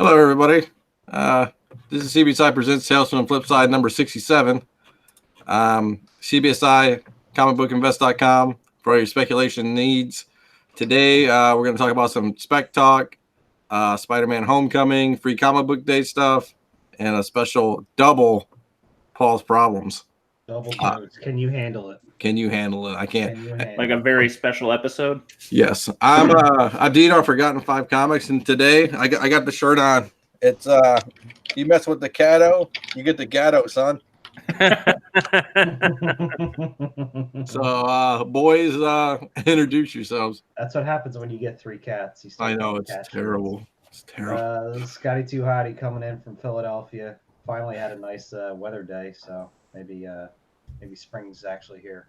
Hello, everybody. This is CBSI Presents Sales from FlipSide number 67. CBSI, comicbookinvest.com for your speculation needs. Today, we're going to talk about some spec talk, Spider-Man Homecoming, free comic book day stuff, and a special double Paul's Problems. Double quotes. Can you handle it? Can you handle it? I can't. Like a very special episode? Yes. I'm Dean on Forgotten 5 Comics, and today I got the shirt on. It's you mess with the Cato, you get the Gatto, son. So boys, introduce yourselves. That's what happens when you get 3 cats. I know, it's terrible. It's terrible. Scotty Too Hottie coming in from Philadelphia. Finally had a nice weather day, so maybe spring's actually here.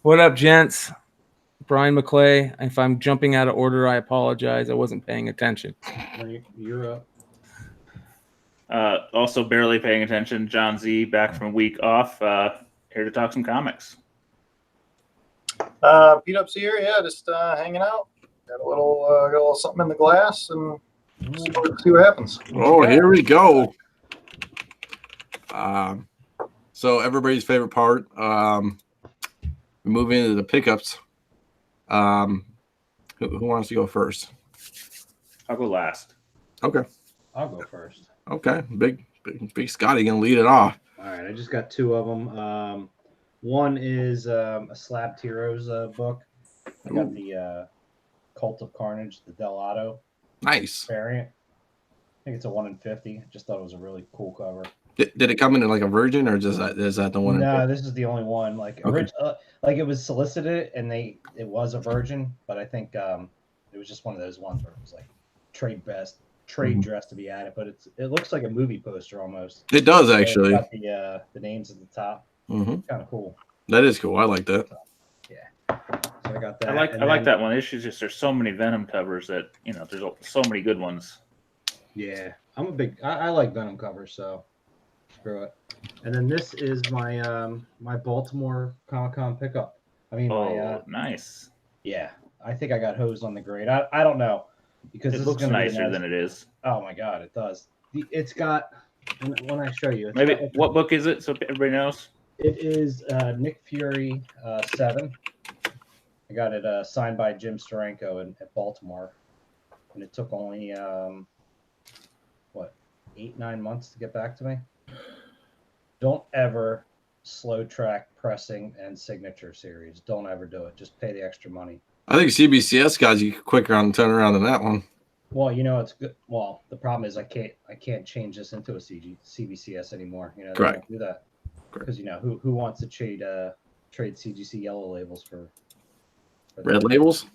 What up, gents? Brian McClay. If I'm jumping out of order, I apologize. I wasn't paying attention. You're up. Also barely paying attention. John Z, back from a week off. Here to talk some comics. Pete Up's here, just hanging out. Got a little something in the glass, and see what happens. Oh, here we go. So everybody's favorite part. Moving into the pickups. Who wants to go first? I'll go last. Okay. I'll go first. Okay. Big Scotty gonna lead it off. All right. I just got 2 of them. One is a Slabbed Heroes book. I got the Cult of Carnage, the Del Otto Nice variant. I think it's a 1 in 50. I just thought it was a really cool cover. Did it come in like a virgin, or is that the one? No, this is the only one. Like, okay. Like it was solicited, and it was a virgin, but I think it was just one of those ones where it was like trade dress to be added. But it looks like a movie poster almost. It does actually. Got the names at the top. Mm-hmm. Kind of cool. That is cool. I like that. Yeah. So I got that. I like that one. It's just there's so many Venom covers that there's so many good ones. Yeah, I like Venom covers, so. Screw it. And then this is my my Baltimore Comic-Con pickup. I mean, nice. Yeah, I think I got hosed on the grade. I don't know because it looks nicer than it is. Oh my god, it does. It's got when I show you. What book is it? So everybody knows. It is Nick Fury 7. I got it signed by Jim Steranko at Baltimore, and it took only 8-9 months to get back to me. Don't ever slow track pressing and signature series. Don't ever do it. Just pay the extra money. I think CBCS got you quicker on the turnaround than that one. Well, it's good. Well, the problem is I can't change this into a CBCS anymore. They Correct. don't do that because who wants to trade CGC yellow labels for red labels?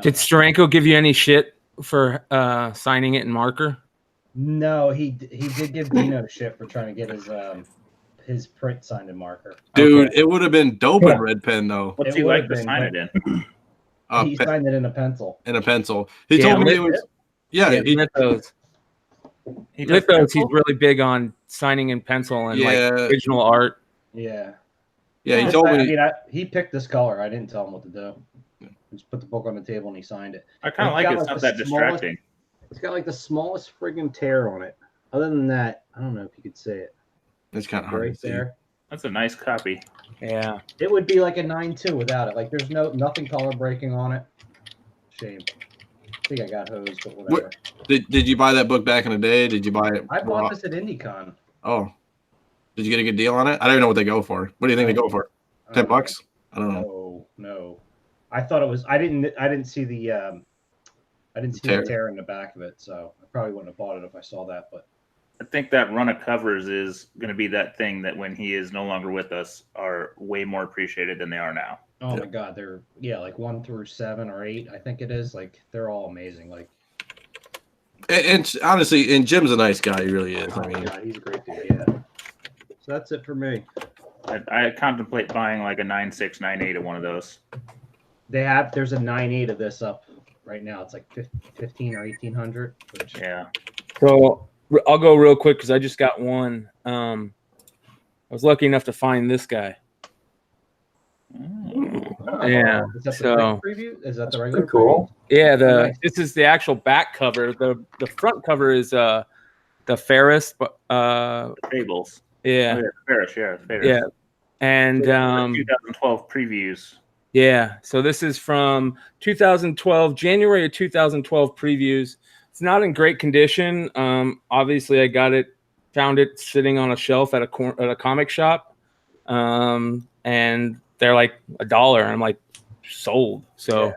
Did Steranko give you any shit for signing it in marker? No, he did give Dino shit for trying to get his print signed in marker. Dude, It would have been dope in red pen though. What's he like to sign it in? He signed it in a pencil. In a pencil. He told me it was. Yeah, he did those. He's really big on signing in pencil and like original art. Yeah. Yeah, he told me. I mean, he picked this color. I didn't tell him what to do. Just put the book on the table and he signed it. I kind of like it. It's not that distracting. It's got like the smallest friggin' tear on it. Other than that, I don't know if you could say it. It's kind of hard right to see. there. That's a nice copy. Yeah. It would be like a 9.2 without it. Like there's nothing color breaking on it. Shame. I think I got hosed, but whatever. Did you buy that book back in the day? Did you buy it? I bought this at IndieCon. Oh. Did you get a good deal on it? I don't even know what they go for. What do you think they go for? $10? I don't know. No. I thought it was. I didn't see the. I didn't see the tear in the back of it, so I probably wouldn't have bought it if I saw that. But I think that run of covers is going to be that thing that when he is no longer with us are way more appreciated than they are now. Oh my God, they're like 1 through 7 or 8, I think it is. Like they're all amazing. Like, and honestly, and Jim's a nice guy. He really is. I mean, God, he's a great dude. Yeah. So that's it for me. I contemplate buying like a 9.6, 9.8 of one of those. There's a 9.8 of this up right now. It's like 15 or 1,800. Yeah. So I'll go real quick because I just got one. I was lucky enough to find this guy. Yeah. Is that the So quick preview? Is that the That's regular pretty cool. yeah, Nice. this is the actual back cover. The front cover is the Ferris, but Fables. yeah, Oh, yeah, Ferris, yeah, Ferris. yeah, and 2012 previews. yeah. So this is from 2012, January of 2012 previews. It's not in great condition. Obviously, found it sitting on a shelf at a comic shop, and they're like $1. And I'm like, sold. So,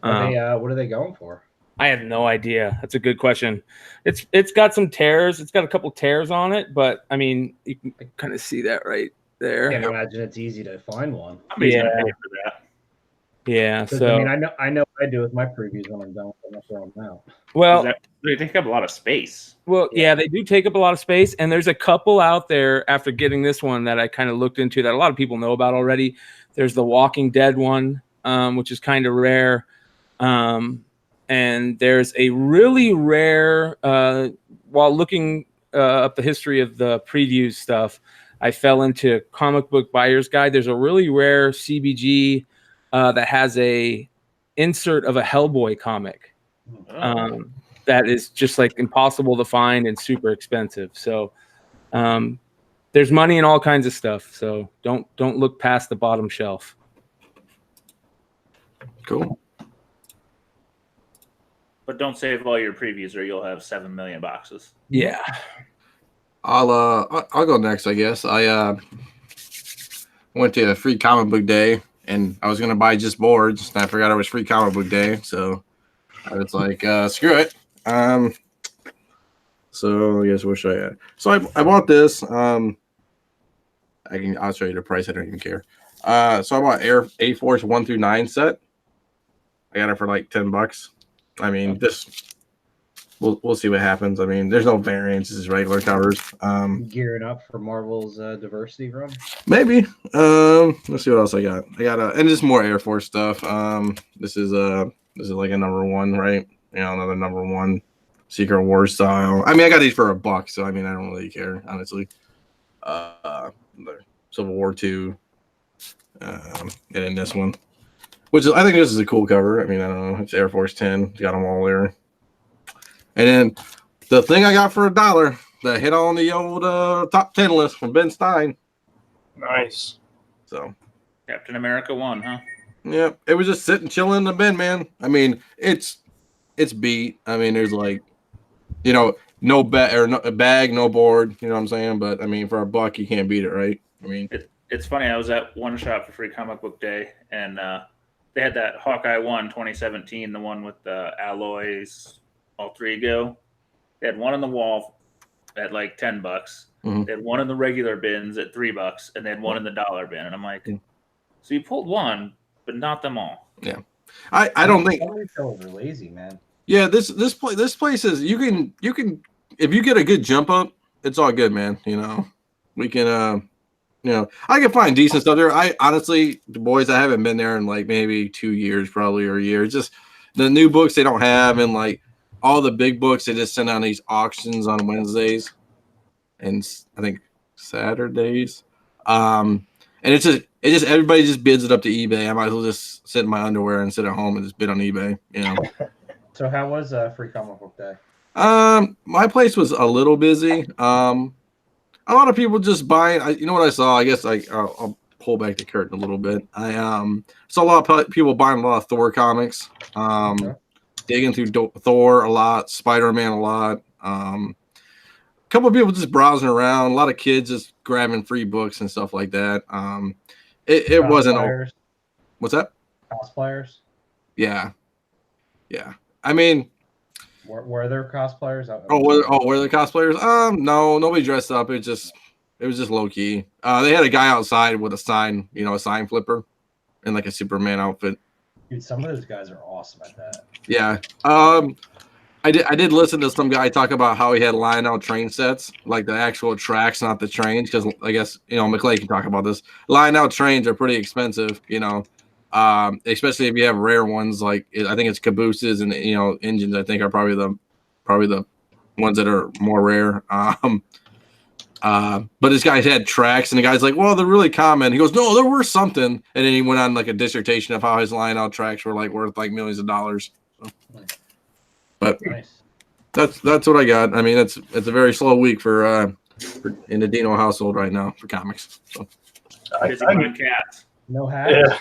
What are they going for? I have no idea. That's a good question. It's got some tears. It's got a couple tears on it, but I mean, you can kind of see that right there. Can't imagine it's easy to find one. Somebody's Yeah. gonna pay for that. Yeah. 'Cause, So I mean, I know what I do with my previews when I'm done with them. I throw them out. well, They take up a lot of space. Well, yeah, they do take up a lot of space, and there's a couple out there after getting this one that I kind of looked into that a lot of people know about already. There's the Walking Dead one, which is kind of rare, and there's a really rare. While looking up the history of the preview stuff, I fell into Comic Book Buyer's Guide. There's a really rare CBG that has a insert of a Hellboy comic. Oh. That is just like impossible to find and super expensive. So there's money in all kinds of stuff. So don't look past the bottom shelf. Cool. But don't save all your previews, or you'll have 7 million boxes. Yeah. I'll go next, I guess. I went to a free comic book day, and I was gonna buy just boards, and I forgot it was free comic book day, so I was like, screw it. So I guess what should I add? So I bought this. I'll show you the price. I don't even care. So I bought A Force 1 through 9 set. I got it for like $10. I mean, we'll see what happens. I mean, there's no variants. This is regular covers. Gearing up for Marvel's diversity run. Maybe. Let's see what else I got. And just more Air Force stuff. This is like a number 1, right? You know, another number 1 Secret War style. I mean, I got these for $1, so I mean, I don't really care, honestly. The Civil War 2, and then this one, I think this is a cool cover. I mean, I don't know. It's Air Force 10. Got them all there. And then the thing I got for $1 that hit on the old top 10 list from Ben Stein. Nice. So Captain America 1, huh? yeah, it was just sitting chilling in the bin, man. I mean, it's beat. I mean, there's like, you know, no bag, no board. You know what I'm saying? But I mean, for $1, you can't beat it, right? I mean, It's funny. I was at one shop for Free Comic Book Day, and they had that Hawkeye 1 2017, the one with the alloys, all 3 go. They had one on the wall at like $10. Mm-hmm. They had one in the regular bins at $3, and they had one in the dollar bin. And I'm like, so you pulled one, but not them all. Yeah, I don't think some retailers are lazy, man. Yeah, this place is you can if you get a good jump up, it's all good, man. You know, we can you know, I can find decent stuff there. I honestly, the boys, I haven't been there in like maybe 2 years, probably, or a year. It's just the new books they don't have, and like all the big books they just send out these auctions on Wednesdays and I think Saturdays. And it's just everybody just bids it up to eBay. I might as well just sit in my underwear and sit at home and just bid on eBay, you know. So how was Free Comic Book Day? My place was a little busy. A lot of people just buying. You know what I saw? I guess I'll pull back the curtain a little bit. I saw a lot of people buying a lot of Thor comics. Digging through Thor a lot, Spider-Man a lot. A couple of people just browsing around. A lot of kids just grabbing free books and stuff like that. It wasn't. What's that? Cosplayers. Yeah. I mean, were there cosplayers? Were there cosplayers? No, nobody dressed up. It was just low key. They had a guy outside with a sign, a sign flipper, in like a Superman outfit. Dude, some of those guys are awesome at that. Yeah. I did listen to some guy talk about how he had Lionel train sets, like the actual tracks, not the trains, because I guess McClay can talk about this. Lionel trains are pretty expensive, especially if you have rare ones like I think it's cabooses and engines. I think are probably the ones that are more rare. But this guy had tracks, and the guy's like, "Well, they're really common." He goes, "No, they're worth something." And then he went on like a dissertation of how his line-out tracks were like worth like millions of dollars. So. But Nice. that's what I got. I mean, it's a very slow week for in the Dino household right now for comics. So. Busy buying cats. No hacks. Yeah.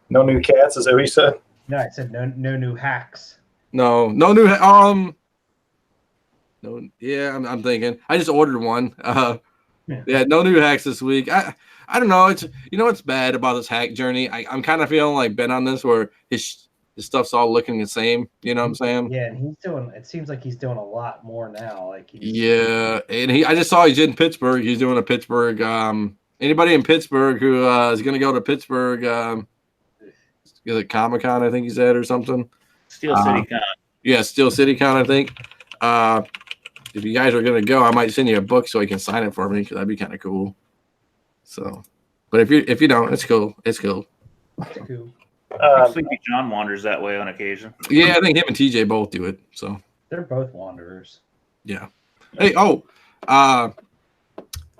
No new cats, is that what you said? No, I said no new hacks. No new no. Yeah, I'm thinking. I just ordered one. Yeah, no new hacks this week. I don't know. It's what's bad about this hack journey. I'm kind of feeling like Ben on this, where his stuff's all looking the same. You know what I'm saying? Yeah, and he's doing. It seems like he's doing a lot more now. Like yeah, and I just saw he's in Pittsburgh. He's doing a Pittsburgh. Anybody in Pittsburgh who is going to go to Pittsburgh? Is it Comic-Con? I think he said, or something. Steel City Con. Yeah, Steel City Con. I think. If you guys are going to go, I might send you a book so you can sign it for me, because that'd be kind of cool. So, but if you don't, it's cool. It's cool. Cool. Sleepy John wanders that way on occasion. Yeah, I think him and TJ both do it. So They're both wanderers. yeah. Hey,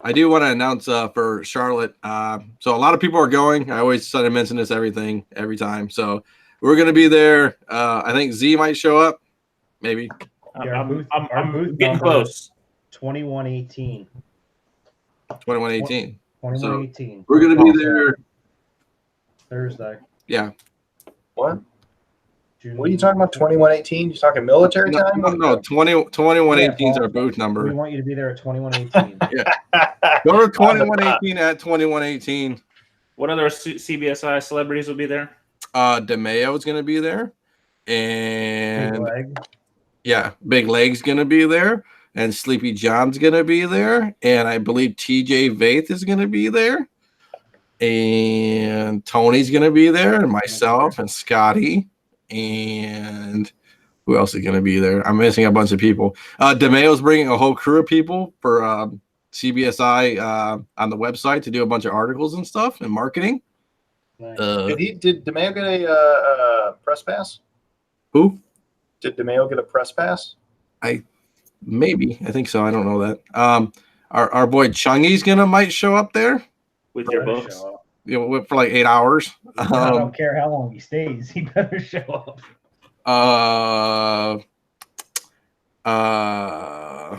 I do want to announce for Charlotte. So a lot of people are going. I always try to mention this every time. So we're going to be there. I think Z might show up. Maybe. Yeah, I'm booth getting number close. 2118. 2118. 2118. We're going to be there. Thursday. Yeah. What? June. What are you talking about? 2118? You talking military time? No, 2118 is our booth We number. want you to be there at 2118. Go to 2118 at 2118. What other CBSI celebrities will be there? DeMayo is going to be there. And Big leg. yeah, Big Leg's going to be there. And Sleepy John's going to be there. And I believe TJ Vaith is going to be there. And Tony's going to be there. And myself and Scotty. And who else is going to be there? I'm missing a bunch of people. DeMayo's bringing a whole crew of people for CBSI on the website to do a bunch of articles and stuff and marketing. Nice. Did DeMayo get a press pass? Who? Did DeMayo get a press pass? Maybe. I think so. I don't know that. Our boy Chungy's might show up there. With your Better books? show up. For like 8 hours. I don't care how long he stays. He better show up.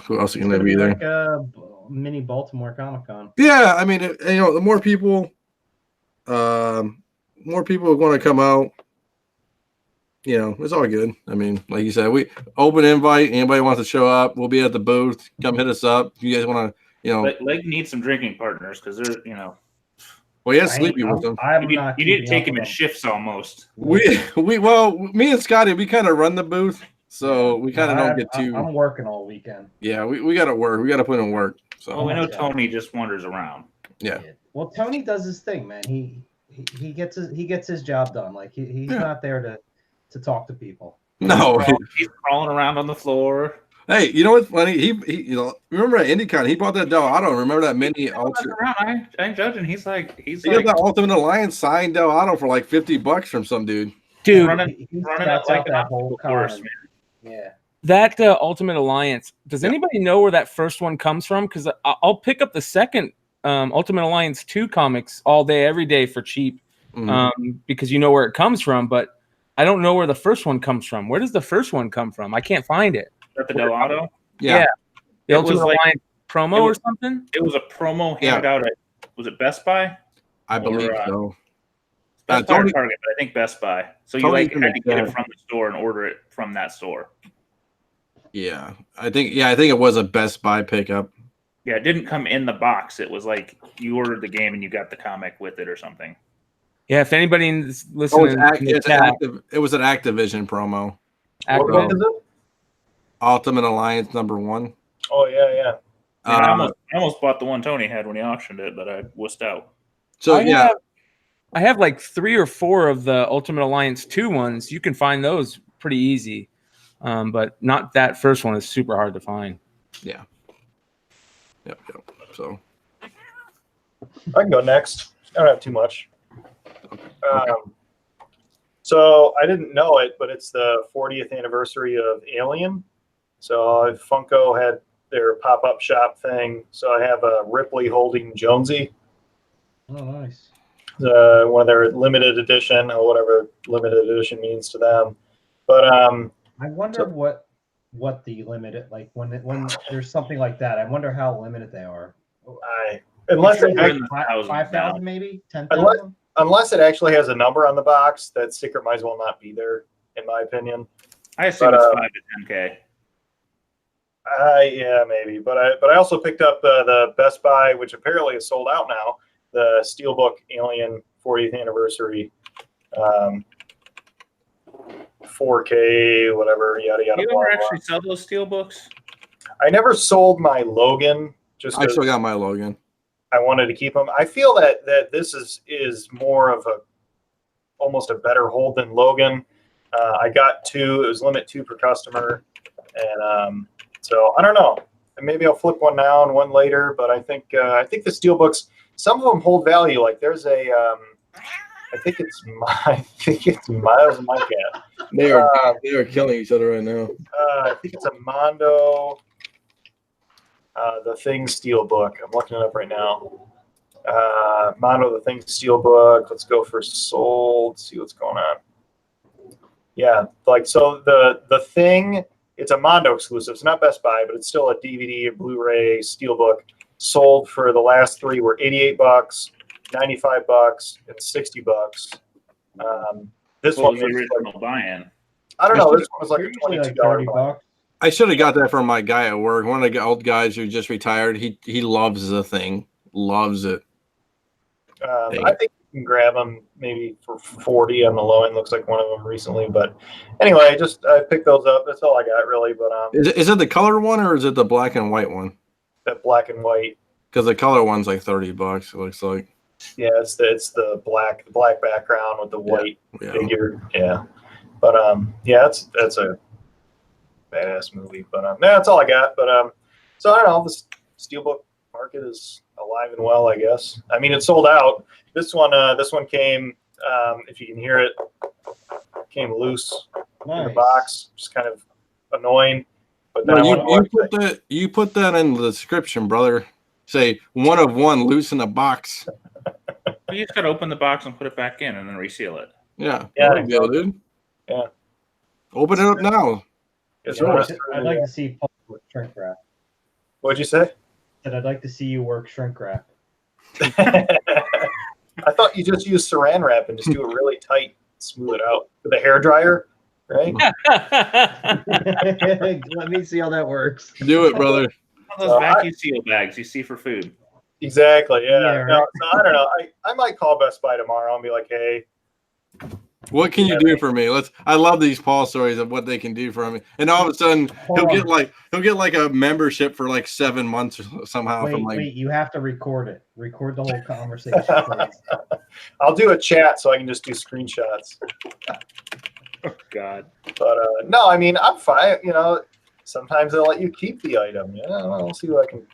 Who else is going to be there? Like a mini Baltimore Comic-Con. Yeah, I mean, the more people are going to come out. It's all good. I mean, like you said, we open invite. Anybody wants to show up, we'll be at the booth. Come hit us up. If you guys want to, Leg needs some drinking partners because they're, Well, yeah, Sleepy with them. You need to take him in shifts almost. Me and Scotty, we kind of run the booth, so we kind of don't get too. I'm working all weekend. Yeah, we got to work. We got to put in work. So. Well, we know Tony just wanders around. Yeah. Well, Tony does his thing, man. He gets his job done. Like he's not there to talk to people. No, he's crawling around on the floor. Hey, you know what's funny? He remember at IndieCon, he bought that Del Auto. Remember that mini Ultra? I ain't judging. He's got that Ultimate Alliance signed Del Auto for like $50 from some dude. Dude, running it like that whole course, man. Yeah. That Ultimate Alliance. Does anybody know where that first one comes from? Because I'll pick up the second Ultimate Alliance 2 comics all day, every day for cheap, because you know where it comes from. But I don't know where the first one comes from. Where does the first one come from? I can't find it. At the Del Auto? Yeah. The Ultimate Alliance promo or something? It was a promo handed out at, was it Best Buy? I believe so. Best Buy or Target, but I think Best Buy. So you had to get it from the store and order it from that store. Yeah. I think it was a Best Buy pickup. Yeah, it didn't come in the box. It was like you ordered the game and you got the comic with it or something. Yeah, if anybody's listening, it was an Activision promo. What is it? Ultimate Alliance #1. Oh yeah. I almost bought the one Tony had when he auctioned it, but I wussed out. So I have like 3 or 4 of the Ultimate Alliance 2 ones. You can find those pretty easy, but not that first one is super hard to find. Yeah. Yep. So I can go next. I don't have too much. So I didn't know it, but it's the 40th anniversary of Alien. So Funko had their pop-up shop thing. So I have a Ripley Holding Jonesy, Oh, nice. one of their limited edition, or whatever limited edition means to them. But I wonder what the limited, like when there's something like that. I wonder how limited they are. unless We're it, in the thousands 5,000 now. maybe 10,000. unless it actually has a number on the box, that sticker might as well not be there, in my opinion. I assume But, it's 5 to 10K. Yeah, maybe. But I also picked up the Best Buy, which apparently is sold out now. The Steelbook Alien 40th anniversary, 4K, whatever, yada yada. Do you blah, ever blah. actually sell those steel books? I never sold my Logan. Just I still got my Logan. I wanted to keep them. I feel that this is more of almost a better hold than Logan. I got 2. It was limit 2 per customer, and so I don't know. Maybe I'll flip one now and one later. But I think the Steelbooks, some of them hold value. Like there's a I think it's Miles and my cat. They are killing each other right now. I think it's a Mondo. The Thing Steelbook. I'm looking it up right now. Mondo The Thing Steelbook. Let's go for sold. See what's going on. Yeah, like so the Thing. It's a Mondo exclusive. It's not Best Buy, but it's still a DVD, a Blu-ray Steelbook. Sold for the last 3 were $88, $95, and $60. This What one was the was original buy-in? I don't know. This one was like They're a usually like $22 $30 buy. bucks. I should have got that from my guy at work. One of the old guys who just retired. He loves the thing. Loves it. I think you can grab them maybe for 40 on the low end. Looks like one of them recently, but anyway, I picked those up. That's all I got really. But Is it the color one or is it the black and white one? that black and white. Because the color one's like $30. It looks like. Yeah, it's the black background with the white Yeah. figure. Yeah, but yeah, that's a badass movie. But yeah, that's all I got. But so I don't know. The Steelbook market is alive and well, I guess. I mean, it sold out. This one came. If you can hear it, came loose in the Nice. box. Just kind of annoying. But then Well, you put that in the description, brother. Say 1 of 1 loose in the box. You just got to open the box and put it back in and then reseal it. Yeah. Yeah, There you go, dude. Yeah. Open it up now. It's Yeah, almost I'd like to see Paul work shrink wrap. What'd you say? And I'd like to see you work shrink wrap. I thought you just use saran wrap and just do it really tight, smooth it out with a hair dryer, right? Let me see how that works. Do it, brother. Those vacuum seal bags you see for food. Exactly. Yeah. Yeah, No, right. so I don't know. I might call Best Buy tomorrow and be like, hey, What can you do for me? I love these Paul stories of what they can do for me. And all of a sudden he'll get like a membership for like 7 months or somehow. Wait, you have to record it. Record the whole conversation, please. I'll do a chat so I can just do screenshots. Oh God. But no, I mean, I'm fine. You know, sometimes they'll let you keep the item. Yeah, I'll see what I can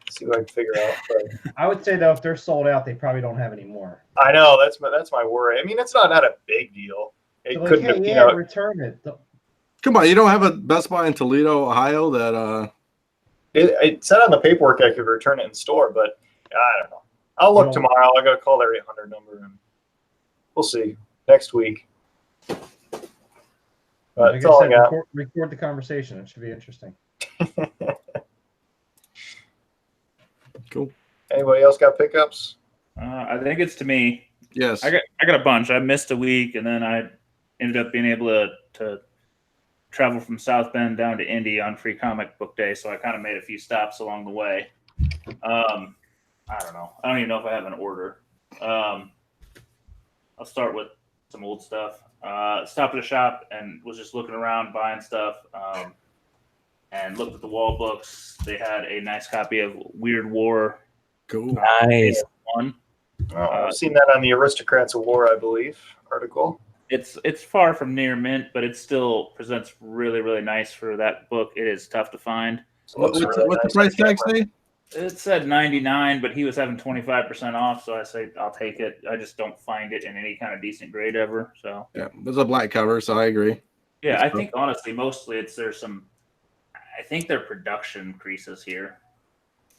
figure out. But I would say though, if they're sold out, they probably don't have any more. I know that's my worry. I mean, it's not a big deal. It They're couldn't like, have, hey, you yeah, know. return it. Come on, you don't have a Best Buy in Toledo, Ohio that It said on the paperwork I could return it in store, but I don't know. I'll look tomorrow. I got to call their 800 number and we'll see next week. But that's all I got. Record the conversation. It should be interesting. Cool. Anybody else got pickups? I think it's to me. Yes. I got a bunch. I missed a week, and then I ended up being able to travel from South Bend down to Indy on Free Comic Book Day. So I kind of made a few stops along the way. I don't know. I don't even know if I have an order. I'll start with some old stuff. Stopped at a shop and was just looking around, buying stuff, and looked at the wall books. They had a nice copy of Weird War. Cool. Nice. One. I've seen that on the Aristocrats of War, I believe, article. It's far from near mint, but it still presents really, really nice for that book. It is tough to find. What's the price tag say? It said 99, but he was having 25% off, so I say I'll take it. I just don't find it in any kind of decent grade ever. So Yeah, there's a black cover, so I agree. yeah, I think honestly, mostly there's some. I think their production creases here.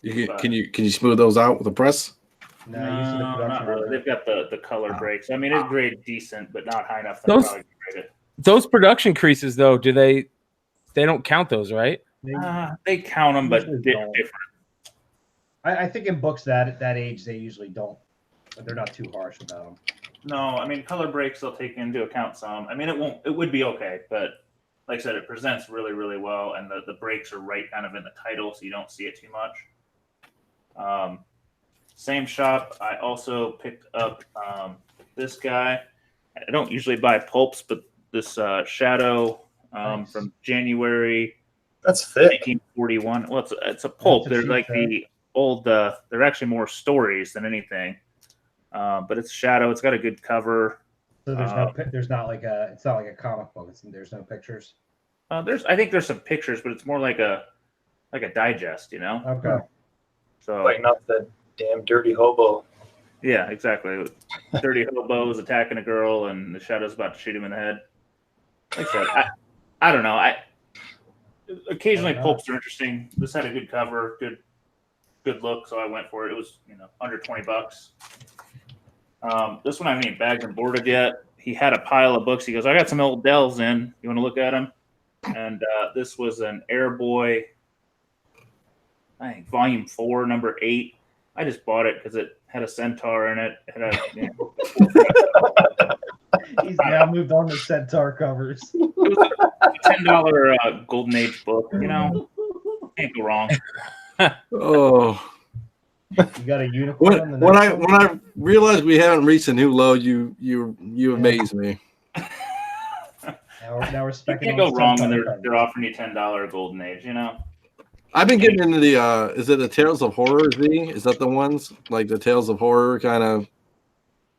Can you smooth those out with a press? No, usually the No, production not really. order. They've got the color breaks. I mean, it's grade decent, but not high enough to Those- probably grade it. Those production creases, though, they don't count those, right? They count them, but Usually they're don't. different. I think in books that age they usually don't. They're not too harsh about them. No, I mean color breaks they'll take into account some. I mean it would be okay, but like I said, it presents really, really well, and the breaks are right kind of in the title, so you don't see it too much. Same shop, I also picked up this guy. I don't usually buy pulps, but this Shadow Nice. from January That's thick. 1941. Well, it's a pulp. That's a They're cheap like tag. the old. They're actually more stories than anything. But it's Shadow. It's got a good cover. So there's not like a. It's not like a comic book. There's no pictures. I think there's some pictures, but it's more like a digest, you know. Okay. So Fighting off that damn dirty hobo. yeah, exactly. Dirty hobo's attacking a girl, and the Shadow's about to shoot him in the head. Like I said, I don't know. Occasionally Why not? pulps are interesting. This had a good cover, good look, so I went for it. It was under $20. This one I haven't even bagged and boarded yet. He had a pile of books. He goes, I got some old Dells in. You want to look at them? And this was an Airboy, I think volume 4, number 8. I just bought it because it had a centaur in it. It had He's now moved on to Centaur covers. it was a $10 Golden Age book. Can't go wrong. Oh, You got a unicorn on the when next one? I realized we haven't reached a new low, you amaze me. Now we're You specking can't on go wrong when Centaur they're offering you $10 Golden Age. I've been getting into the is it the Tales of Horror Z? Is that the ones like the Tales of Horror kind of?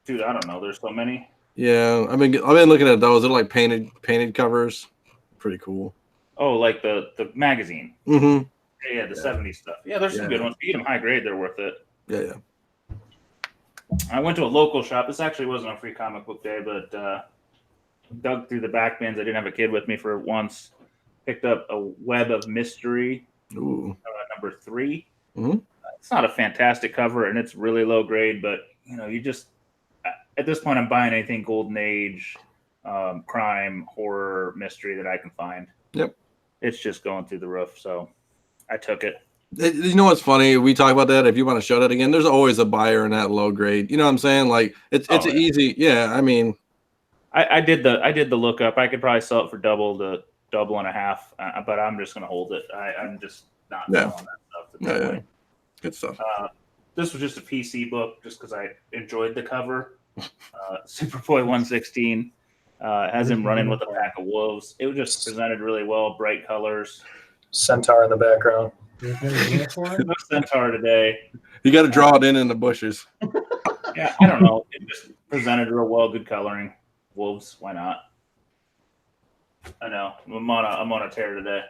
Dude, I don't know. There's so many. Yeah, I've been looking at those. They're like painted covers. Pretty cool. Oh, like the magazine. Mm-hmm. Yeah, the 70s stuff. Yeah, there's some good ones. If you get them high grade, they're worth it. Yeah. I went to a local shop. This actually wasn't a free comic book day, but dug through the back bins. I didn't have a kid with me for once. Picked up a Web of Mystery, Ooh. number 3. Mhm. It's not a fantastic cover, and it's really low grade, but you just at this point, I'm buying anything Golden Age, crime, horror, mystery that I can find. Yep. It's just going through the roof, so I took it. You know what's funny? We talk about that. If you want to show that again, there's always a buyer in that low grade. You know what I'm saying? Like it's Oh, yeah. easy. Yeah, I mean, I did the lookup. I could probably sell it for double and a half, but I'm just gonna hold it. I'm just not Yeah. selling that stuff. At yeah, this yeah. point. Good stuff. This was just a PC book, just because I enjoyed the cover. Superboy 116 has him running with a pack of wolves. It was just presented really well, bright colors. Centaur in the background. There's no unicorn. No centaur today. You got to draw it in the bushes. Yeah, I don't know. It just presented real well, good coloring. Wolves, why not? I know. I'm on a tear today.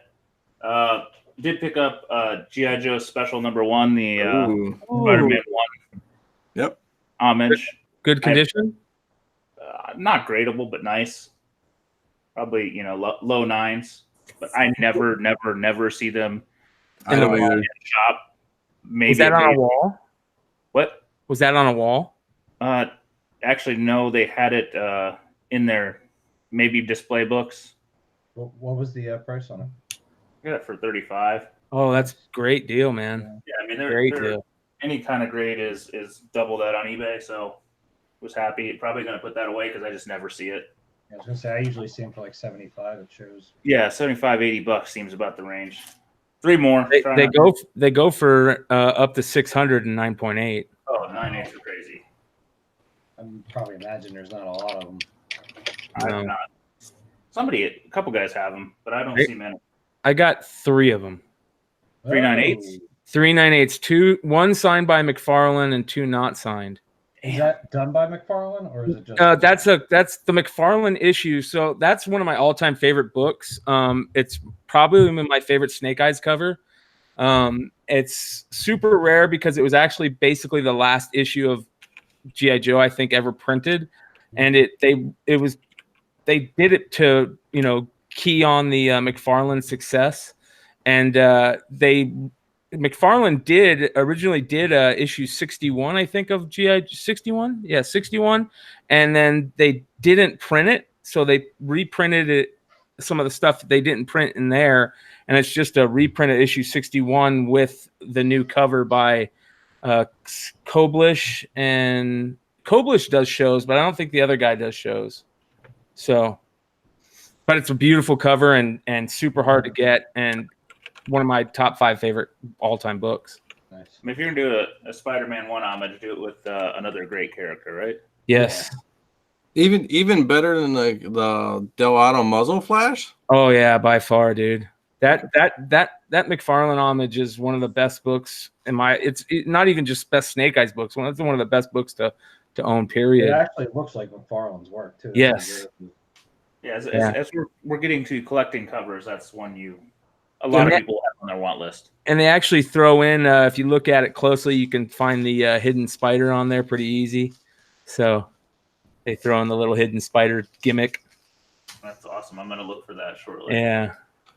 Did pick up G.I. Joe Special number 1, the Ooh. Spider-Man 1. Yep. Homage. Good condition. Not gradable, but nice. Probably, low 9s. But I never see them I don't in either. the shop. Maybe Was that on a wall? What? Was that on a wall? Actually, no. They had it in their maybe display books. What was the price on it? I got it for $35. Oh, that's a great deal, man. Yeah, I mean, Great they're deal. any kind of grade is double that on eBay. So was happy. Probably going to put that away because I just never see it. I was gonna say I usually see them for like 75. It shows. Yeah, $75-$80 seems about the range. 3 more. They go for up to 600 and 9.8. Oh, 9/8 are crazy. I'm probably imagine there's not a lot of them. I No. do not. A couple guys have them, but I don't Right. see many. I got 3 of them. 398s? 398s, one signed by McFarlane and 2 not signed. Is that done by McFarlane or is it just? That's the McFarlane issue. So that's one of my all-time favorite books. It's probably my favorite Snake Eyes cover. It's super rare because it was actually basically the last issue of G.I. Joe I think ever printed, and they did it to key on the McFarlane success, and they McFarlane originally did issue 61, I think, of GI 61. Yeah, 61, and then they didn't print it, so they reprinted it. Some of the stuff they didn't print in there, and it's just a reprinted issue 61 with the new cover by Koblish, and Koblish does shows, but I don't think the other guy does shows. So, but it's a beautiful cover and super hard to get, and one of my top 5 favorite all-time books. Nice. I mean, if you're gonna do a Spider-Man 1 homage, do it with another great character, right? Yes. Yeah. Even better than the Del Auto muzzle flash. Oh yeah, by far, dude. That McFarlane homage is one of the best books in my. It's not even just best Snake Eyes books. It's one of the best books to own. It Period. actually looks like McFarlane's work too. Yes. Yeah, as we're getting to collecting covers, that's one a lot of people have on their want list. And they actually throw in, if you look at it closely, you can find the hidden spider on there pretty easy. So they throw in the little hidden spider gimmick. That's awesome. I'm gonna look for that shortly. Yeah.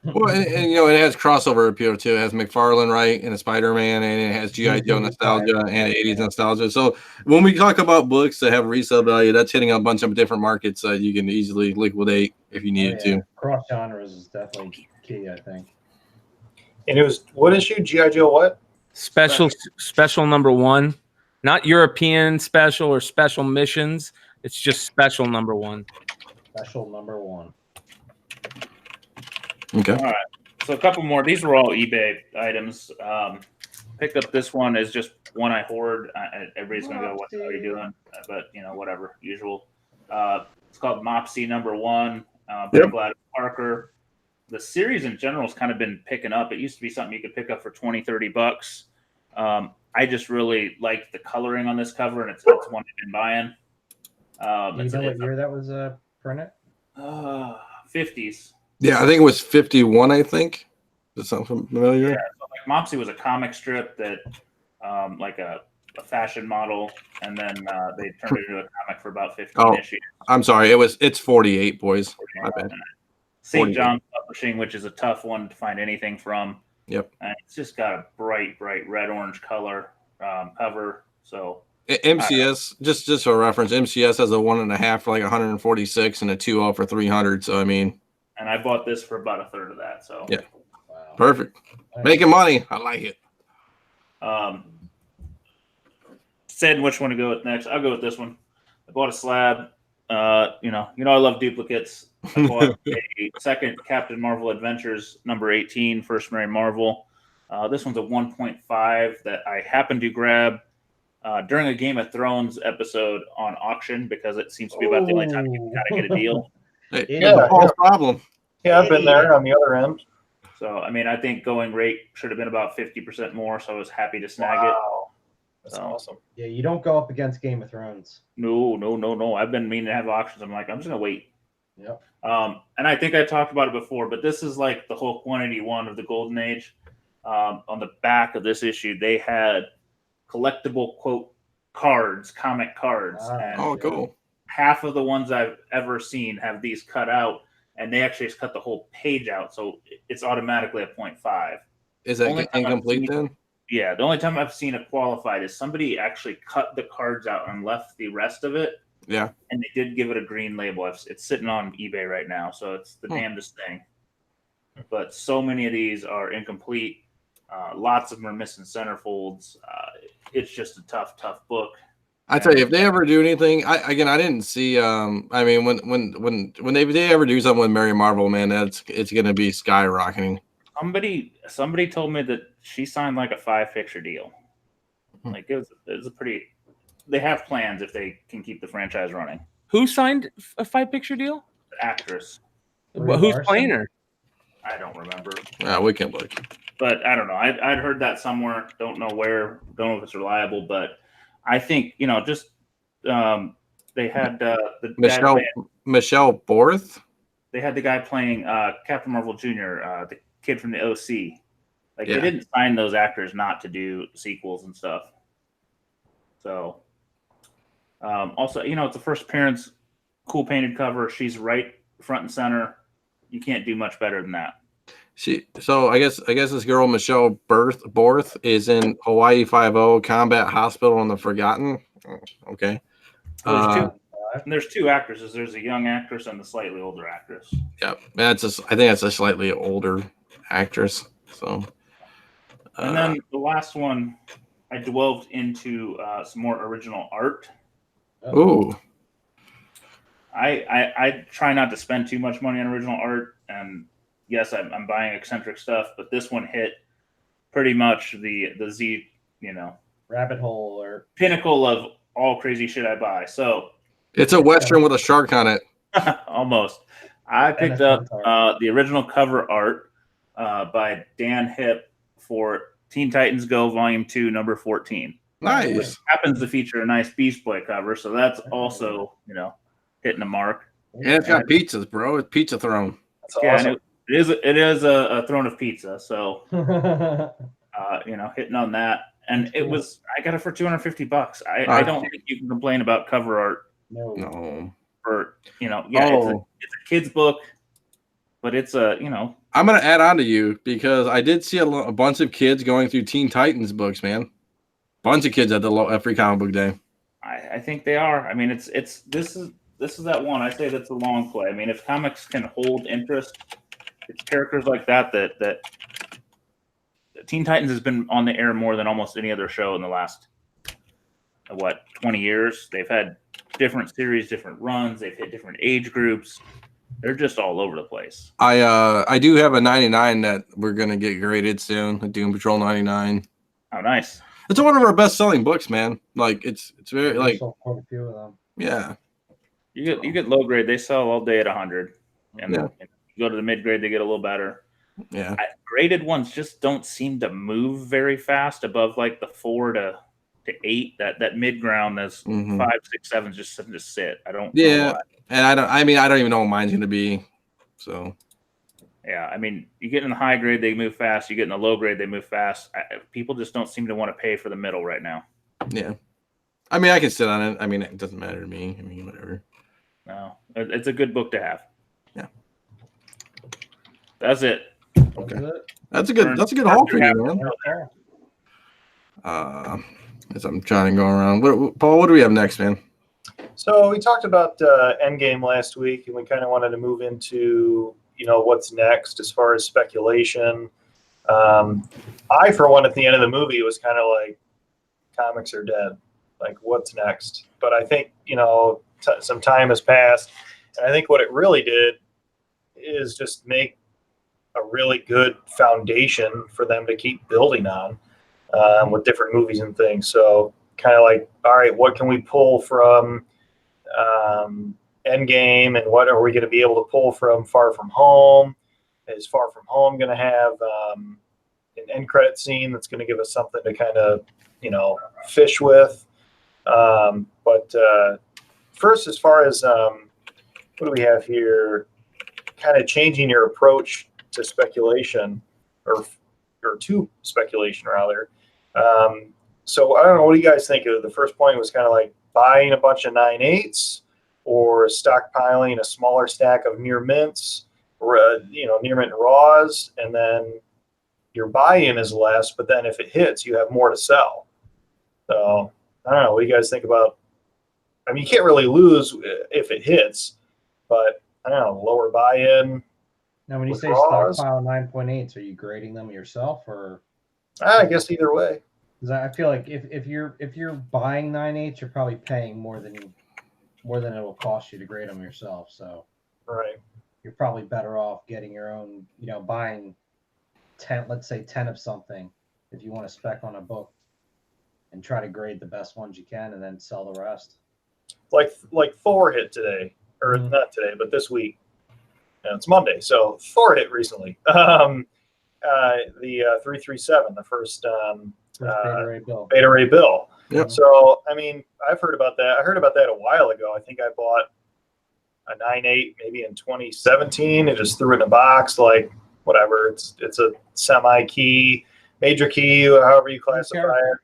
Well, and it has crossover appeal too. It has McFarlane, right, and a Spider-Man, and it has G.I. Joe nostalgia and 80s nostalgia. So when we talk about books that have resale value, that's hitting a bunch of different markets that you can easily liquidate if you needed to. Cross genres is definitely key, I think. And it was what issue? G.I. Joe what? Special number 1. Not European special or special missions. It's just special number 1. Special number 1. Okay. All right. So a couple more. These were all eBay items. Picked up this one is just one I hoard. Everybody's gonna go, "What are you doing?" But whatever. Usual. It's called Mopsy number 1. By Gladys Parker. The series in general has kind of been picking up. It used to be something you could pick up for $20-$30. I just really like the coloring on this cover, and it's one I've been buying. Do you know what year that was printed? 50s. Yeah, I think it was 51. I think. Does that sound familiar? Yeah, so like Mopsy was a comic strip that, like a fashion model, and then they turned it into a comic for about 15 issues. I'm sorry, it's 48, boys. My bad. St. John's Publishing, which is a tough one to find anything from. Yep. And it's just got a bright red-orange color cover. So MCS, just for reference, MCS has a 1.5 for like 146 and a 2.0 for 300. So I mean. And I bought this for about a third of that. So yeah, wow. Perfect. Making money. I like it. Said which one to go with next. I'll go with this one. I bought a slab. I love duplicates. I bought a second Captain Marvel Adventures number 18, First Mary Marvel. This one's a 1.5 that I happened to grab during a Game of Thrones episode on auction because it seems to be about the only time you can kind of get a deal. Hey, yeah, problem. Yeah, I've been there on the other end. So, I mean, I think going rate should have been about 50% more, so I was happy to snag it. That's awesome. Yeah, you don't go up against Game of Thrones. No. I've been meaning to have auctions. I'm like, I'm just going to wait. Yep. And I think I talked about it before, but this is like the whole quantity one of the Golden Age. On the back of this issue, they had collectible, quote, cards, comic cards. And cool. Half of the ones I've ever seen have these cut out, and they actually just cut the whole page out, so it's automatically a 0.5. Is that incomplete then? Yeah, the only time I've seen it qualified is somebody actually cut the cards out and left the rest of it. Yeah. And they did give it a green label. It's sitting on eBay right now, so it's the damnedest thing. But so many of these are incomplete. Lots of them are missing centerfolds. It's just a tough book. I tell you, if they ever do anything, I didn't see. I mean, when they ever do something with Mary Marvel, man, it's gonna be skyrocketing. Somebody told me that she signed like a 5-picture deal. Like it was a pretty. They have plans if they can keep the franchise running. Who signed a 5-picture deal? The actress. Who's playing her? I don't remember. Yeah, we can look. But I don't know. I'd heard that somewhere. Don't know where. Don't know if it's reliable. But I think just they had the Michelle Borth. They had the guy playing Captain Marvel Jr., the kid from the OC. They didn't sign those actors not to do sequels and stuff. So, also, it's the first appearance, cool painted cover. She's right front and center. You can't do much better than that. So I guess this girl Michelle Borth is in Hawaii 5-0 Combat Hospital in the Forgotten. Okay. There's two actresses. There's a young actress and the slightly older actress. Yep. I think that's a slightly older actress. So. And then the last one, I delved into some more original art. Ooh. I try not to spend too much money on original art, and yes, I'm buying eccentric stuff, but this one hit pretty much the Z, rabbit hole or pinnacle of all crazy shit I buy. So it's a Western with a shark on it. Almost. I picked up the original cover art by Dan Hipp for Teen Titans Go Volume 2, number 14. Nice. Which happens to feature a nice Beast Boy cover, so that's also, hitting the mark. And it's got pizzas, bro. It's Pizza Throne. That's awesome. It is a throne of pizza, so hitting on that. And it was, I got it for $250. I don't think you can complain about cover art. No. For it's a kid's book, but it's I'm gonna add on to you because I did see a bunch of kids going through Teen Titans books, man. Bunch of kids at the Free Comic Book Day. I think they are. I mean, this is that one. I say that's a long play. I mean, if comics can hold interest, it's characters like that Teen Titans has been on the air more than almost any other show in the last 20 years. They've had different series, different runs. They've hit different age groups. They're just all over the place. I do have a 99 that we're gonna get graded soon. A Doom Patrol 99. Oh, nice. It's one of our best selling books, man. Like it's very like quite a few of them. Yeah. You get low grade. They sell all day at 100, and you go to the mid grade, they get a little better. Yeah. Graded ones just don't seem to move very fast above like the 4 to 8. That mid ground, that's 5, 6, 7 just sitting to sit. I don't. Yeah, and I don't even know what mine's gonna be. So. Yeah, I mean, you get in the high grade, they move fast. You get in the low grade, they move fast. People just don't seem to want to pay for the middle right now. Yeah. I mean, I can sit on it. I mean, it doesn't matter to me. I mean, whatever. No, it's a good book to have. Yeah. That's it. Okay. That's a good haul for you, man. As I'm trying to go around. Paul, what do we have next, man? So we talked about Endgame last week, and we kind of wanted to move into what's next as far as speculation. I, for one, at the end of the movie was kind of like, comics are dead. Like, what's next? But I think, some time has passed. And I think what it really did is just make a really good foundation for them to keep building on with different movies and things. So kind of like, all right, what can we pull from Endgame, and what are we going to be able to pull from Far From Home? Is Far From Home going to have an end credit scene that's going to give us something to kind of fish with? But first, as far as what do we have here, kind of changing your approach to speculation, or to speculation rather. So I don't know, what do you guys think of the first point? Was kind of like buying a bunch of 9/8s, or stockpiling a smaller stack of near mints, or near mint raws, and then your buy-in is less, but then if it hits, you have more to sell. So I don't know, what do you guys think about? I mean, you can't really lose if it hits, but I don't know, lower buy-in. Now, when you say stockpile 9.8s, are you grading them yourself, or? I guess either way. Because I feel like if you're buying 9/8, you're probably paying more than it will cost you to grade them yourself. So right, you're probably better off getting your own, buying 10, let's say 10 of something, if you want to spec on a book, and try to grade the best ones you can, and then sell the rest. Like Thor hit today, or not today, but this week. And it's Monday, so Thor hit recently. The 337, the first Beta Ray Bill. Beta Ray Bill. Yep. So, I mean, I've heard about that. I heard about that a while ago. I think I bought a 9/8 maybe in 2017 and just threw it in a box, like whatever. It's a semi-key, major key, however you classify it.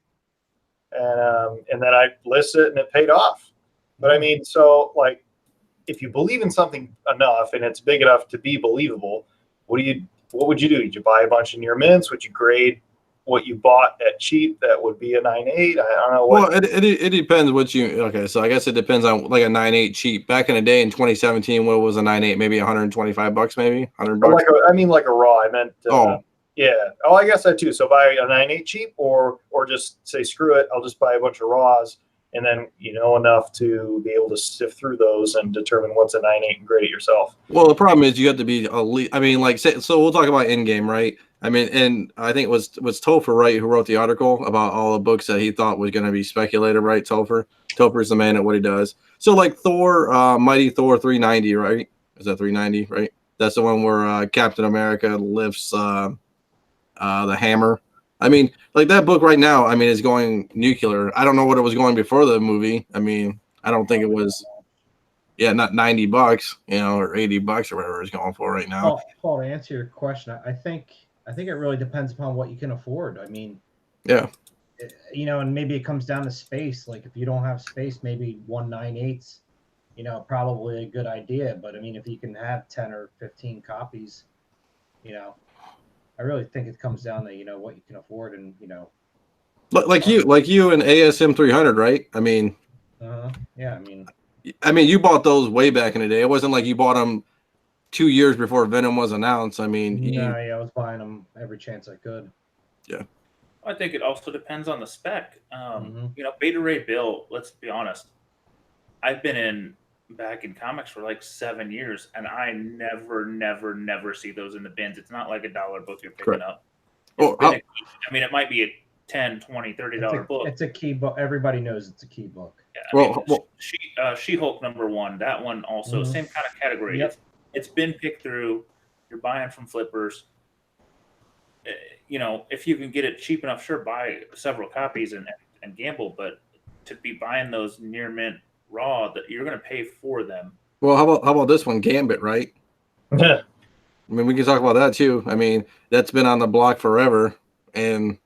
And then I listed it and it paid off. But I mean, so like, if you believe in something enough and it's big enough to be believable, what do you what would you do? Would you buy a bunch of near mints? Would you grade what you bought at cheap that would be a 9.8? I don't know. Well, it depends what you. Okay, so I guess it depends on like a 9.8 cheap. Back in the day in 2017, what was a 9.8? Maybe $125, maybe $100. I mean like a raw. I meant. Yeah. Oh, I guess that too. So buy a 9.8 cheap, or just say screw it. I'll just buy a bunch of raws, and then you know enough to be able to sift through those and determine what's a 9.8 and grade it yourself. Well, the problem is you have to be elite. I mean, like, so we'll talk about in game, right? I mean, and I think it was Topher, right, who wrote the article about all the books that he thought was going to be speculated, right? Topher is the man at what he does. So, like Thor, Mighty Thor 390, right? Is that 390, right? That's the one where Captain America lifts the hammer. I mean, like that book right now, I mean, is going nuclear. I don't know what it was going before the movie. I mean, I don't think it was, not $90, or $80 or whatever it's going for right now. Paul, to answer your question, I think it really depends upon what you can afford. I mean, yeah, and maybe it comes down to space. Like if you don't have space, maybe 1/9/8, probably a good idea. But I mean, if you can have 10 or 15 copies, I really think it comes down to what you can afford, and like you and ASM 300, right? I mean, yeah, I mean, you bought those way back in the day. It wasn't like you bought them 2 years before Venom was announced. I mean, I was buying them every chance I could. Yeah, I think it also depends on the spec. Beta Ray Bill. Let's be honest. I've been back in comics for like 7 years, and I never see those in the bins. It's not like $1 book you're picking up. I mean, it might be a $10, $20, $30 book. It's a key book. Everybody knows it's a key book. Yeah, She-Hulk #1. That one also same kind of category. Yep. It's been picked through. You're buying from flippers. If you can get it cheap enough, sure, buy several copies and gamble. But to be buying those near mint raw, that you're going to pay for them. Well, how about this one, Gambit, right? Yeah. I mean, we can talk about that too. I mean, that's been on the block forever, and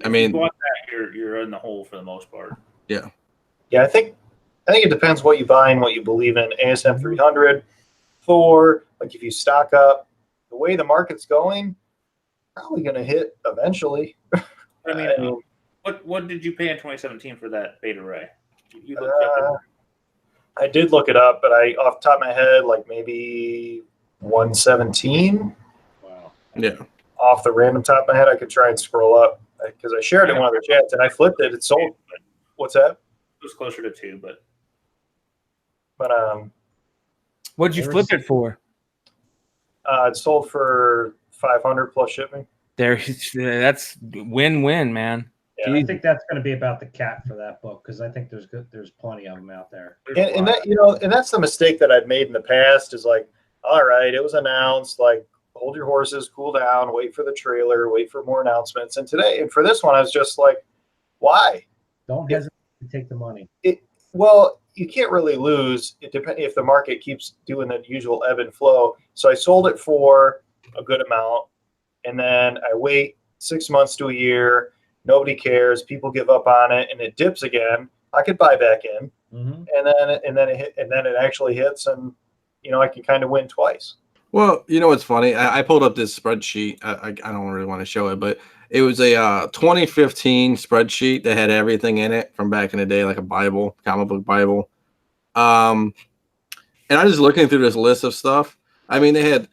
I mean, if you bought that, you're in the hole for the most part. Yeah. Yeah, I think it depends what you buy and what you believe in. ASM 300, Thor. Like if you stock up, the way the market's going, probably going to hit eventually. I mean, what did you pay in 2017 for that Beta Ray? You looked up. I did look it up, but off the top of my head, like maybe 117. Wow. Yeah. Off the random top of my head, I could try and scroll up because I shared it in one of the chats and I flipped it. It sold. What's that? It was closer to 2, but what'd you flip it for? It sold for 500 plus shipping. That's win-win, man. Yeah. I think that's going to be about the cap for that book because I think there's plenty of them out there. And that and that's the mistake that I've made in the past is like, all right, it was announced, like hold your horses, cool down, wait for the trailer, wait for more announcements. And for this one, I was just like, why? Don't hesitate to take the money. Well, you can't really lose. It depends if the market keeps doing the usual ebb and flow. So I sold it for a good amount, and then I wait 6 months to a year. Nobody cares. People give up on it, and it dips again. I could buy back in, and then it actually hits, and I can kind of win twice. Well, what's funny? I pulled up this spreadsheet. I don't really want to show it, but it was a 2015 spreadsheet that had everything in it from back in the day, like a Bible, comic book Bible. And I was looking through this list of stuff. I mean, they had,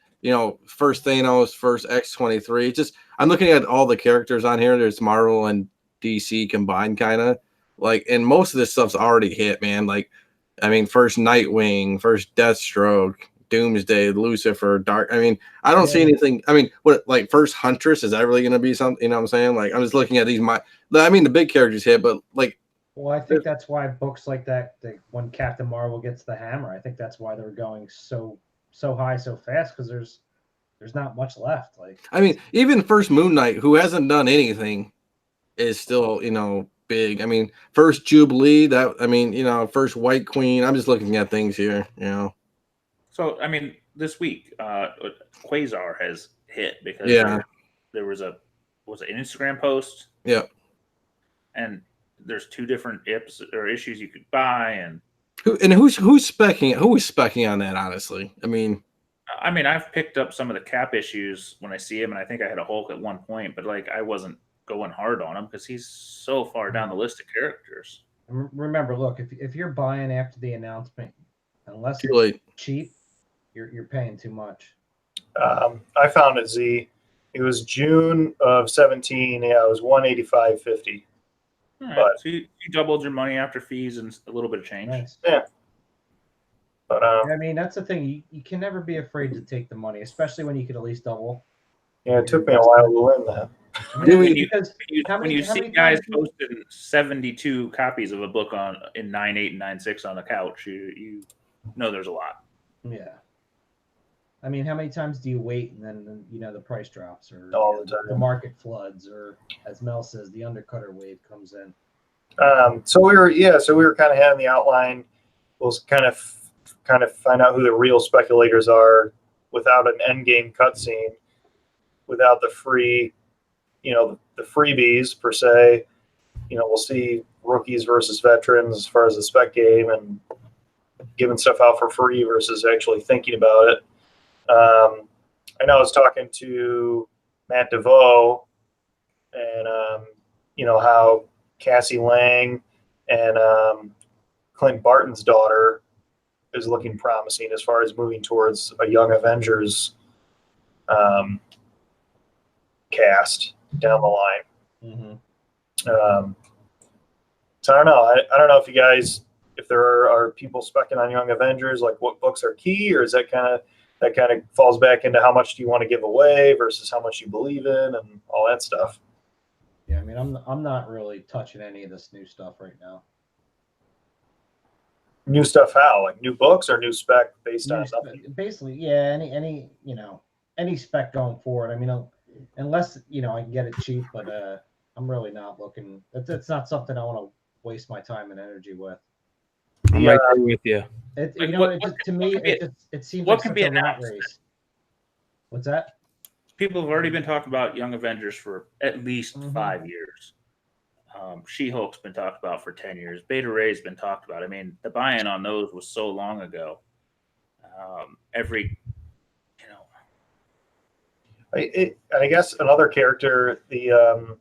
first Thanos, first X-23. Just I'm looking at all the characters on here. There's Marvel and DC combined, kind of like, and most of this stuff's already hit, man. Like, I mean, first Nightwing, first Deathstroke, Doomsday, Lucifer, Dark. I mean, I don't see anything. I mean, what, like first Huntress, is that really going to be something? You know what I'm saying? Like, I'm just looking at these. The big characters hit, but like. Well, I think that's why books like that, when Captain Marvel gets the hammer, I think that's why they're going so high so fast because there's not much left. Like, I mean, even first Moon Knight, who hasn't done anything, is still big. I mean, first Jubilee, first White Queen. I'm just looking at things here, So, I mean, this week, Quasar has hit because there was an Instagram post. Yeah. And there's 2 different IPs or issues you could buy. And who's specking on that, honestly? I mean, I mean, I've picked up some of the Cap issues when I see him, and I think I had a Hulk at one point, but like I wasn't going hard on him because he's so far down the list of characters. Remember, look, if you're buying after the announcement, unless Too it's late. cheap, you're paying too much. I found it, Z. It was June of 17. Yeah, it was 185.50. All right, But- so you doubled your money after fees and a little bit of change. Nice. Yeah. But I mean, that's the thing. You can never be afraid to take the money, especially when you could at least double. yeah, it took me a while to learn that. I Do mean, we- because how When many- you how see many guys times do you- posting 72 copies of a book in 9.8 and 9.6 on the couch, you know there's a lot. Yeah. I mean, how many times do you wait and then the price drops, or All the time. the market floods, or as Mel says, the undercutter wave comes in? So we were kind of having the outline. We'll kind of find out who the real speculators are without an end game cutscene, without the free, the freebies per se. We'll see rookies versus veterans as far as the spec game and giving stuff out for free versus actually thinking about it. I know I was talking to Matt DeVoe and, how Cassie Lang and Clint Barton's daughter is looking promising as far as moving towards a Young Avengers cast down the line. Mm-hmm. So I don't know. I don't know if you guys, if there are people specking on Young Avengers, like what books are key, or is that kind of falls back into how much do you want to give away versus how much you believe in and all that stuff. Yeah, I mean, I'm not really touching any of this new stuff right now. New stuff how? Like new books or new spec based on nothing? Basically, yeah, any spec going forward. I mean, unless I can get it cheap, but I'm really not looking. It's not something I want to waste my time and energy with. I'm right there with you. To me, it seems what like could such be a rat announced? race. What's that? People have already been talking about Young Avengers for at least 5 years. She-Hulk's been talked about for 10 years. Beta Ray's been talked about. I mean, the buy-in on those was so long ago. I guess another character, the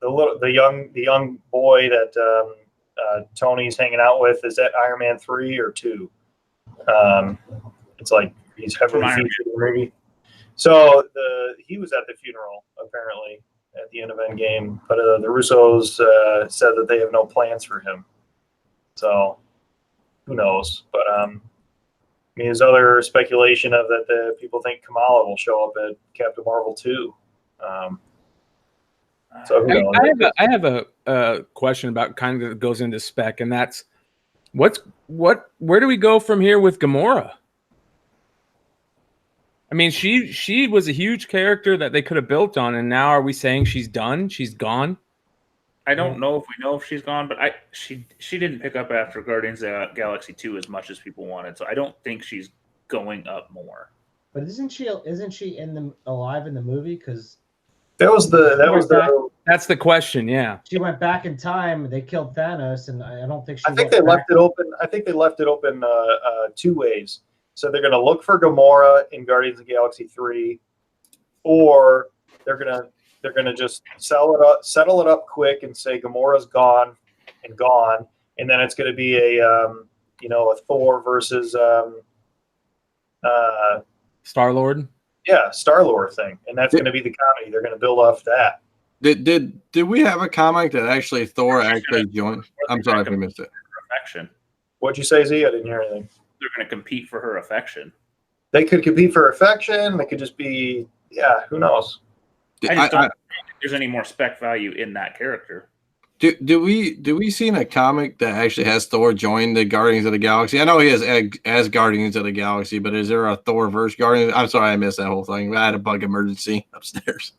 young boy that Tony's hanging out with, is that Iron Man 3 or 2? It's like he's heavily From Iron featured in the movie. So he was at the funeral apparently at the end of Endgame, but the Russos said that they have no plans for him. So who knows? But I mean, there's other speculation of that the people think Kamala will show up at Captain Marvel 2. So who knows? I have a question about kind of goes into spec, and that's where do we go from here with Gamora? I mean, she was a huge character that they could have built on, and now are we saying she's done? She's gone? I don't know if we know if she's gone, but she didn't pick up after Guardians of the Galaxy 2 as much as people wanted, so I don't think she's going up more. But isn't she alive in the movie? Because That's the question. Yeah, she went back in time. They killed Thanos, and I don't think she. I think they left it open. I think they left it open two ways. So they're going to look for Gamora in Guardians of the Galaxy 3, or they're going to just settle it up quick and say Gamora's gone, and then it's going to be a Thor versus Star-Lord. Yeah, Star-Lord thing, and that's going to be the comedy. They're going to build off that. Did we have a comic that actually Thor actually joined? I'm sorry if I missed it. Affection. What'd you say, Z? I didn't hear anything. They're going to compete for her affection. They could compete for affection. They could just be, who knows? I just don't think there's any more spec value in that character. Do we see in a comic that actually has Thor join the Guardians of the Galaxy? I know he has as Guardians of the Galaxy, but is there a Thor versus Guardians? I'm sorry I missed that whole thing. I had a bug emergency upstairs.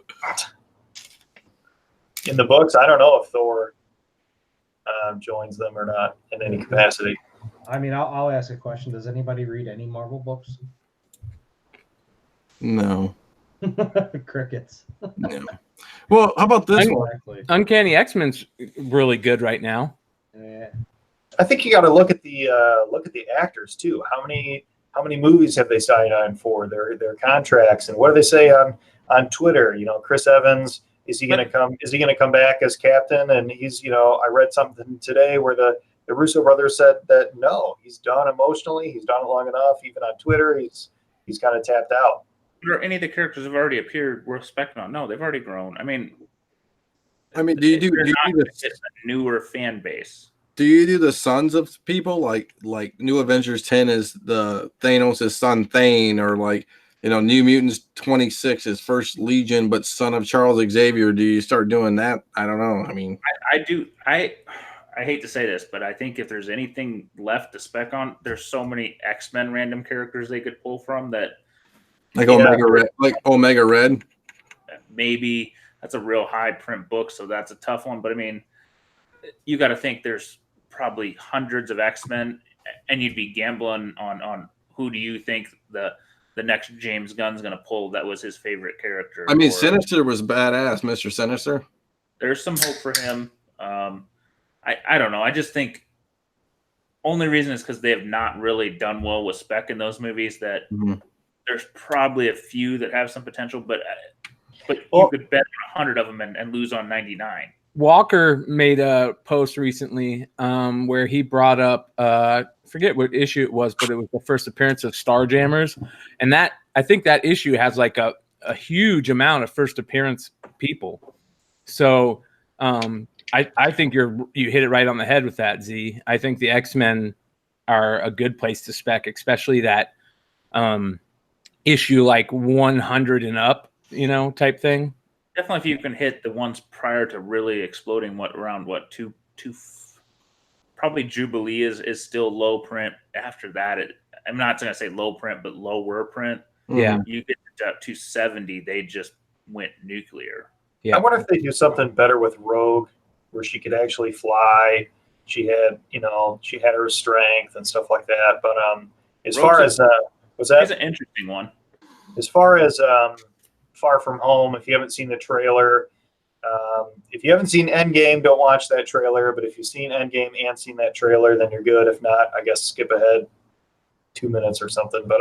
In the books, I don't know if Thor joins them or not in any capacity. I mean, I'll ask a question. Does anybody read any Marvel books? No. Crickets. No. Well, how about this one? Exactly. Uncanny X-Men's really good right now. Yeah. I think you got to look at the actors too. How many how many movies have they signed on for, their contracts, and what do they say on Twitter? You know, Chris Evans, is he going to come? Is he going to come back as captain? And he's, you know, I read something today where the Russo brothers said that no, he's done emotionally. He's done it long enough. Even on Twitter, he's kind of tapped out. Or any of the characters have already appeared worth specking on? No, they've already grown. I mean, do you do it's a newer fan base. Do you do the sons of people like New Avengers 10 is the Thanos' son Thane, or like, you know, New Mutants 26 is First Legion but son of Charles Xavier? Do you start doing that? I don't know. I mean, I do. I hate to say this, but I think if there's anything left to spec on, there's so many X-Men random characters they could pull from that. Like Omega Red. Maybe that's a real high print book, so that's a tough one. But I mean, you got to think there's probably hundreds of X-Men, and you'd be gambling on who do you think the next James Gunn's going to pull that was his favorite character. I mean, Sinister was badass, Mr. Sinister. There's some hope for him. I don't know. I just think only reason is because they have not really done well with spec in those movies that there's probably a few that have some potential, but you could bet 100 of them and lose on 99. Walker made a post recently where he brought up forget what issue it was, but it was the first appearance of Starjammers, and that I think that issue has like a huge amount of first appearance people. So I think you hit it right on the head with that, Z. I think the X-Men are a good place to spec, especially that issue like 100 and up, you know, type thing. Definitely, if you can hit the ones prior to really exploding, around two, probably Jubilee is still low print. After that, I'm not going to say low print, but lower print. Yeah, you get to 270, they just went nuclear. Yeah, I wonder if they do something better with Rogue, where she could actually fly. She had her strength and stuff like that. But as far as was that? It's an interesting one. As far as Far From Home, if you haven't seen the trailer, if you haven't seen Endgame, don't watch that trailer. But if you've seen Endgame and seen that trailer, then you're good. If not, I guess skip ahead 2 minutes or something. But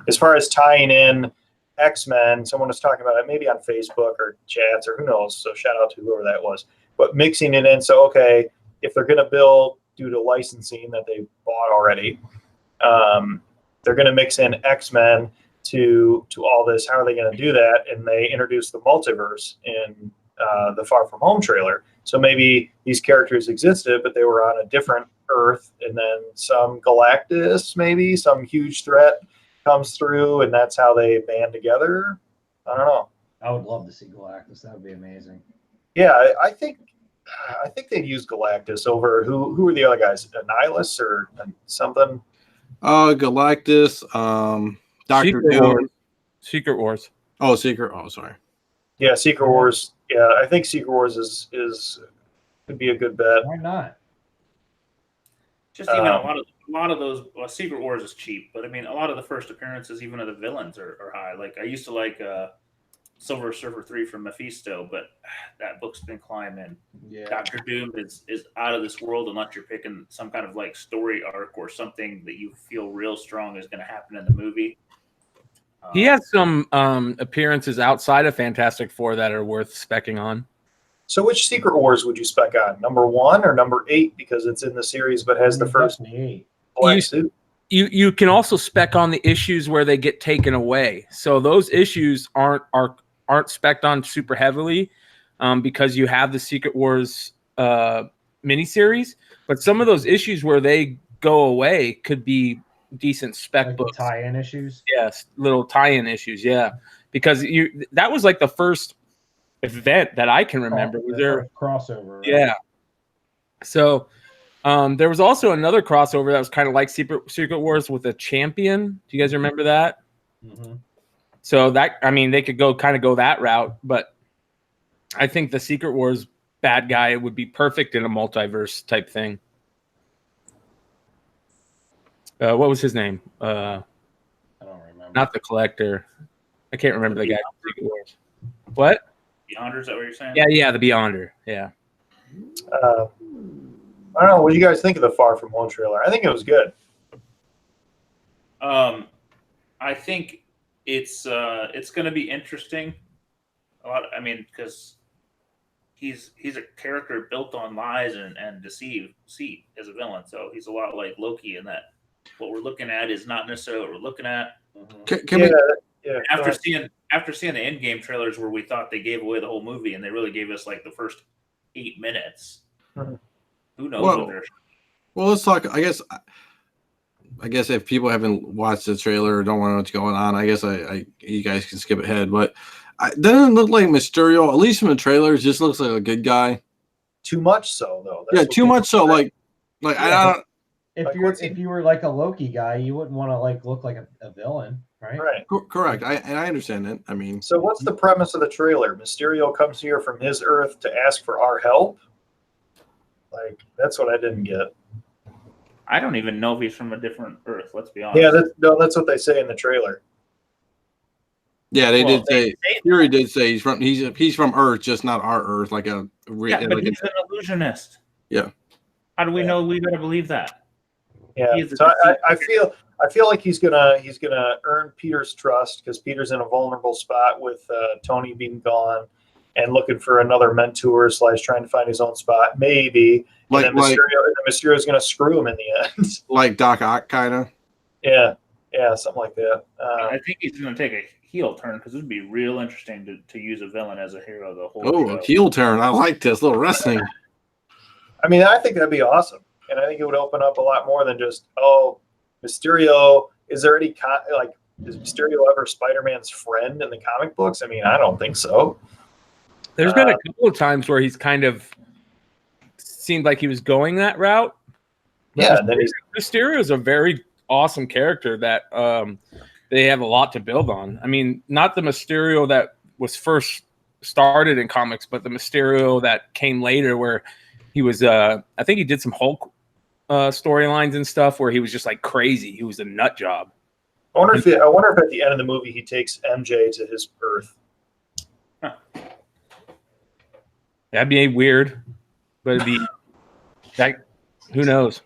as far as tying in X-Men, someone was talking about it maybe on Facebook or chats or who knows. So shout out to whoever that was. But mixing it in, so okay, if they're going to build due to licensing that they bought already, they're going to mix in X-Men to all this. How are they going to do that? And they introduced the multiverse in the Far From Home trailer. So maybe these characters existed, but they were on a different Earth, and then some Galactus, maybe some huge threat comes through, and that's how they band together. I don't know. I would love to see Galactus. That would be amazing. Yeah, I think they'd use Galactus over who are the other guys? Annihilus or something? Galactus, Dr. Doom. Secret Wars. Oh, Secret. Oh, sorry. Yeah, Secret Wars. Yeah, I think Secret Wars is could be a good bet. Why not? Just even a lot of those. Well, Secret Wars is cheap, but I mean, a lot of the first appearances, even of the villains, are high. Like I used to like Silver Surfer 3 from Mephisto, but that book's been climbing. Yeah. Dr. Doom is out of this world unless you're picking some kind of like story arc or something that you feel real strong is going to happen in the movie. He has some appearances outside of Fantastic Four that are worth specking on. So which Secret Wars would you spec on? Number 1 or number 8 because it's in the series but has the first black suit? You can also spec on the issues where they get taken away. So those issues aren't spec'd on super heavily because you have the Secret Wars miniseries. But some of those issues where they go away could be decent spec like books. Tie-in issues? Yes, little tie-in issues, yeah. Because that was like the first event that I can remember. Was there crossover? Right? Yeah. So there was also another crossover that was kind of like Secret Wars with a champion. Do you guys remember that? Mm-hmm. So that, I mean, they could go that route, but I think the Secret Wars bad guy would be perfect in a multiverse type thing. What was his name? I don't remember. Not the Collector. I can't remember the guy from Secret Wars. What? Beyonder, is that what you're saying? Yeah, the Beyonder. Yeah. I don't know. What do you guys think of the Far From Home trailer? I think it was good. I think it's going to be interesting. I mean, because he's a character built on lies and deceit as a villain. So he's a lot like Loki in that what we're looking at is not necessarily what we're looking at. After seeing the Endgame trailers where we thought they gave away the whole movie and they really gave us like the first 8 minutes. Who knows what they're. Well, let's talk. I guess if people haven't watched the trailer or don't want to know what's going on, I guess you guys can skip ahead. But doesn't it look like Mysterio, at least from the trailers, just looks like a good guy. Too much so, though. That's too much so. Like I don't. If you were like a Loki guy, you wouldn't want to like look like a villain, right? Right. Correct. I understand that. I mean, so what's the premise of the trailer? Mysterio comes here from his Earth to ask for our help. Like, that's what I didn't get. I don't even know if he's from a different Earth. Let's be honest. Yeah, that's what they say in the trailer. Yeah, they did say. Fury did say he's from Earth, just not our Earth. But he's an illusionist. Yeah. How do we know? We gotta believe that. Yeah. So I feel like he's gonna earn Peter's trust because Peter's in a vulnerable spot with Tony being gone and looking for another mentor / trying to find his own spot, maybe. And then Mysterio's going to screw him in the end. Like Doc Ock, kind of. Yeah, something like that. I think he's going to take a heel turn because it would be real interesting to use a villain as a hero the whole show. A heel turn. I like this little wrestling. I mean, I think that'd be awesome. And I think it would open up a lot more than just, Mysterio. Is there any, is Mysterio ever Spider-Man's friend in the comic books? I mean, I don't think so. There's been a couple of times where he's kind of seemed like he was going that route. Yeah, Mysterio is a very awesome character that they have a lot to build on. I mean, not the Mysterio that was first started in comics, but the Mysterio that came later, where he was. I think he did some Hulk storylines and stuff where he was just like crazy. He was a nut job. I wonder if at the end of the movie he takes MJ to his Earth. Huh. That'd be weird, but it'd be that. Who knows?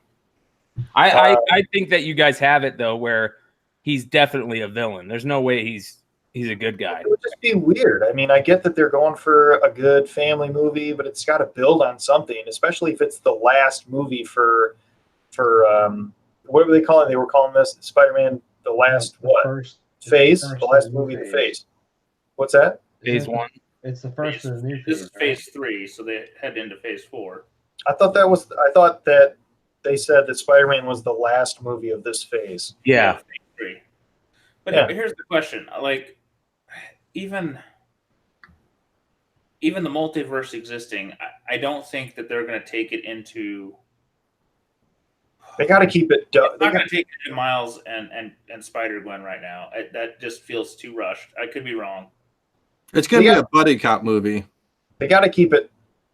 I think that you guys have it though, where he's definitely a villain. There's no way he's a good guy. It would just be weird. I mean, I get that they're going for a good family movie, but it's got to build on something, especially if it's the last movie for what were they calling? They were calling this Spider-Man the last phase, the last movie of the phase. What's that? Phase 1. It's the first of the new phase. This is phase 3, so they head into phase 4. I thought that they said that Spider-Man was the last movie of this phase. Yeah. Phase 3. But here's the question: like, even the multiverse existing, I don't think that they're going to take it into. They got to keep it. They're not going to take it to Miles and Spider-Gwen right now. That just feels too rushed. I could be wrong. It's going to be a buddy cop movie. They got to keep it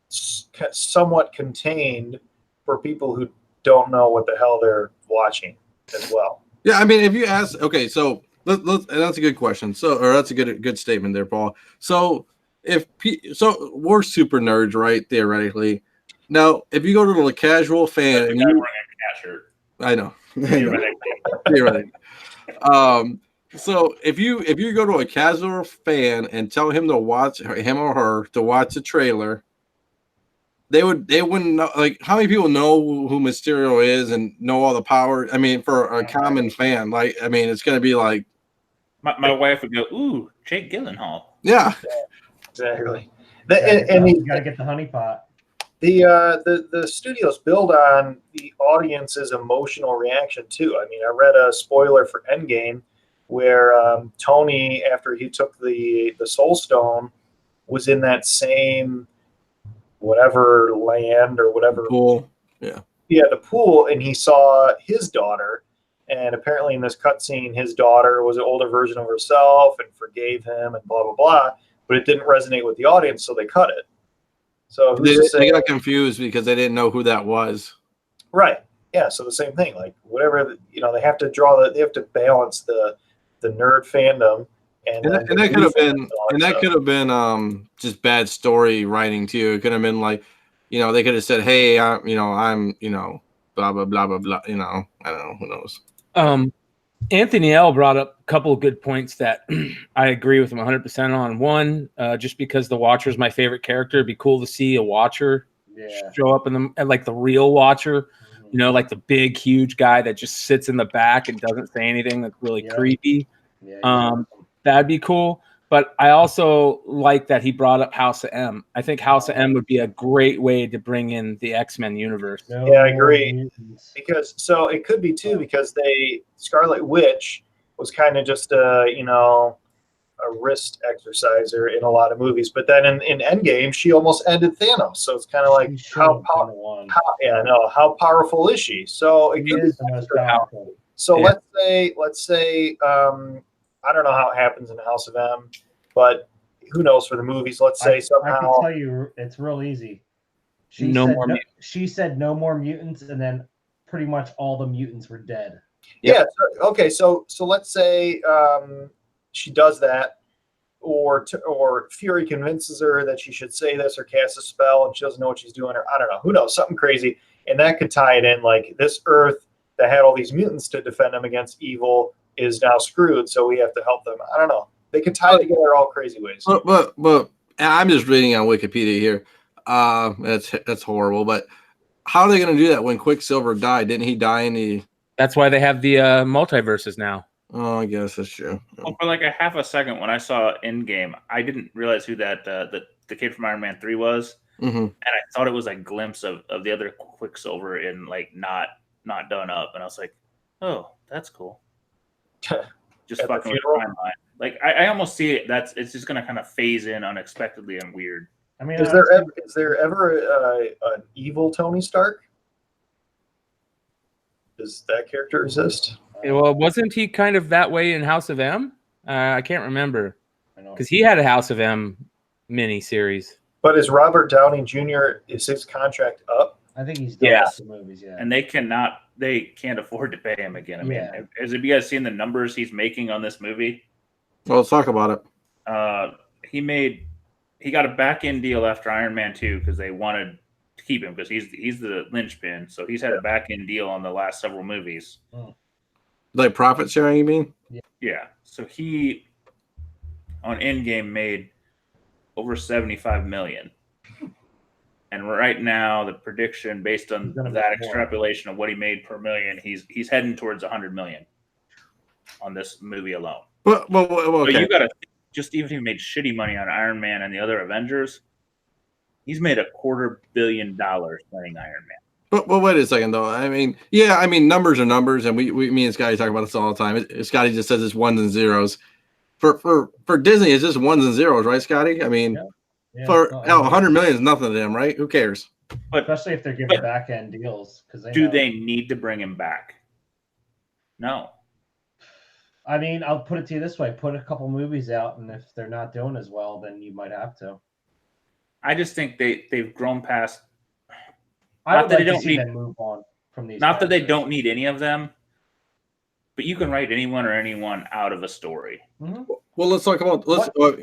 somewhat contained for people who don't know what the hell they're watching as well. Yeah, I mean, if you ask, okay, so let's that's a good question. Or that's a good statement there, Paul. So we're super nerds, right? Theoretically. Now, if you go to the casual fan, and you, I know. Theoretically. So if you go to a casual fan and tell him to watch him or her to watch the trailer, they wouldn't know, like, how many people know who Mysterio is and know all the power. I mean, for a common fan, like, I mean, it's going to be like my wife would go, "Ooh, Jake Gyllenhaal." Yeah, exactly. And you got to get the honey pot. The studios build on the audience's emotional reaction too. I mean, I read a spoiler for Endgame where Tony, after he took the Soul Stone, was in that same whatever land or whatever pool. The pool, and he saw his daughter, and apparently in this cutscene his daughter was an older version of herself and forgave him and blah blah blah, but it didn't resonate with the audience, so they cut it. So they got confused because they didn't know who that was. Right. Yeah, so the same thing, like whatever, they have to they have to balance the nerd fandom. And that could have been just bad story writing too. It could have been like, they could have said, "Hey, I'm blah blah blah blah blah." I don't know. Who knows? Anthony L brought up a couple of good points that I agree with him 100% on. One, just because the Watcher is my favorite character, it'd be cool to see a Watcher show up like the real Watcher, you know, like the big, huge guy that just sits in the back and doesn't say anything. That's really creepy. That'd be cool. But I also like that he brought up House of M. I think House of M would be a great way to bring in the X-Men universe. Yeah, I agree. Because so it could be too, because Scarlet Witch was kind of just a wrist exerciser in a lot of movies, but then in Endgame she almost ended Thanos. So it's kind of like how powerful is she? So it could be the most powerful. So let's say I don't know how it happens in House of M, but who knows for the movies? Let's say somehow. I can tell you, it's real easy. She said no more mutants, and then pretty much all the mutants were dead. Yeah. Okay. So let's say she does that, or Fury convinces her that she should say this or cast a spell, and she doesn't know what she's doing, or I don't know. Who knows? Something crazy, and that could tie it in. Like this Earth that had all these mutants to defend them against evil is now screwed, so we have to help them. I don't know. They could tie it together all crazy ways. But I'm just reading on Wikipedia here. That's horrible. But how are they going to do that when Quicksilver died? Didn't he die in the? That's why they have the multiverses now. Oh, I guess that's true. Well, for like a half a second when I saw Endgame, I didn't realize who that the kid from Iron Man 3 was, and I thought it was like a glimpse of the other Quicksilver in like not done up, and I was like, oh, that's cool. Just fucking with the timeline. Like I almost see it. It's just gonna kind of phase in unexpectedly and weird. I mean, is there ever an evil Tony Stark? Does that character exist? Well, wasn't he kind of that way in House of M? I can't remember because he had a House of M mini series. But is Robert Downey Jr. is his contract up? I think he's done with the movies. Yeah, and they can't afford to pay him again. I mean, have you guys seen the numbers he's making on this movie? Well, let's talk about it. He got a back end deal after Iron Man 2 because they wanted to keep him because he's the linchpin. So he's had a back end deal on the last several movies. Like profit sharing, you mean? Yeah. So he on Endgame made over $75 million. And right now, the prediction based on that extrapolation of what he made per million, he's heading towards $100 million on this movie alone. Well, okay. So you got to just even if he made shitty money on Iron Man and the other Avengers, he's made $250 million playing Iron Man. But wait a second though. I mean, numbers are numbers, and me and Scotty talk about this all the time. Scotty just says it's ones and zeros. For Disney, it's just ones and zeros, right, Scotty? I mean. Yeah, 100 million is nothing to them, right? Who cares? But especially if they're giving back end deals, because they need to bring him back? No. I mean, I'll put it to you this way: put a couple movies out, and if they're not doing as well, then you might have to. I just think they've grown past. Not that they don't need them move on from these. Not that they don't need any of them, but you can write anyone out of a story. Mm-hmm. Well, let's talk about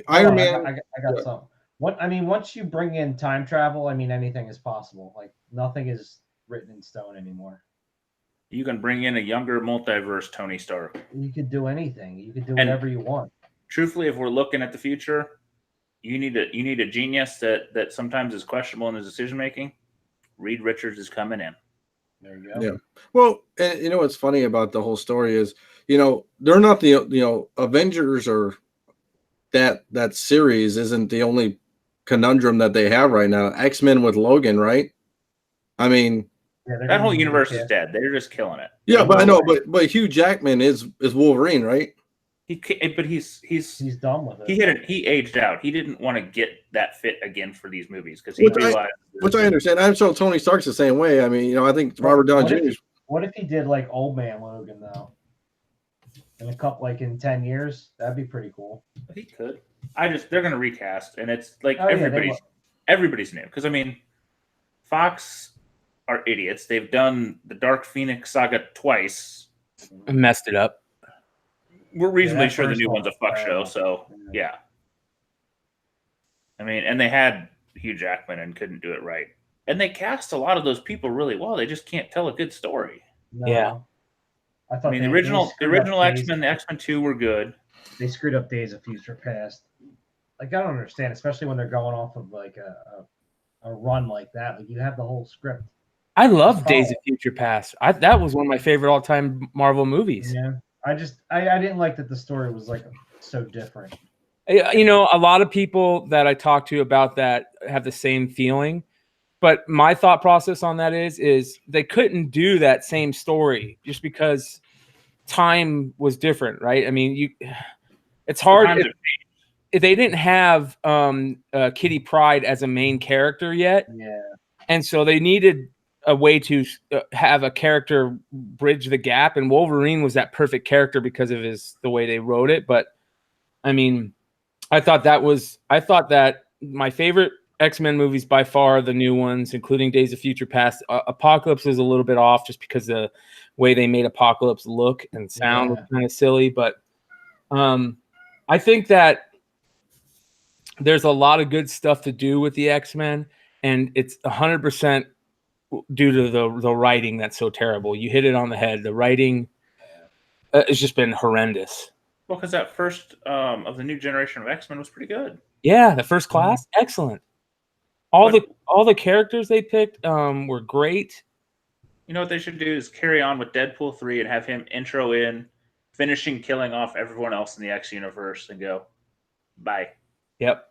Iron Man. I got something. Once you bring in time travel, I mean, anything is possible. Like nothing is written in stone anymore. You can bring in a younger multiverse Tony Stark. You could do anything. You could do whatever you want. Truthfully, if we're looking at the future, you need a genius that sometimes is questionable in his decision making. Reed Richards is coming in. There you go. Yeah. Well, and you know what's funny about the whole story is, they're not the Avengers or that series isn't the only conundrum that they have right now. X-Men with Logan, right? I mean, that whole universe is dead. They're just killing it. Yeah, but I know, but Hugh Jackman is Wolverine, right? He's done with it. He aged out. He didn't want to get that fit again for these movies because he realized. Which I understand. I'm sure Tony Stark's the same way. I mean, I think Robert Downey Jr. What if he did like Old Man Logan though? In a couple, like in 10 years, that'd be pretty cool. He could. They're gonna recast, and it's like everybody's new because I mean, Fox are idiots. They've done the Dark Phoenix saga twice. Messed it up. We're reasonably sure the new one's a fuck show, so yeah. I mean, and they had Hugh Jackman and couldn't do it right. And they cast a lot of those people really well. They just can't tell a good story. No. Yeah. I thought I mean, they- the they original screwed up Days- X-Men, the X-Men 2 were good. They screwed up Days of Future Past. Like, I don't understand, especially when they're going off of like a run like that. Like, you have the whole script. I love Oh. Days of Future Past. That was one of my favorite all-time Marvel movies. Yeah, I didn't like that the story was like so different. You know, a lot of people that I talk to about that have the same feeling. But my thought process on that is they couldn't do that same story just because time was different, right? I mean, it's hard if they didn't have Kitty Pryde as a main character yet. Yeah. And so they needed a way to have a character bridge the gap, and Wolverine was that perfect character because of the way they wrote it. But I mean, I thought that my favorite X-Men movies by far are the new ones, including Days of Future Past. Apocalypse was a little bit off just because the way they made Apocalypse look and sound was kind of silly. But I think that there's a lot of good stuff to do with the X-Men, and it's 100% due to the writing that's so terrible. You hit it on the head. The writing has just been horrendous. Well, because that first of the new generation of X-Men was pretty good. Yeah, the first class, excellent. All the characters they picked were great. You know what they should do is carry on with Deadpool 3 and have him intro in, finishing killing off everyone else in the X universe, and go, bye. Yep.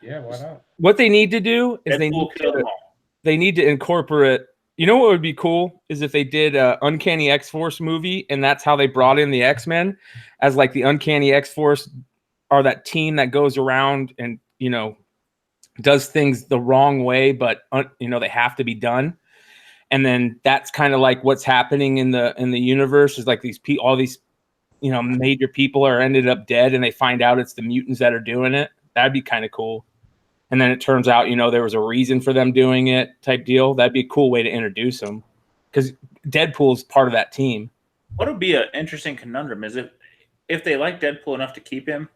Yeah, why not? What they need to do is they need to incorporate. You know what would be cool is if they did a Uncanny X-Force movie, and that's how they brought in the X-Men as like the Uncanny X-Force are that team that goes around and, you know, does things the wrong way, but you know, they have to be done. And then that's kind of like what's happening in the universe is like all these, you know, major people are ended up dead, and they find out it's the mutants that are doing it. That'd be kind of cool. And then it turns out, you know, there was a reason for them doing it type deal. That'd be a cool way to introduce them because Deadpool's part of that team. What would be an interesting conundrum is if they like Deadpool enough to keep him,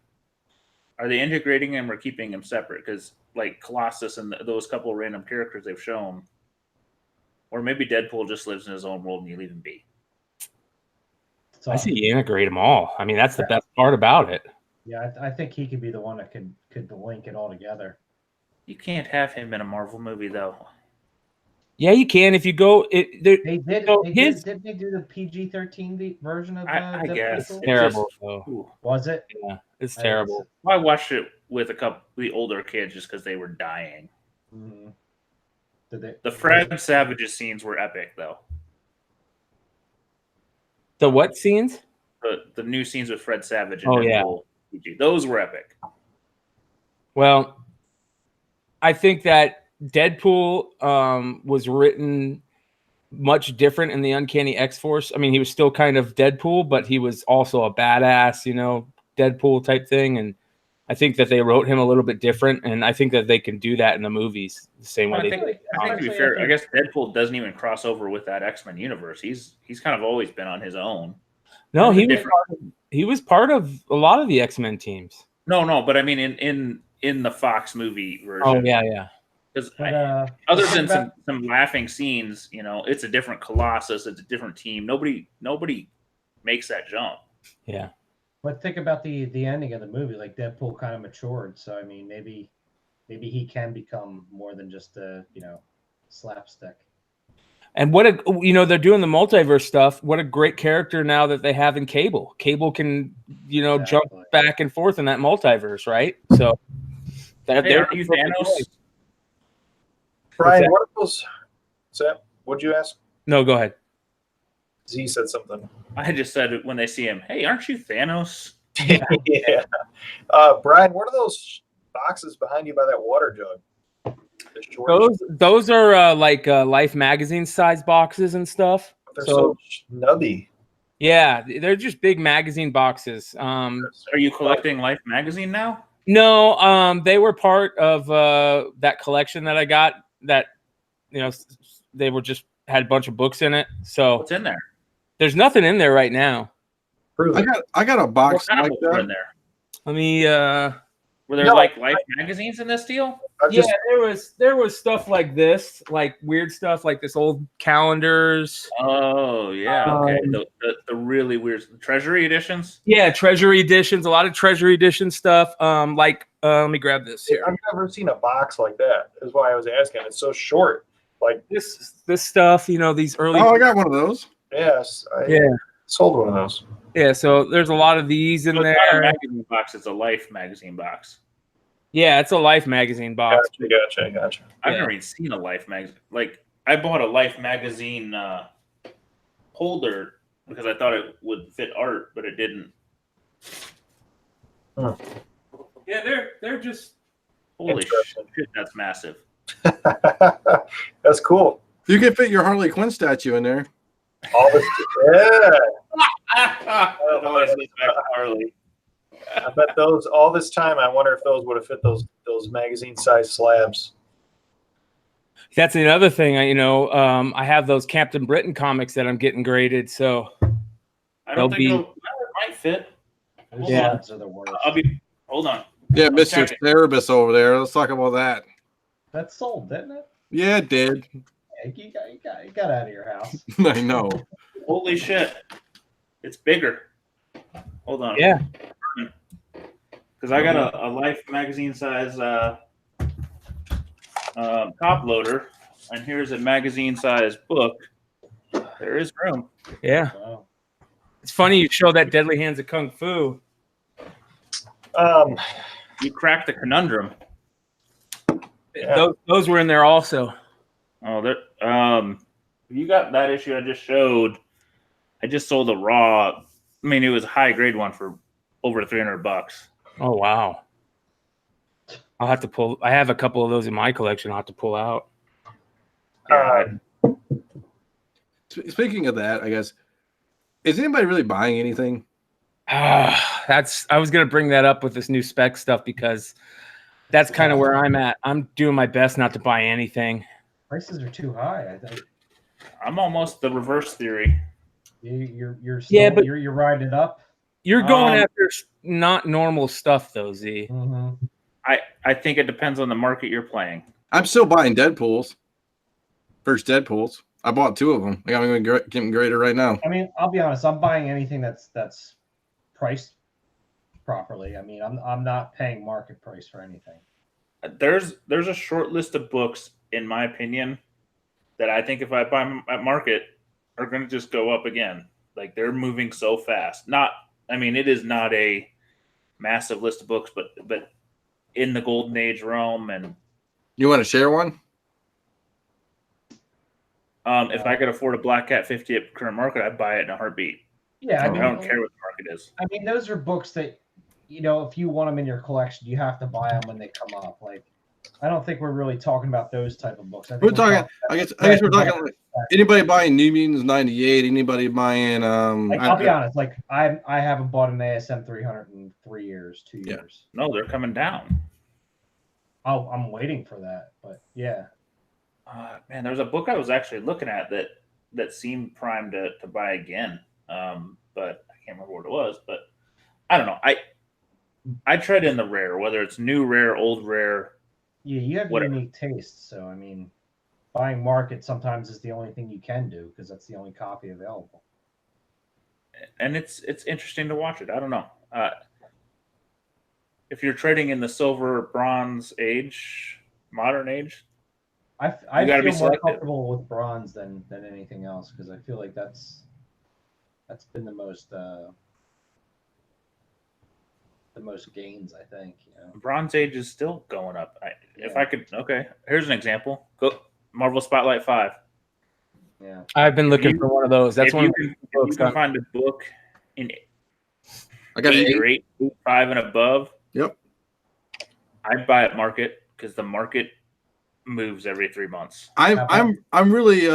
are they integrating him or keeping him separate? Because like Colossus and those couple of random characters they've shown, or maybe Deadpool just lives in his own world and you leave him be. I see you integrate them all. I mean, that's the best part about it. Yeah, I think he could be the one that could link it all together. You can't have him in a Marvel movie though. Yeah, you can if you go. They did. Did they do the PG-13 version of? I guess it's terrible. Though. Was it? Yeah, it's terrible. I watched it with a couple of the older kids just because they were dying. Mm-hmm. The Fred Savage's scenes were epic, though. The what scenes? The new scenes with Fred Savage. And Deadpool, those were epic. Well, I think that Deadpool was written much different in the Uncanny X-Force. I mean, he was still kind of Deadpool, but he was also a badass, you know, Deadpool type thing. And I think that they wrote him a little bit different, and I think that they can do that in the movies the same way. I think to be fair, I guess Deadpool doesn't even cross over with that X-Men universe. He's kind of always been on his own. No, he was part of a lot of the X-Men teams. No, but I mean in the Fox movie version. Oh yeah. Because other than some laughing scenes, you know, it's a different Colossus, it's a different team. Nobody makes that jump. Yeah. But think about the ending of the movie. Like Deadpool kind of matured, so I mean, maybe he can become more than just a slapstick. And they're doing the multiverse stuff. What a great character now that they have in Cable. Cable can jump back and forth in that multiverse, right? So they're you Thanos. Brian, what are those? Sam, what'd you ask? No, go ahead. Z said something. I just said when they see him, "Hey, aren't you Thanos?" Yeah. Brian, what are those boxes behind you by that water jug? Those are like Life magazine size boxes and stuff. They're so snubby. Yeah, they're just big magazine boxes. Are you collecting Life magazine now? No, they were part of that collection that I got. That they were just had a bunch of books in it. So what's in there? There's nothing in there right now. I got a box what kind like of books that. in there? Let me Were there No, like Life magazines in this deal? I've Yeah, just there was stuff like this, like weird stuff, like this old calendars. Oh yeah, okay. Um, The really weird Treasury editions. Yeah, treasury editions, a lot of treasury edition stuff. Let me grab this here. I've never seen a box like that. That's why I was asking. It's so short. Like, This stuff, you know, these early. Oh, I got one of those. yes, I Yeah, sold one of those. yeah. So there's a lot of these in So it's not a there. magazine box; it's a Life magazine box. Yeah, it's a Life magazine box. Gotcha. I've Yeah. never even seen a Life magazine. Like I bought a Life magazine holder because I thought it would fit art, but it didn't. Yeah, they're just. Holy Interesting. shit, that's massive. That's cool. You can fit your Harley Quinn statue in there. All this, yeah. It always leads back to Harley. I bet those all this time. I wonder if those would have fit those magazine-sized slabs. That's another thing. I have those Captain Britain comics that I'm getting graded. So I They'll don't think be- it might fit. Those Yeah. slabs are the worst. Hold on. Yeah, Mr. checking. Cerebus over there. Let's talk about that. That sold, didn't it? Yeah, it did. Yeah, you got out of your house. I know. Holy shit. It's bigger. Hold on. yeah, Because I got a Life magazine size top loader, and here's a magazine size book. There is room. yeah. Wow. It's funny you show that Deadly Hands of Kung Fu. You cracked the conundrum. Yeah. Those were in there also. Oh, you got that issue I just showed. I just sold a raw. I mean, it was a high grade one for over $300. Oh wow. I'll have to pull. I have a couple of those in my collection. I'll have to pull out. Speaking of that, I guess, is anybody really buying anything? I was gonna bring that up with this new spec stuff because that's kind of where I'm at. I'm doing my best not to buy anything. Prices are too high. I think I'm almost the reverse theory. you're still, Yeah, but- you're riding it up. You're going Um, after not normal stuff though, Z. Mm-hmm. I think it depends on the market you're playing. I'm still buying Deadpools. First Deadpools. I bought 2 of them. I got them getting graded right now. I mean, I'll be honest. I'm buying anything that's priced properly. I mean, I'm not paying market price for anything. There's a short list of books, in my opinion, that I think if I buy them at market are going to just go up again. Like they're moving so fast. It is not a massive list of books, but in the golden age realm, and You want to share one? if I could afford a Black Cat 50 at current market, I'd buy it in a heartbeat. Yeah, I I mean, don't care what the market is. I mean, those are books that, if you want them in your collection, you have to buy them when they come up. Like, I don't think we're really talking about those type of books. I think We're talking. I guess we're talking. Like, anybody buying New Mutants '98? Anybody buying? Like, I'll be honest. Like, I haven't bought an ASM 300 in 3 years, 2 Yeah. years. No, they're coming down. Oh, I'm waiting for that. But yeah, Man, there's a book I was actually looking at that seemed primed to buy again, but I can't remember what it was. But I don't know. I trade in the rare, whether it's new rare, old rare. yeah, you have Whatever. unique tastes. So I mean, buying market sometimes is the only thing you can do because that's the only copy available. And it's interesting to watch it. I don't know. If you're trading in the silver, bronze age, modern age, I You gotta be feel more selective. comfortable with bronze than anything else because I feel like that's been the most gains, I think. bronze age is still going up. If Yeah. I could, okay. Here's an example. Go Marvel Spotlight 5. Yeah. I've been looking you- for one of those. That's if one you of can, the if books. you can find a book in I got 8 8. or 8.5 and above, Yep. I'd buy at market because the market moves every 3 months. I'm really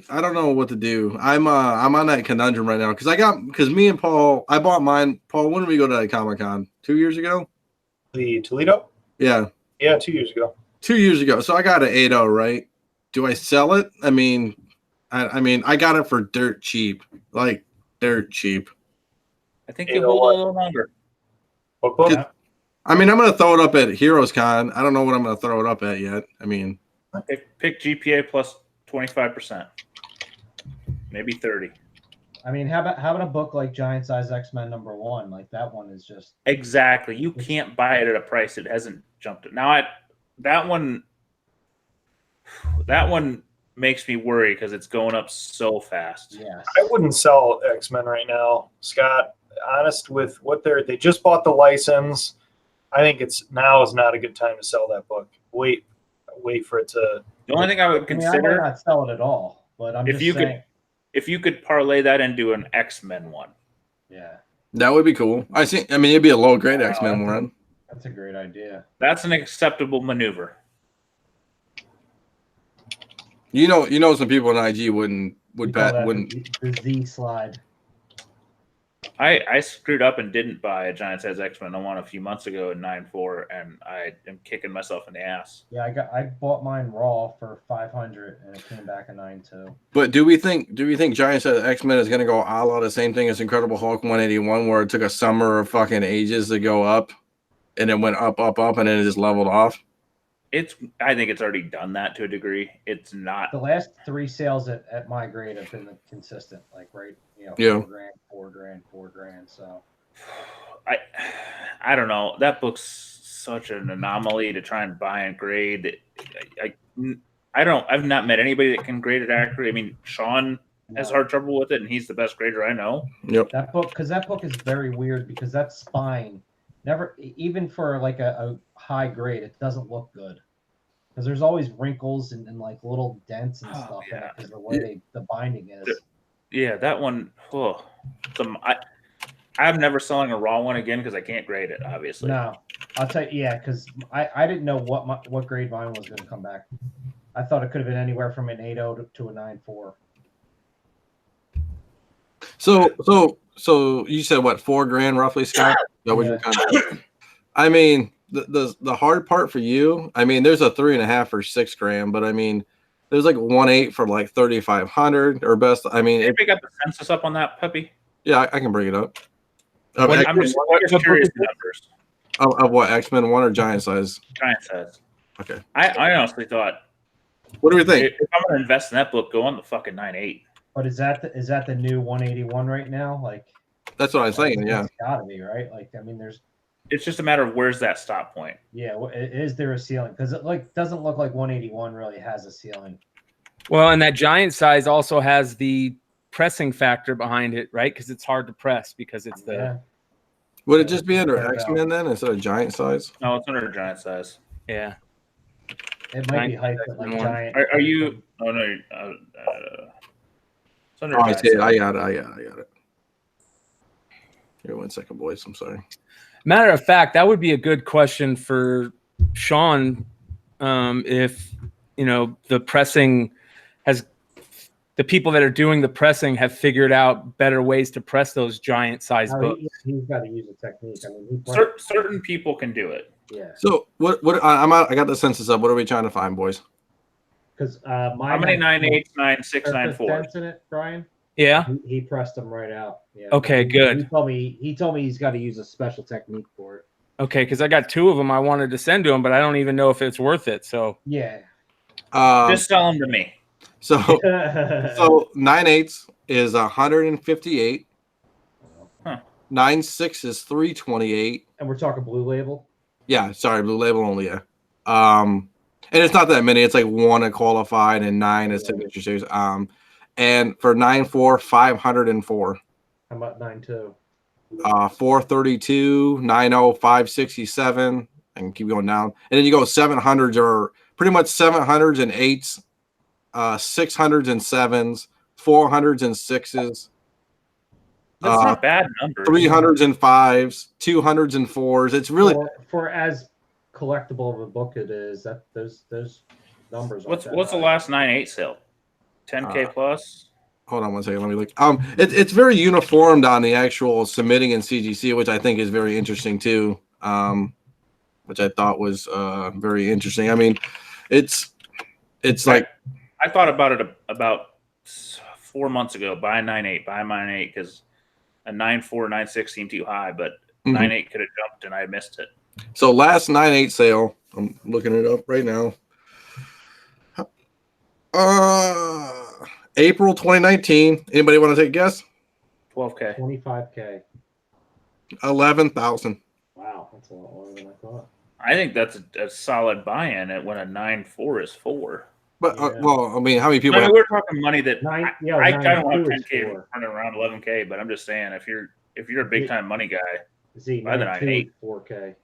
I don't know what to do. I'm on that conundrum right now because me and Paul, I bought mine. Paul, when did we go to Comic-Con? 2 years ago? The Toledo? Yeah, Yeah, 2 years ago. 2 years ago. So I got an 8.0, right? Do I sell it? I mean, I got it for dirt cheap, like dirt cheap. I think You you know hold what? a little longer. What book? Yeah. I mean, I'm going to throw it up at Heroes Con. I don't know what I'm going to throw it up at yet. I mean, Pick GPA plus 25%, maybe 30. I mean, how about a book like Giant Size X-Men #1? Like that one is just Exactly. You can't buy it at a price it hasn't jumped. Now, that one makes me worry because it's going up so fast. yes. I wouldn't sell X-Men right now, Scott. Honest with what they just bought the license. I think now is not a good time to sell that book. Wait for it to. The only thing I would I consider, might not sell it at all, but I'm if just you saying. if you could parlay that into an X-Men one. Yeah, that would be cool. I mean, it'd be a low grade X-Men one. that's a great idea. That's an acceptable maneuver. You know, some people in IG wouldn't. We call that the Z slide. I screwed up and didn't buy a Giant Size X-Men one a few months ago in 9.4, and I am kicking myself in the ass. Yeah, I bought mine raw for 500, and it came back a 9.2. But do we think Giant Size X-Men is going to go a la the same thing as Incredible Hulk 181, where it took a summer of fucking ages to go up, and it went up, and then it just leveled off? I think it's already done that to a degree. It's not. The last 3 sales at my grade have been consistent, like Yeah. $4 grand. So I don't know. That book's such an anomaly to try and buy and grade. I've not met anybody that can grade it accurately. I mean, Sean has hard trouble with it, and he's the best grader I know. Yep. That book is very weird because that spine never, even for like a high grade, it doesn't look good because there's always wrinkles and like little dents and stuff in it because the way the binding is. Yeah, that one. I'm never selling a raw one again because I can't grade it. Obviously, No, I'll tell you, yeah, because I didn't know what grade mine was going to come back. I thought it could have been anywhere from an 8.0 to a 9.4. So you said what, $4 grand roughly, Scott? That was your kind of. I mean, the hard part for you. I mean, there's a 3.5 for $6 grand, but I mean, there's like 1.8 for like 3,500 or best. I mean, anybody got the census up on that puppy? Yeah, I can bring it up. I'm just curious numbers. Of what, X-Men 1 or Giant Size? Giant Size. Okay. I honestly thought. What do we think? If I'm gonna invest in that book, go on the fucking 9.8. But is that the new 181 right now? Like, that's what I was saying. Yeah, it's gotta be, right? Like, I mean, it's just a matter of where's that stop point. Yeah, is there a ceiling? Because it doesn't look like 181 really has a ceiling. Well, and that Giant Size also has the pressing factor behind it, right? Because it's hard to press because it's the. Yeah. Would it just be under X-Men then instead of Giant Size? No, it's under Giant Size. Yeah. It might be hyped at like Giant. Are you? Oh no. It's under I see it. I got it. Here, 1 second, boys. I'm sorry. Matter of fact, that would be a good question for Sean. If the pressing the people that are doing the pressing have figured out better ways to press those giant size books. He's got to use a technique. I mean, certain people can do it. Yeah. So what? I got the census up. What are we trying to find, boys? Because how many 9.8s, 9.6, 9.4s in it, Brian? Yeah. He pressed them right out. Yeah. Okay, good. He told me he's got to use a special technique for it. Okay, because I got 2 of them I wanted to send to him, but I don't even know if it's worth it. So yeah. Just sell them to me. So 9.8 is 158. Huh. 9.6 is 328. And we're talking blue label. Yeah, sorry, blue label only. Yeah. And it's not that many. It's like 1 a qualified and 9 is signature series. And for 9.4, 504. How about 9.2? 432, 9.0, 567, and keep going down. And then you go 700s or pretty much 700s and 8s, 600s and 7s, 400s and 6s. That's not bad numbers. 300s and 5s, 200s and 4s. It's really for as collectible of a book it is. That those numbers. What's the last 9.8 sale? 10K plus. Hold on 1 second. Let me look. It's very uniformed on the actual submitting in CGC, which I think is very interesting too. Which I thought was very interesting. I mean, it's like I thought about it about 4 months ago. Buy 9.8 because a 9.4, 9.6 seemed too high, but 9.8 could have jumped and I missed it. So last 9.8 sale, I'm looking it up right now. April 2019. Anybody want to take a guess? 12K. 25K. 11,000. Wow, that's a lot lower than I thought. I think that's a solid buy-in at when a 9.4 is 4. But Yeah. well, I mean, how many people? I mean, have, we're talking money that Nine, I yeah, don't have 9.2 is 10K 4. running around 11K, but I'm just saying if you're a big time money guy, See, Buy the 9.2 9.8. is 4K.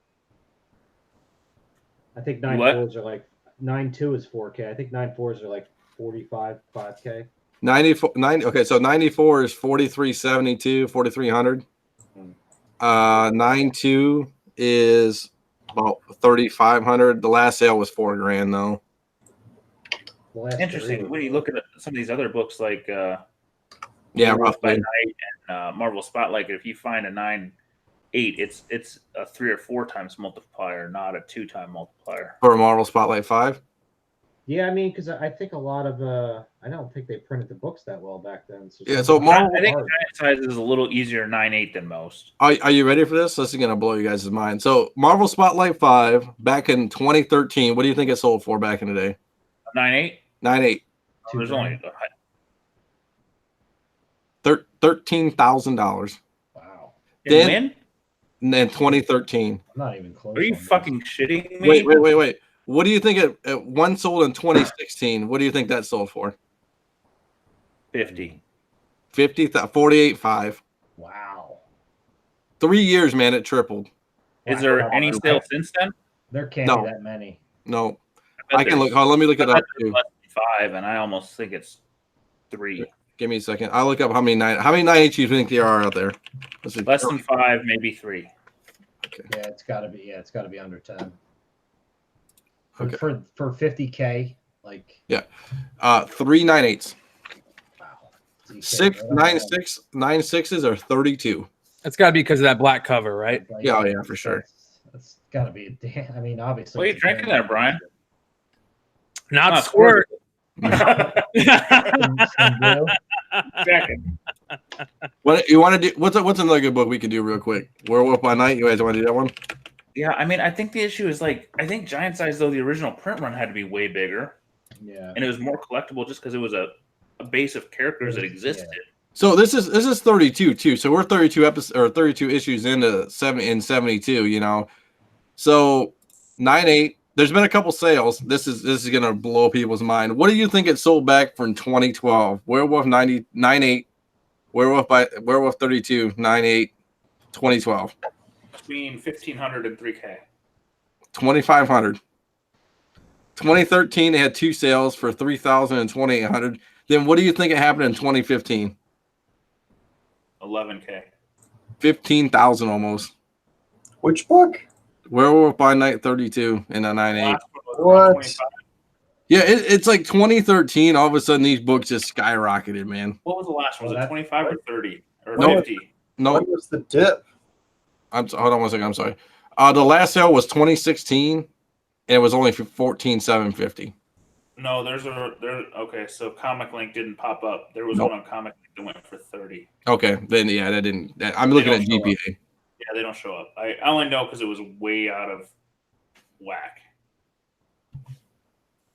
I think What? 9.4s are like 9.2 is 4K. I think 9.4s are like 5K. 94, 90. Okay, so 94 is 4372, 4300. 92 is about 3,500. The last sale was $4,000 though. The last interesting. three were When you look at some of these other books like Yeah, Werewolf by roughly Night and Marvel Spotlight, if you find a 9.8, it's a 3 or 4 times multiplier, not a 2-time multiplier. for a Marvel Spotlight 5. Yeah, I mean, because I think a lot of I don't think they printed the books that well back then. So Yeah, some so of them Marvel- are I think hard. giant size is a little easier 9.8 than most. Are you ready for this? This is gonna blow you guys' mind. So Marvel Spotlight 5 back in 2013. What do you think it sold for back in the day? 9.8? 9.8. There's only $13,000. Wow, Then- when? In 2013. I'm not even close. Are you on this. fucking shitting me? Wait. What do you think it one sold in 2016? What do you think that sold for? 50. 48.5. Wow. 3 years, man, it tripled. Is Wow. there any sale since then? There can't No. be that many. No, bet I can there's- look. Oh, let me look I it bet up there's too. less than 5, and I almost think it's 3. Give me a second. I'll look up how many 9.8 you think there are out there. Let's see. Less than 5, maybe 3. Yeah, it's got to be. Yeah, it's got to be under 10. Okay. For 50K, like 3 9.8s. wow. So you 6 can't- 9.6 9.6s are 32. It's got to be because of that black cover, right? like, Yeah, yeah, for sure. That's got to be a damn. I mean, obviously. What are you it's a drinking damn- there, Brian? Not Not squirt. Some blue. Second. What you want to do? What's another good book we can do real quick? Werewolf by Night. You guys want to do that one? Yeah, I mean, I think the issue is I think Giant Size, though, the original print run had to be way bigger, Yeah. and it was more collectible just because it was a base of characters that existed. So this is 32 too. So we're 32 episodes or 32 issues into 72. You know, so 9.8. There's been a couple sales. This is gonna blow people's mind. What do you think it sold back from 2012? Werewolf 9.8, Werewolf 32 9.8, 2012. Between 1,500 and 3K. 2,500. 2013 they had 2 sales for 3,000 and 2,800. Then what do you think it happened in 2015? 11K. 15,000 almost. Which book? Werewolf by Night 32 and a 9.8. Last one was What? around 25. Yeah, it's like 2013. All of a sudden, these books just skyrocketed, man. What was the last one? Was Well, it 25 or 30 or No. 50? No, What was the dip? hold on one second. I'm sorry. The last sale was 2016, and it was only for 14,750. No, okay, so Comic Link didn't pop up. There was Nope. one on Comic Link that went for 30. Okay, then yeah, that didn't. I'm looking at don't show GPA. Yeah, they don't show up. I only know because it was way out of whack.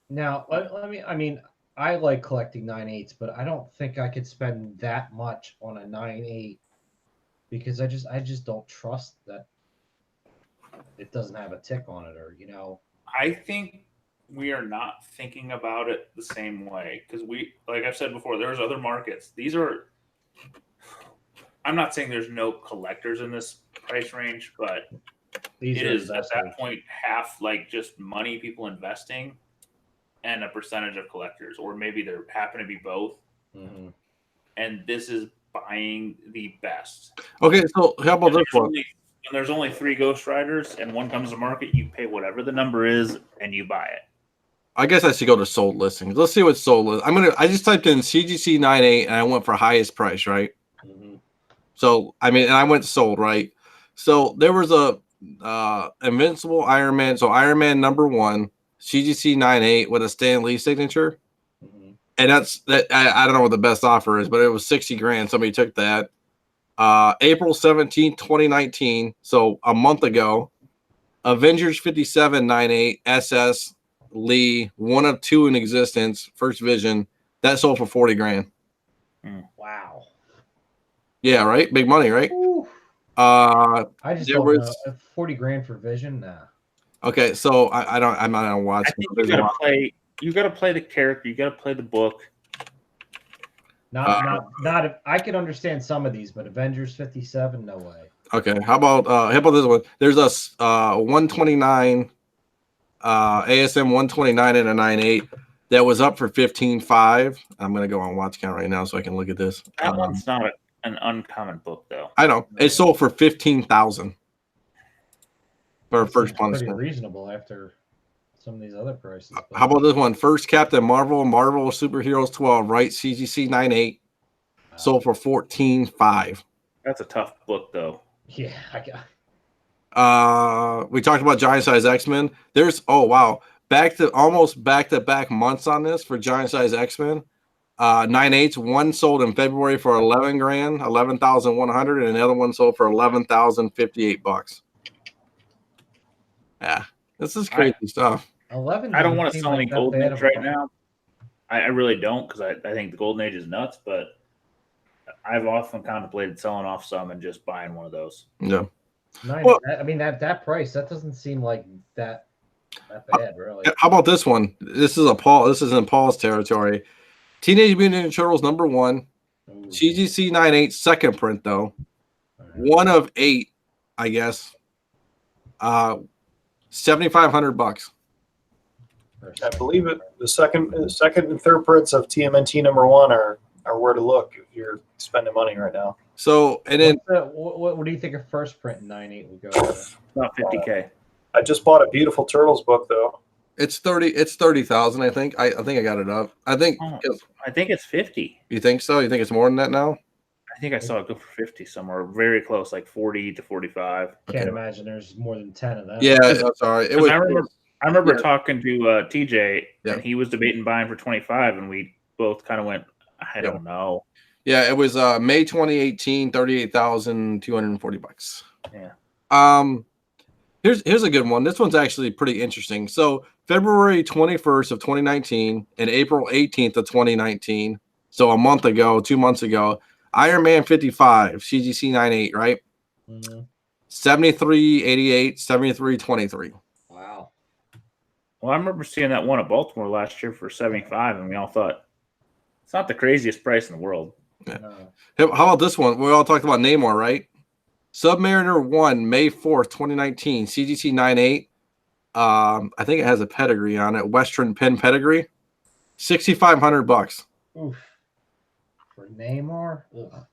Now, let me. I mean, I like collecting 9.8s, but I don't think I could spend that much on a 9.8 because I just don't trust that it doesn't have a tick on it, or I think we are not thinking about it the same way because like I've said before, there's other markets. I'm not saying there's no collectors in this price range, but these it are is at investors. that point half like just money people investing and a percentage of collectors, or maybe there happen to be both. Mhm. And this is buying the best. Okay, so how about this one? When there's only 3 Ghost Riders and one comes to market, you pay whatever the number is and you buy it. I guess I should go to sold listings. Let's see what sold is. I just typed in CGC 9.8 and I went for highest price, right? Mhm. So and I went sold, right? So there was a Invincible Iron Man. So Iron Man #1, CGC 9.8 with a Stan Lee signature. Mhm. And I don't know what the best offer is, but it was 60 grand. Somebody took that. April 17th, 2019. So a month ago, Avengers 57 98 SS Lee, one of two in existence, first vision. That sold for 40 grand. Wow. Yeah, right? Big money, right? Ooh. I just don't know. 40 grand for Vision? Nah. Okay, so I'm not gonna watch. I think you gotta play. You gotta play the character. You gotta play the book. Not. I can understand some of these, but Avengers 57, no way. Okay, how about this one? There's a 129 ASM 129 and a 98 that was up for 15.5. I'm gonna go on watch count right now so I can look at this. That one's not an uncommon book, though. I know it sold for 15,000 for That first seems punishment. pretty reasonable after some of these other prices. but- How about this one? First Captain Marvel Superheroes 12, right? CGC 98 sold for 14.5. That's a tough book, though. Yeah, I got. We talked about Giant Size X-Men. There's almost back to back months on this for Giant Size X-Men. 9/8, one sold in February for 11 grand, 11,100, and another one sold for 11,058 bucks. Yeah, this is crazy stuff. 11. I don't want to seem sell like any that Golden bad Age of a right buy. now. I really don't, because I think the Golden Age is nuts, but I've often contemplated selling off some and just buying one of those. Yeah. Well, I mean, at that price, that doesn't seem like that bad, really. How about this one? This is in Paul's territory. Teenage Mutant Ninja Turtles #1. Ooh. CGC 98 second print though. All right. 1 of 8, I guess. 7,500 bucks. I believe it. The second and third prints of TMNT #1 are where to look if you're spending money right now. So and then What do you think a first print in 98 would go for? About 50K. I just bought a beautiful Turtles book though. it's 30,000, I think. I think I got it up. I think I think it's 50. you think so? You think it's more than that now? I think I saw it go for 50 somewhere, very close, like 40 to 45. Can't Okay. imagine there's more than 10 of them. Yeah, that's all right. It was I remember yeah. talking to TJ, Yeah. and he was debating buying for 25, and we both kind of went, I don't know. Yeah, it was May 2018, 38,240 bucks. Yeah. Here's a good one. This one's actually pretty interesting. So February 21st of 2019 and April 18th of 2019. So a month ago, 2 months ago, Iron Man 55, CGC 98, right? Mm-hmm. 73.88, 73.23. Wow. Well, I remember seeing that one at Baltimore last year for 75, and we all thought, it's not the craziest price in the world. No. How about this one? We all talked about Namor, right? Submariner 1, May 4th, 2019, CGC 98. I think it has a pedigree on it. Western Pen pedigree. 6,500 bucks. Oof. For Namor? Ugh.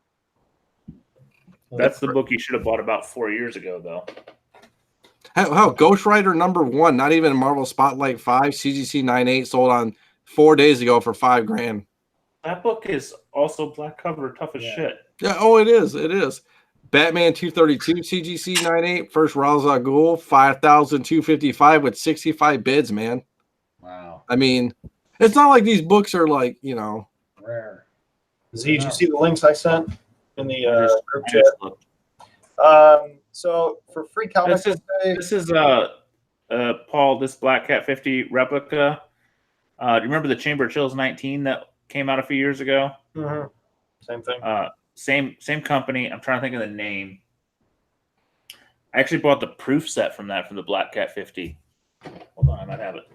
That's the book you should have bought about 4 years ago, though. How Ghost Rider #1, not even Marvel Spotlight 5, CGC 98, sold on 4 days ago for 5 grand. That book is also black cover, tough as shit. Yeah, oh, it is. It is. Batman 232, CGC 98, first Ra's al Ghul, 5,255 with 65 bids, man. Wow. I mean, it's not like these books are like, Rare. Z, did you see the links I sent in the group chat? Look, So for free comic book day, this is Paul, this Black Cat 50 replica. Do you remember the Chamber of Chills 19 that came out a few years ago? mhm, same thing. Same company. I'm trying to think of the name. I actually bought the proof set from the Black Cat 50. Hold on, I might have it.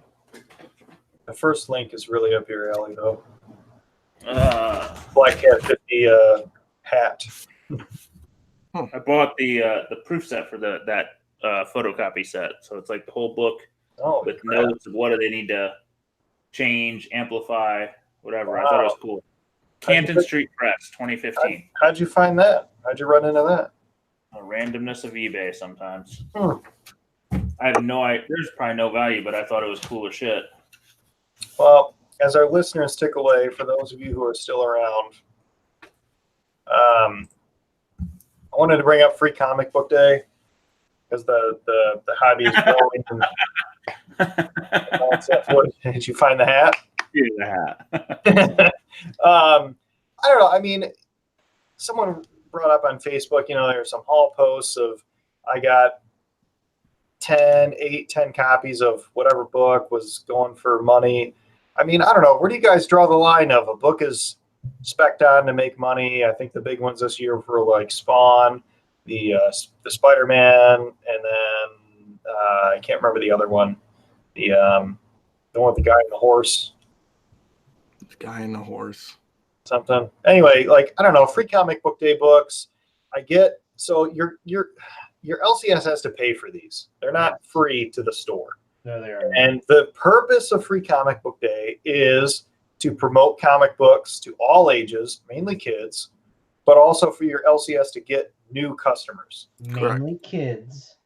The first link is really up your alley though. Black Cat 50 hat. I bought the proof set for that photocopy set. So it's like the whole book Oh, with notes of what do they need to change, amplify, whatever. Wow. I thought it was cool. Canton Street Press, 2015. How'd you find that? How'd you run into that? A randomness of eBay sometimes. Hmm. I have no idea. There's probably no value, but I thought it was cool as shit. Well, as our listeners tick away, for those of you who are still around, I wanted to bring up Free Comic Book Day because the hobby is growing. Did you find the hat? Here's the hat. I don't know. I mean, someone brought up on Facebook, there's some haul posts of I got 10 copies of whatever book was going for money. I mean, I don't know. Where do you guys draw the line of a book is spec'd on to make money? I think the big ones this year were like Spawn, the Spider-Man, and then I can't remember the other one. The one with the guy and the horse. The guy and the horse. Something. Anyway, like I don't know, free comic book day books. I get so your LCS has to pay for these. They're not free to the store. No, they are. And the purpose of free comic book day is to promote comic books to all ages, mainly kids, but also for your LCS to get new customers. Mainly kids.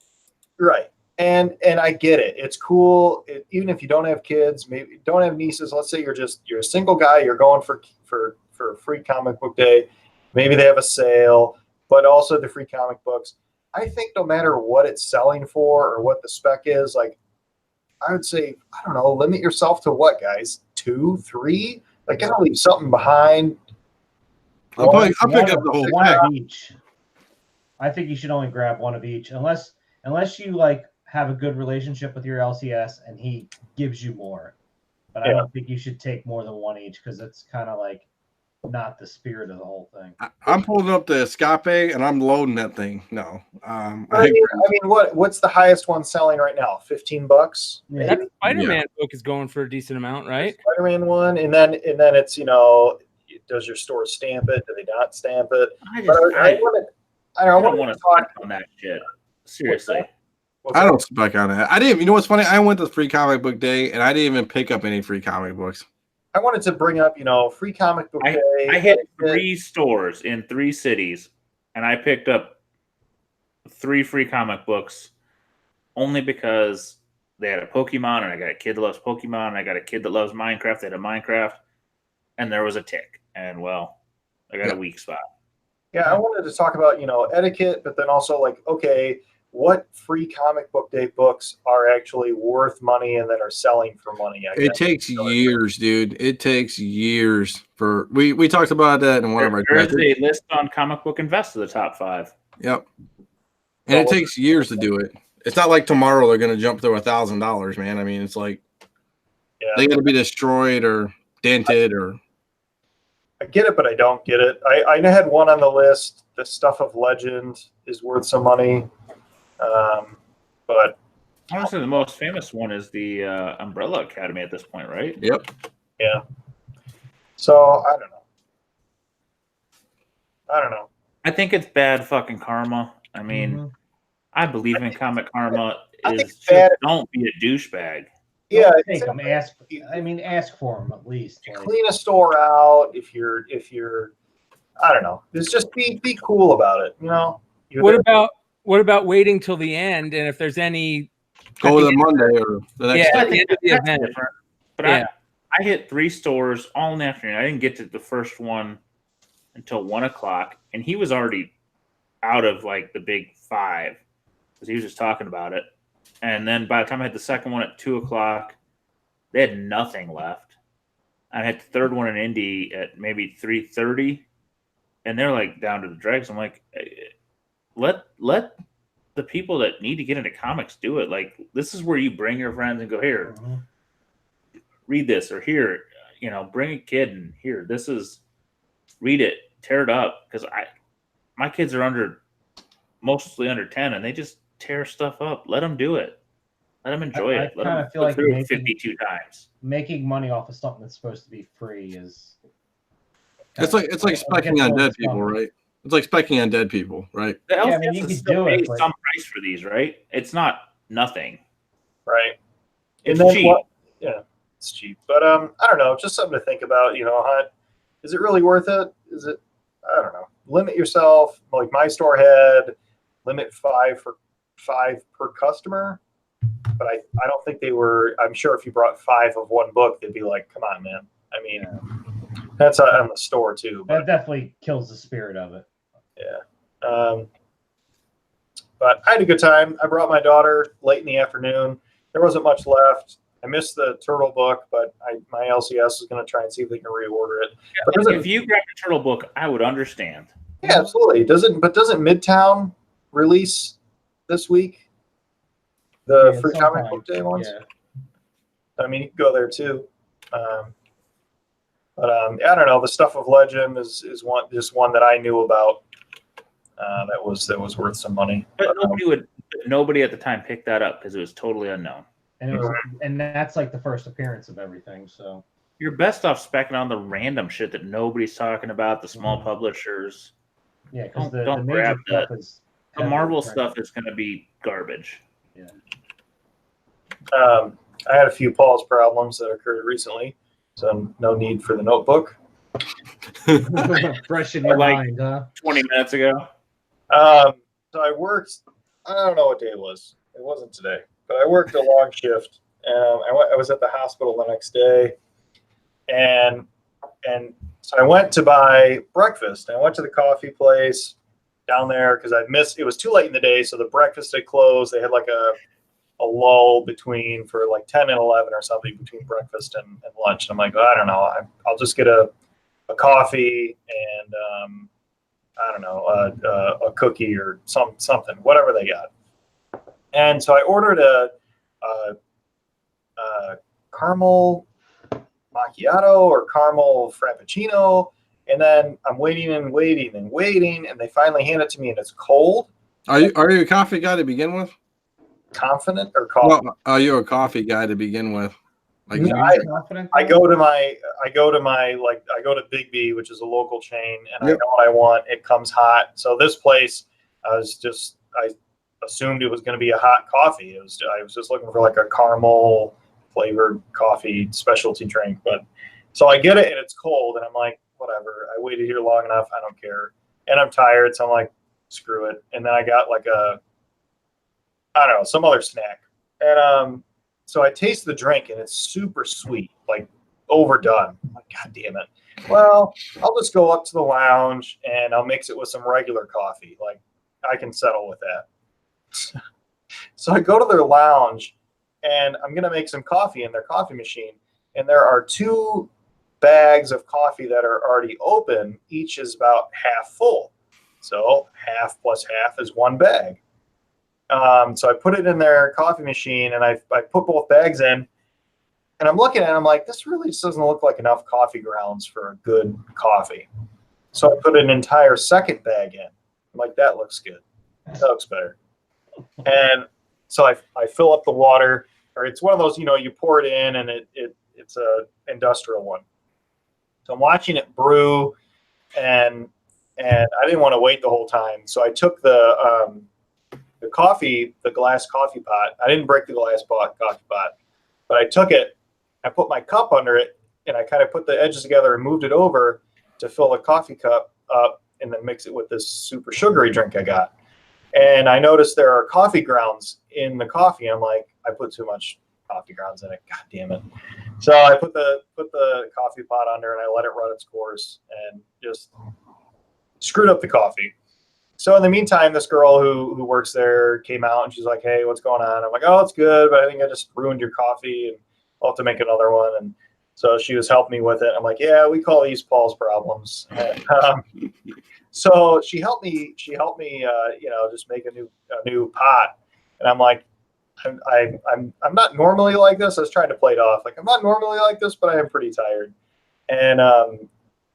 Right. And I get it. It's cool. Even if you don't have kids, maybe don't have nieces. Let's say you're a single guy. You're going for free comic book day. Maybe they have a sale, but also the free comic books. I think no matter what it's selling for or what the spec is, like I would say, I don't know, limit yourself to what, guys? 2, 3? Like gotta leave something behind. I'll pick up the whole one pack. of each. I think you should only grab one of each, unless you like have a good relationship with your LCS and he gives you more. But I don't think you should take more than one each because it's kind of like not the spirit of the whole thing. I'm pulling up the Escape and I'm loading that thing. No, I mean, what's the highest one selling right now? $15. Yeah. That Spider-Man book is going for a decent amount, right? Spider-Man one, and then it's does your store stamp it? Do they not stamp it? I don't want to talk talk on that shit. Seriously. I don't spec on that. I didn't. You know what's funny? I went to free comic book day and I didn't even pick up any free comic books. I wanted to bring up, free comic book day. I hit 3 stores in 3 cities, and I picked up 3 free comic books only because they had a Pokemon, and I got a kid that loves Pokemon, and I got a kid that loves Minecraft. They had a Minecraft, and there was a tick, and well, I got a weak spot. Yeah, I wanted to talk about, etiquette, but then also like, okay, what free comic book day books are actually worth money and that are selling for money? It takes years, dude. It takes years for we talked about that in one of our There's a list on Comic Book Invest of the top 5. Yep. And it takes years to do it. It's not like tomorrow they're going to jump through $1,000, man. I mean, it's like they got to be destroyed or dented or. I get it, but I don't get it. I had one on the list. The Stuff of Legend is worth some money. But honestly, the most famous one is the Umbrella Academy at this point, right? Yep. Yeah. So I don't know. I think it's bad fucking karma. I mean, I believe in comic karma. Don't be a douchebag. Yeah, take them. Ask for them at least. Like, clean a store out if you're. I don't know. Just be cool about it. What about waiting till the end? And if there's any, go to the Monday or the next. Yeah, at the end of the event. Different. But yeah. I hit 3 stores all in the afternoon. I didn't get to the first one until 1 o'clock, and he was already out of like the big 5 because he was just talking about it. And then by the time I had the second one at 2 o'clock, they had nothing left. I had the third one in Indy at maybe 3:30, and they're like down to the dregs. I'm like, let the people that need to get into comics do it. Like, this is where you bring your friends and go, here, read this, or here, bring a kid and here, this is, read it, tear it up. Because my kids are mostly under 10, and they just tear stuff up. Let them do it. Let them enjoy it. Let them feel like through it 52 times. Making money off of something that's supposed to be free is. It's like specking on dead people, right? It's like specking on dead people, right? The Yeah, I mean, you could do it. Some price for these, right? It's not nothing, right? It's and then cheap. It's cheap. But I don't know. Just something to think about. Is it really worth it? Is it? I don't know. Limit yourself. Like my store had limit 5 per customer, but I don't think they were. I'm sure if you brought 5 of one book, they'd be like, "Come on, man." I mean, that's on the store too. But that definitely kills the spirit of it. Yeah. But I had a good time. I brought my daughter late in the afternoon. There wasn't much left. I missed the turtle book, but my LCS is going to try and see if they can reorder it. Yeah, if you grabbed a turtle book, I would understand. Yeah, absolutely. Doesn't Midtown release this week? The Yeah, free comic sometime. book day ones. Yeah. I mean, you can go there too. I don't know. The Stuff of Legend is one that I knew about. That was worth some money. But nobody at the time picked that up because it was totally unknown. And that's like the first appearance of everything. So You're best off specking on the random shit that nobody's talking about, the small publishers. yeah, because the Don't major grab stuff that. is The heavily Marvel printed. stuff is going to be garbage. Yeah. I had a few Paul's problems that occurred recently, so no need for the notebook. Fresh in your Like- mind, huh? 20 minutes ago. So I worked. I don't know what day it was. It wasn't today, but I worked a long shift. I was at the hospital the next day, and so I went to buy breakfast. I went to the coffee place down there because I'd missed. It was too late in the day, so the breakfast had closed. They had like a lull between for like 10 and 11 or something between breakfast and lunch. And I'm like, I don't know. I'll just get a coffee and I don't know, a cookie or something, whatever they got. And so I ordered a caramel macchiato or caramel frappuccino. And then I'm waiting, and they finally hand it to me, and it's cold. Are you a coffee guy to begin with? Confident or coffee? Well, are you a coffee guy to begin with? Like No, I go to Big B, which is a local chain, and Yep. I know what I want. It comes hot. So this place, I assumed it was going to be a hot coffee. I was just looking for like a caramel flavored coffee specialty drink. But so I get it, and it's cold, and I'm like, whatever. I waited here long enough. I don't care. And I'm tired, so I'm like, screw it. And then I got like I don't know, some other snack. And so I taste the drink, and it's super sweet, like overdone. I'm like, God damn it. Well, I'll just go up to the lounge and I'll mix it with some regular coffee. Like, I can settle with that. So I go to their lounge, and I'm going to make some coffee in their coffee machine. And there are 2 bags of coffee that are already open. Each is about half full. So half plus half is 1 bag. So I put it in their coffee machine, and I put both bags in, and I'm looking at it, I'm like, this really just doesn't look like enough coffee grounds for a good coffee. So I put an entire second bag in. I'm like, that looks good. That looks better. And so I fill up the water, or it's one of those, you pour it in, and it's a industrial one. So I'm watching it brew, and I didn't want to wait the whole time. So I took the glass coffee pot. I didn't break the glass coffee pot, but I took it, I put my cup under it, and I kind of put the edges together and moved it over to fill the coffee cup up and then mix it with this super sugary drink I got. And I noticed there are coffee grounds in the coffee. I'm like, I put too much coffee grounds in it. God damn it. So I put the coffee pot under, and I let it run its course and just screwed up the coffee. So in the meantime, this girl who works there came out, and she's like, hey, what's going on? I'm like, oh, it's good, but I think I just ruined your coffee, and I'll have to make another one. And so she was helping me with it. I'm like, yeah, we call these Paul's problems. And, so she helped me, just make a new pot. And I'm like, I'm not normally like this. I was trying to play it off. Like, I'm not normally like this, but I am pretty tired. And,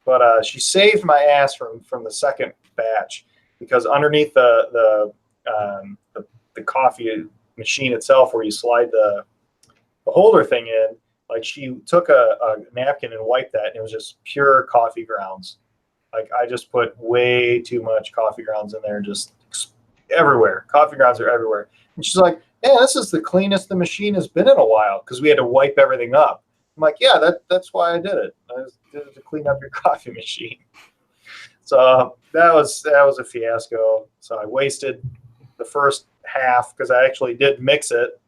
but she saved my ass from the second batch, because underneath the coffee machine itself, where you slide the holder thing in, like, she took a napkin and wiped that, and it was just pure coffee grounds. Like, I just put way too much coffee grounds in there, just everywhere. Coffee grounds are everywhere. And she's like, yeah, this is the cleanest the machine has been in a while, because we had to wipe everything up. I'm like, yeah, that's why I did it. I did it to clean up your coffee machine. So that was a fiasco. So I wasted the first half, because I actually did mix it,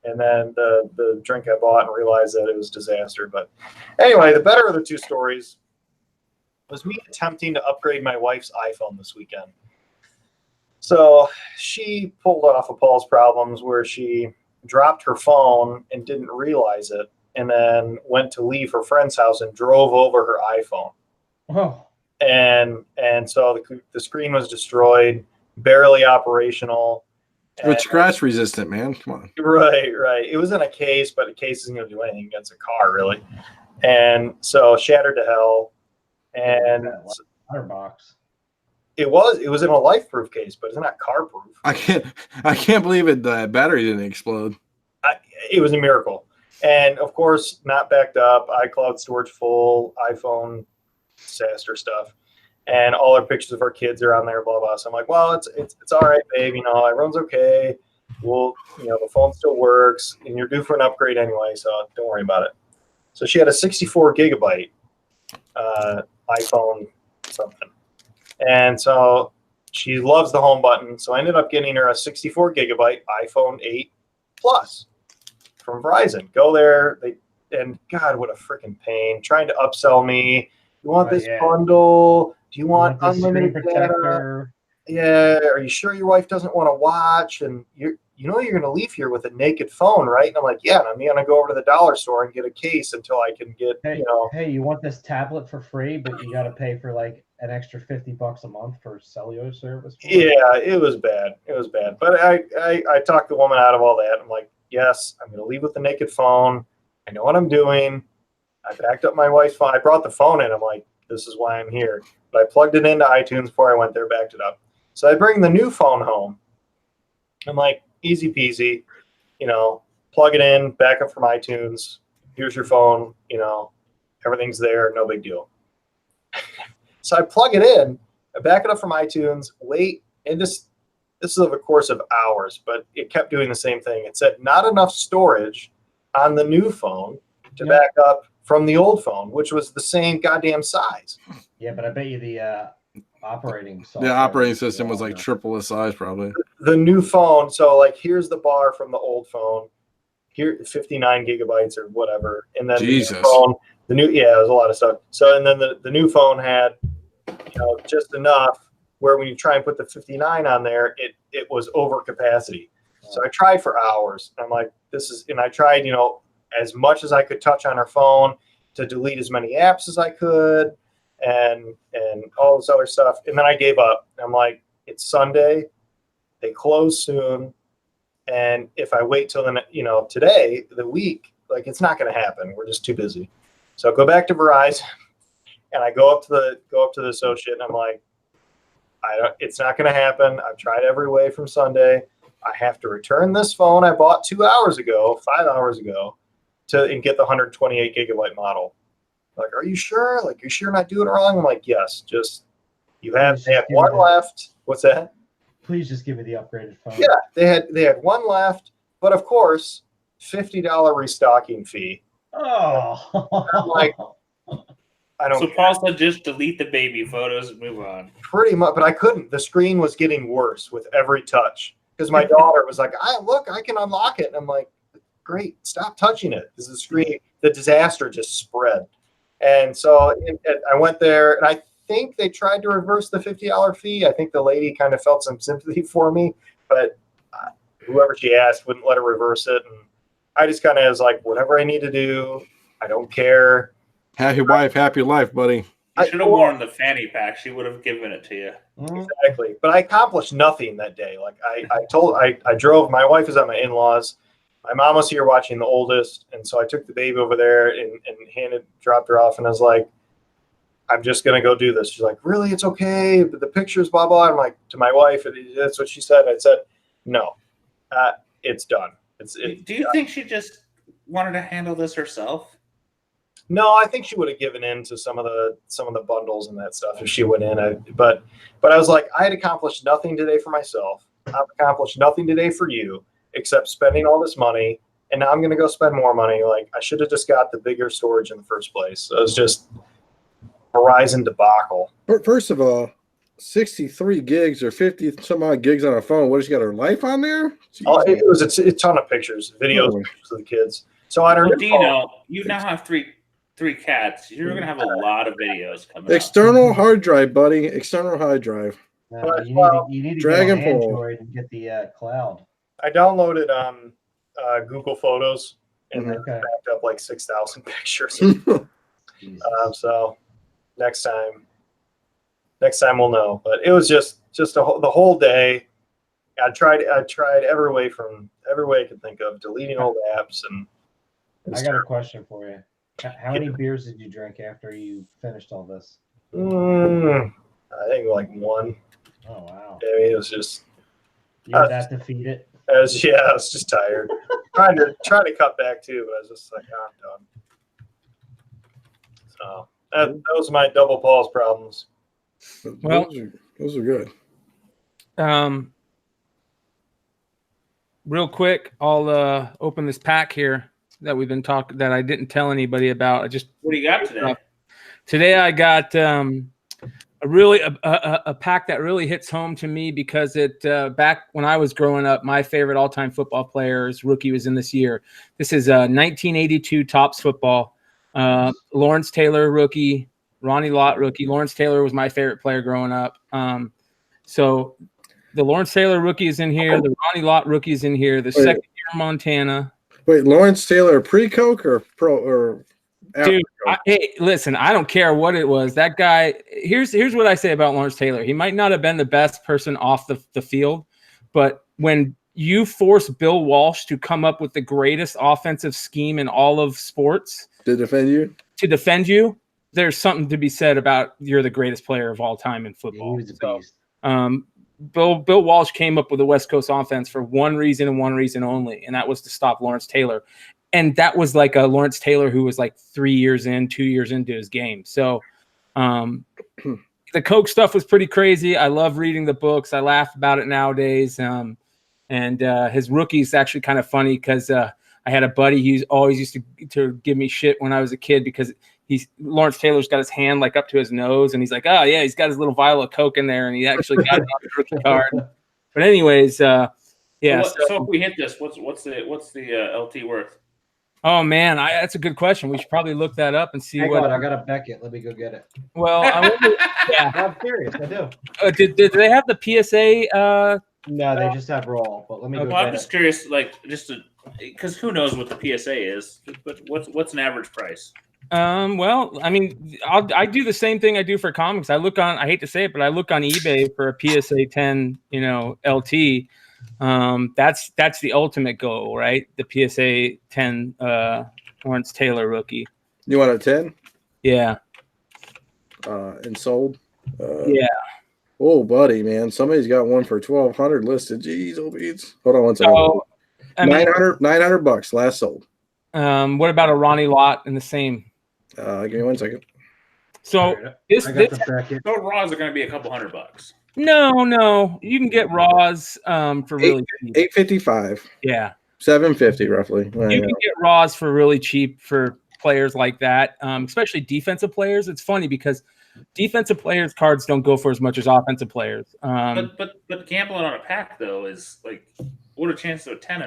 and then the drink I bought, and realized that it was a disaster. But anyway, the better of the 2 stories was me attempting to upgrade my wife's iPhone this weekend. So she pulled off a Paul's problems where she dropped her phone and didn't realize it, and then went to leave her friend's house and drove over her iPhone. Oh. And so the screen was destroyed, barely operational. It's scratch resistant, man. Come on. Right. It was in a case, but a case isn't going to do anything against a car, really. And so shattered to hell. And Letterbox. it was in a life-proof case, but it's not car-proof. I can't believe it. The battery didn't explode. It was a miracle. And of course, not backed up, iCloud storage full, iPhone disaster stuff. And all our pictures of our kids are on there, blah, blah. So I'm like, well, it's all right, babe. You know, everyone's okay. The phone still works, and you're due for an upgrade anyway, so don't worry about it. So she had a 64 gigabyte iPhone something. And so she loves the home button. So I ended up getting her a 64 gigabyte iPhone 8 Plus from Verizon. Go there. And God, what a freaking pain. Trying to upsell me. You want this bundle? Do you want unlimited data? Yeah. Are you sure your wife doesn't want to watch? And you're going to leave here with a naked phone, right? And I'm like, yeah. And I'm going to go over to the dollar store and get a case until I can get, Hey, you want this tablet for free, but you got to pay for like an extra $50 a month for cellular service. Yeah, it was bad. But I talked the woman out of all that. I'm like, yes, I'm going to leave with the naked phone. I know what I'm doing. I backed up my wife's phone. I brought the phone in. I'm like, this is why I'm here. But I plugged it into iTunes before I went there, backed it up. So I bring the new phone home. I'm like, easy peasy, plug it in, back up from iTunes. Here's your phone, everything's there, no big deal. So I plug it in, I back it up from iTunes, wait, and this is over the course of hours, but it kept doing the same thing. It said not enough storage on the new phone to back up from the old phone, which was the same goddamn size. Yeah, but I bet you the operating software. The operating system was like triple the size, probably. The new phone, so like here's the bar from the old phone. Here, 59 gigabytes or whatever, and then Jesus. The new phone, it was a lot of stuff. So and then the new phone had, just enough where when you try and put the 59 on there, it was over capacity. So I tried for hours. I'm like, and I tried, as much as I could touch on her phone to delete as many apps as I could, and all this other stuff. And then I gave up. I'm like, it's Sunday, they close soon. And if I wait till today, the week, like it's not going to happen. We're just too busy. So I go back to Verizon, and I go up to the associate, and I'm like, it's not going to happen. I've tried every way from Sunday. I have to return this phone I bought 5 hours ago, and get the 128 gigabyte model. Like, are you sure? Like, you sure not doing it wrong? I'm like, yes. Just they have one left. What's that? Please just give me the upgraded phone. Yeah, they had one left, but of course, $50 restocking fee. Oh, I'm like, I don't. So Paul said, just delete the baby photos and move on. Pretty much, but I couldn't. The screen was getting worse with every touch because my daughter was like, I can unlock it." And I'm like, "Great, stop touching it." Because the disaster just spread, and so I went there, and I think they tried to reverse the $50 fee. I think the lady kind of felt some sympathy for me, but whoever she asked wouldn't let her reverse it. And I just kind of was like, whatever I need to do, I don't care. Happy wife, happy life, buddy. You should have worn the fanny pack. She would have given it to you. Exactly. But I accomplished nothing that day. Like I drove, my wife was at my in-laws. My mom was here watching the oldest. And so I took the baby over there and dropped her off. And I was like, I'm just going to go do this. She's like, really? It's okay. But the pictures, blah, blah. I'm like, to my wife, that's what she said. I said, no, it's done. Do you think she just wanted to handle this herself? No, I think she would have given in to some of the bundles and that stuff if she went in. But I was like, I had accomplished nothing today for myself. I've accomplished nothing today for you except spending all this money. And now I'm going to go spend more money. Like, I should have just got the bigger storage in the first place. So it was just Verizon debacle. First of all, 63 gigs or 50 some odd gigs on a phone. What, has she got her life on there? It was a ton of pictures, videos of the kids. So I don't know. You now have three cats. You're going to have a lot of videos coming External hard drive, buddy. External hard drive. You need to Dragon get on Ball. Android and get the cloud. I downloaded Google Photos and then backed up like 6,000 pictures. So next time we'll know. But it was just the whole day. I tried every way I could think of, deleting all the apps, and I got a question for you. How many beers did you drink after you finished all this? I think like one. Oh wow! I mean, it was just. You were that defeated. I was just tired. trying to cut back too, but I was just like, oh, I'm done. So that was my double pause problems. Well, those are good. Real quick, I'll open this pack here that we've been talking that I didn't tell anybody about. What do you got today? Today I got a pack that really hits home to me because it back when I was growing up, my favorite all-time football player's rookie was in this year. This is 1982 Topps football. Lawrence Taylor rookie, Ronnie Lott rookie. Lawrence Taylor was my favorite player growing up. So the Lawrence Taylor rookie is in here. The Ronnie Lott rookie is in here. The second year Montana. Wait, Lawrence Taylor pre-Coke or pro or after Dude, Coke? hey, listen, I don't care what it was. That guy, here's what I say about Lawrence Taylor. He might not have been the best person off the field, but when you force Bill Walsh to come up with the greatest offensive scheme in all of sports to defend you, there's something to be said about you're the greatest player of all time in football. He was a beast. Bill Walsh came up with the West Coast offense for one reason and one reason only, and that was to stop Lawrence Taylor. And that was like a Lawrence Taylor who was like 2 years into his game. So the Coke stuff was pretty crazy. I love reading the books. I laugh about it nowadays. And his rookie is actually kind of funny because I had a buddy who always used to give me shit when I was a kid because Lawrence Taylor's got his hand like up to his nose, and he's like, oh yeah, he's got his little vial of Coke in there, and he actually got it on the rookie card. But anyways, yeah. So if we hit this, what's the LT worth? Oh man, that's a good question. We should probably look that up and see Hang what. on, I got a Beckett. Let me go get it. Well, yeah. I'm serious. I do. Did they have the PSA? No, they just have raw. But let me go Well, I'm get just it. curious, because who knows what the PSA is? But what's an average price? Well, I mean, I do the same thing I do for comics. I hate to say it, but I look on eBay for a PSA 10, LT. That's the ultimate goal, right? The PSA 10 Lawrence Taylor rookie. You want a 10? Yeah. And sold? Yeah. Oh, buddy, man. Somebody's got one for 1,200 listed. Jeez, oh beats. Hold on one second. So, $900 last sold. What about a Ronnie Lott in the same? Give me 1 second. So I got the Beckett. So raws are going to be a couple $100. No, you can get raws for really cheap. $855. Yeah, $750 roughly. You can get raws for really cheap for players like that, especially defensive players. It's funny because defensive players' cards don't go for as much as offensive players. But gambling on a pack though is like, what are the chances of a 10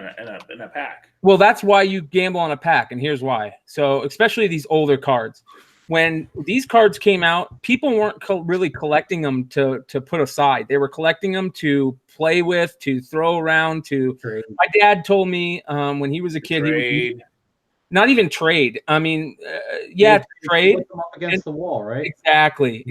in a pack? Well, that's why you gamble on a pack, and here's why. So, especially these older cards. When these cards came out, people weren't really collecting them to put aside. They were collecting them to play with, to throw around. Trade. My dad told me when he was a kid, he would not even trade. I mean, trade Put them up against the wall, right? Exactly.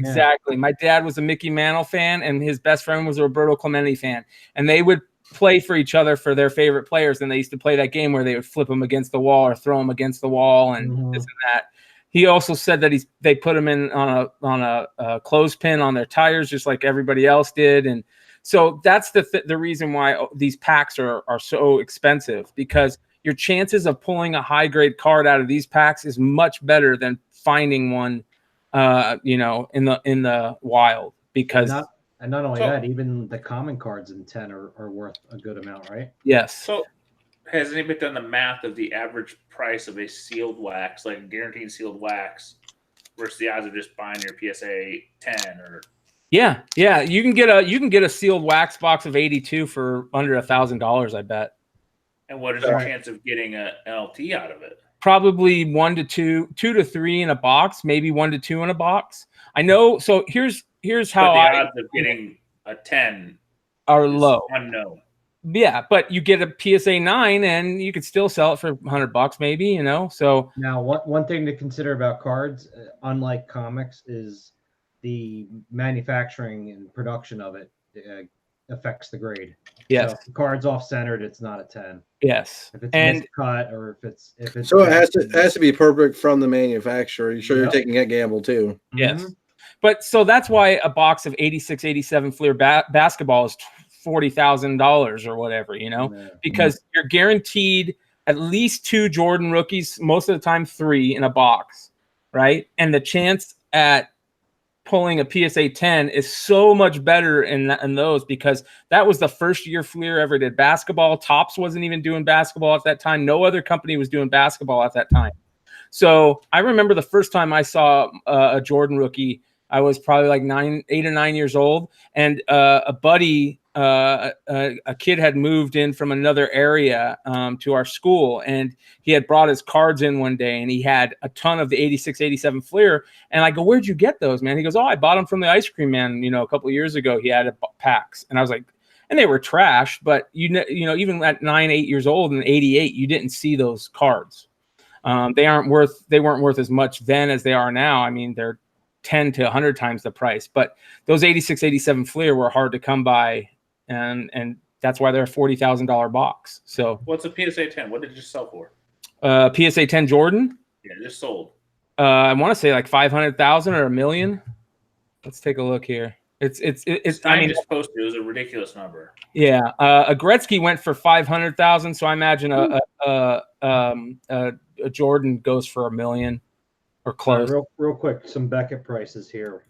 My dad was a Mickey Mantle fan, and his best friend was a Roberto Clemente fan, and they would play for each other for their favorite players. And they used to play that game where they would flip them against the wall or throw them against the wall and this and that. He also said that they put them in on a clothespin on their tires, just like everybody else did. And so that's the reason why these packs are so expensive, because your chances of pulling a high grade card out of these packs is much better than finding one, in the wild. Because and not only that, even the common cards in 10 are worth a good amount, right? Yes. So has anybody done the math of the average price of a sealed wax, like guaranteed sealed wax, versus the odds of just buying your PSA 10 or? Yeah. You can get a sealed wax box of 82 for under $1,000, I bet. And what is your chance of getting an LT out of it? Probably 1 to 2 to 3 in a box, maybe 1 to 2 in a box. I know. So here's how the odds of getting a 10 are low. Unknown. Yeah, but you get a PSA 9 and you could still sell it for $100 maybe, So now one thing to consider about cards, unlike comics, is the manufacturing and production of it. affects the grade. Yes. So if the card's off centered, it's not a 10. Yes. If it's And miscut or if it's So it has to be perfect from the manufacturer. You sure Yep. you're taking that gamble too? yes. Mhm. But so that's why a box of 86, 87 Fleer basketball is $40,000 or whatever, you know, Yeah. because you're guaranteed at least 2 Jordan rookies, most of the time 3 in a box, right? And the chance at pulling a PSA 10 is so much better in those, because that was the first year Fleer ever did basketball. Topps wasn't even doing basketball at that time. No other company was doing basketball at that time. So I remember the first time I saw a Jordan rookie, I was probably like 8 or 9 years old, and a buddy, a kid had moved in from another area to our school, and he had brought his cards in one day, and he had a ton of the 86, 87 Fleer. And I go, "Where'd you get those, man?" He goes, "Oh, I bought them from the ice cream man, you know, a couple of years ago. He had packs." And I was like, and they were trash, but you know, even at 9, 8 years old in '88, you didn't see those cards. They weren't worth as much then as they are now. I mean, they're 10 to 100 times the price, but those 86, 87 Fleer were hard to come by, and that's why they're a $40,000 box. So What's a PSA 10? What did it just sell for? PSA 10 Jordan, Yeah, just sold. I want to say like 500,000 or $1 million. Let's take a look here. It's I mean, just posted. It was a ridiculous number. yeah, a Gretzky went for 500,000, so I imagine a Jordan goes for $1 million or close. Real quick, some Beckett prices here.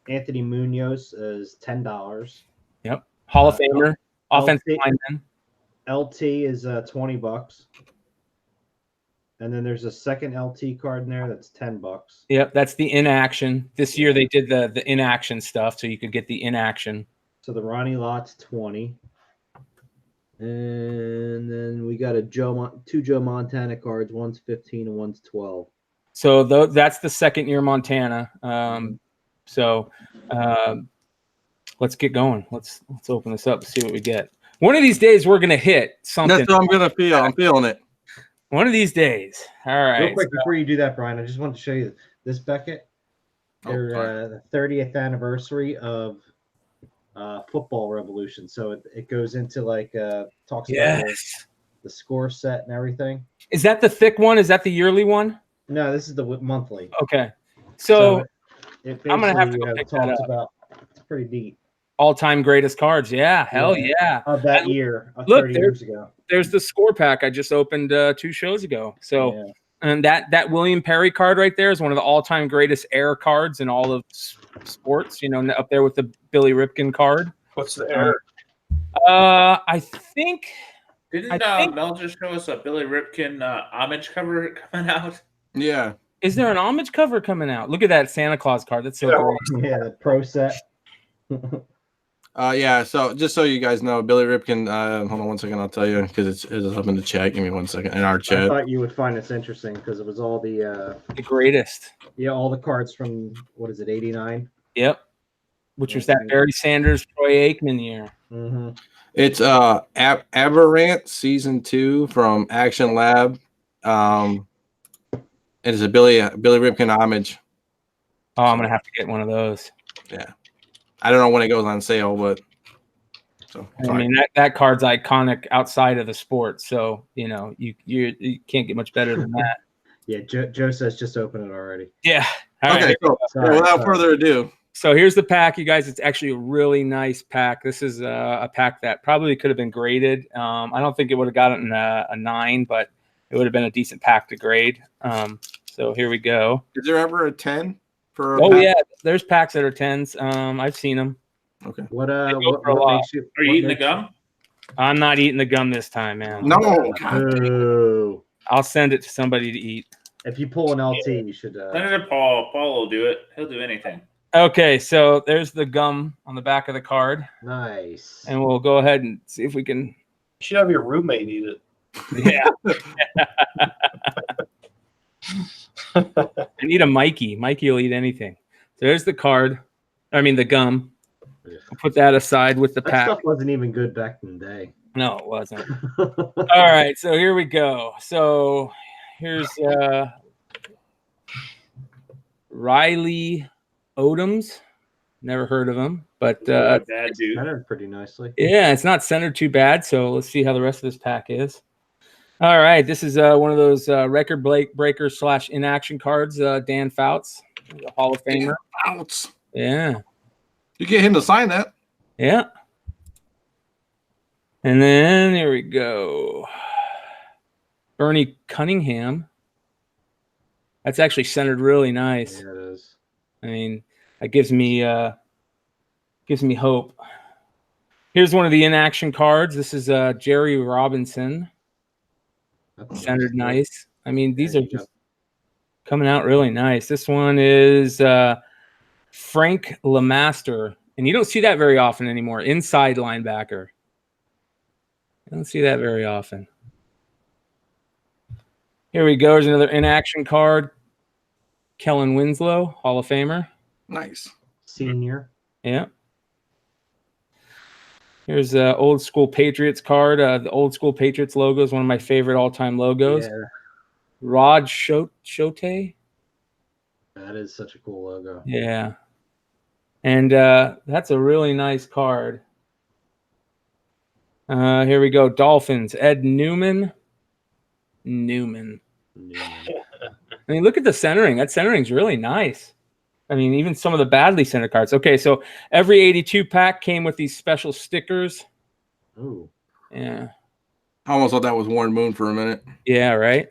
Anthony Munoz is $10. Yep, Hall of Famer, offensive lineman. LT is $20, and then there's a second LT card in there that's $10. Yep, that's the inaction. This year they did the inaction stuff, so you could get the inaction. So the Ronnie Lott's 20, and then we got two Joe Montana cards. One's 15 and one's 12. So that's the second year Montana. Let's get going. Let's open this up and see what we get. One of these days we're gonna hit something. That's what I'm gonna feel. I'm feeling it. One of these days. All right. Real quick, before you do that, Brian, I just wanted to show you this Beckett. They're the 30th anniversary of Football Revolution. So it goes into like talks about the score set and everything. Is that the thick one? Is that the yearly one? No, this is the monthly. Okay. So it I'm gonna have to go pick that up. About, it's pretty neat. All-time greatest cards. Yeah, hell yeah. Of that year, look, 30 years ago. There's the score pack I just opened 2 shows ago. So, and that William Perry card right there is one of the all-time greatest air cards in all of sports. You know, up there with the Billy Ripken card. What's the error? I think. Didn't Mel just show us a Billy Ripken homage cover coming out? Yeah. Is there an homage cover coming out? Look at that Santa Claus card. That's so great. Yeah, the pro set. Yeah, so just so you guys know, Billy Ripken, hold on one second, I'll tell you, because it's up in the chat. Give me 1 second. In our chat. I thought you would find this interesting because it was all the greatest. Yeah, all the cards from, what is it, 89? Yep. Which was that Barry Sanders, Troy Aikman year. Mm-hmm. It's Aberrant Season 2 from Action Lab. It is a Billy Ripken homage. Oh, I'm gonna have to get one of those. Yeah. I don't know when it goes on sale, but I mean that card's iconic outside of the sport, so you know you can't get much better than that. Yeah, Joe says just open it already. Yeah. All right. Cool. Without further ado, so here's the pack, you guys. It's actually a really nice pack. This is a pack that probably could have been graded. I don't think it would have gotten a 9, but it would have been a decent pack to grade. So here we go. Is there ever a 10 for? Yeah, there's packs that are 10s. I've seen them. Okay. What makes you? Are you eating the gum? I'm not eating the gum this time, man. No. Oh. I'll send it to somebody to eat. If you pull an LT, you should. Send it to Paul. Paul will do it. He'll do anything. Okay, so there's the gum on the back of the card. Nice. And we'll go ahead and see if we can. You should have your roommate eat it. Yeah. I need a Mikey. Mikey will eat anything. So there's the card. I mean, the gum. I'll put that aside with the that pack. stuff wasn't even good back in the day. No, it wasn't. All right, so here we go. So here's Riley Odoms. Never heard of them, but Bad dude. Centered pretty nicely. yeah, it's not centered too bad. So let's see how the rest of this pack is. All right, this is one of those record breaker / inaction cards. Dan Fouts, the Hall of Famer. Outs. Yeah, You get him to sign that. yeah. And then here we go. Bernie Cunningham. That's actually centered really nice. Yeah, it is. I mean, that gives me hope. Here's one of the inaction cards. This is Jerry Robinson. That's Centered nice. I mean, these There are you go. just coming out really nice. This one is Frank Lemaster, and you don't see that very often anymore. Inside linebacker. I don't see that very often. Here we go. There's another inaction card. Kellen Winslow, Hall of Famer. Nice. Senior. Yeah. Here's a old school Patriots card. The old school Patriots logo is one of my favorite all-time logos. Yeah, Rod Shote. that is such a cool logo. Yeah. And that's a really nice card. Here we go. Dolphins. Ed Newman. Newman. I mean, look at the centering. That centering's really nice. I mean, even some of the badly centered cards. Okay, so every 82 pack came with these special stickers. Ooh. Yeah. I almost thought that was Warren Moon for a minute. Yeah, right.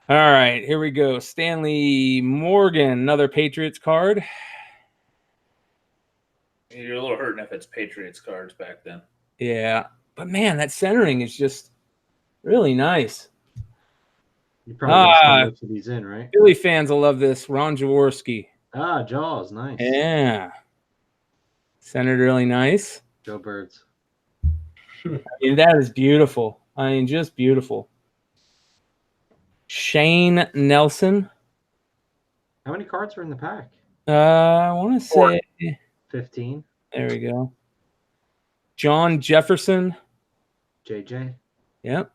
All right, here we go. Stanley Morgan, another Patriots card. You're a little hurting if it's Patriots cards back then. Yeah, but man, that centering is just really nice. You probably got most of these in, right? Philly fans will love this. Ron Jaworski. Ah, Jaws, nice. Yeah. Centered really nice. Joe Birds. I mean, that is beautiful. I mean, just beautiful. Shane Nelson. How many cards were in the pack? I want to say 15. there we go. John Jefferson. JJ. Yep.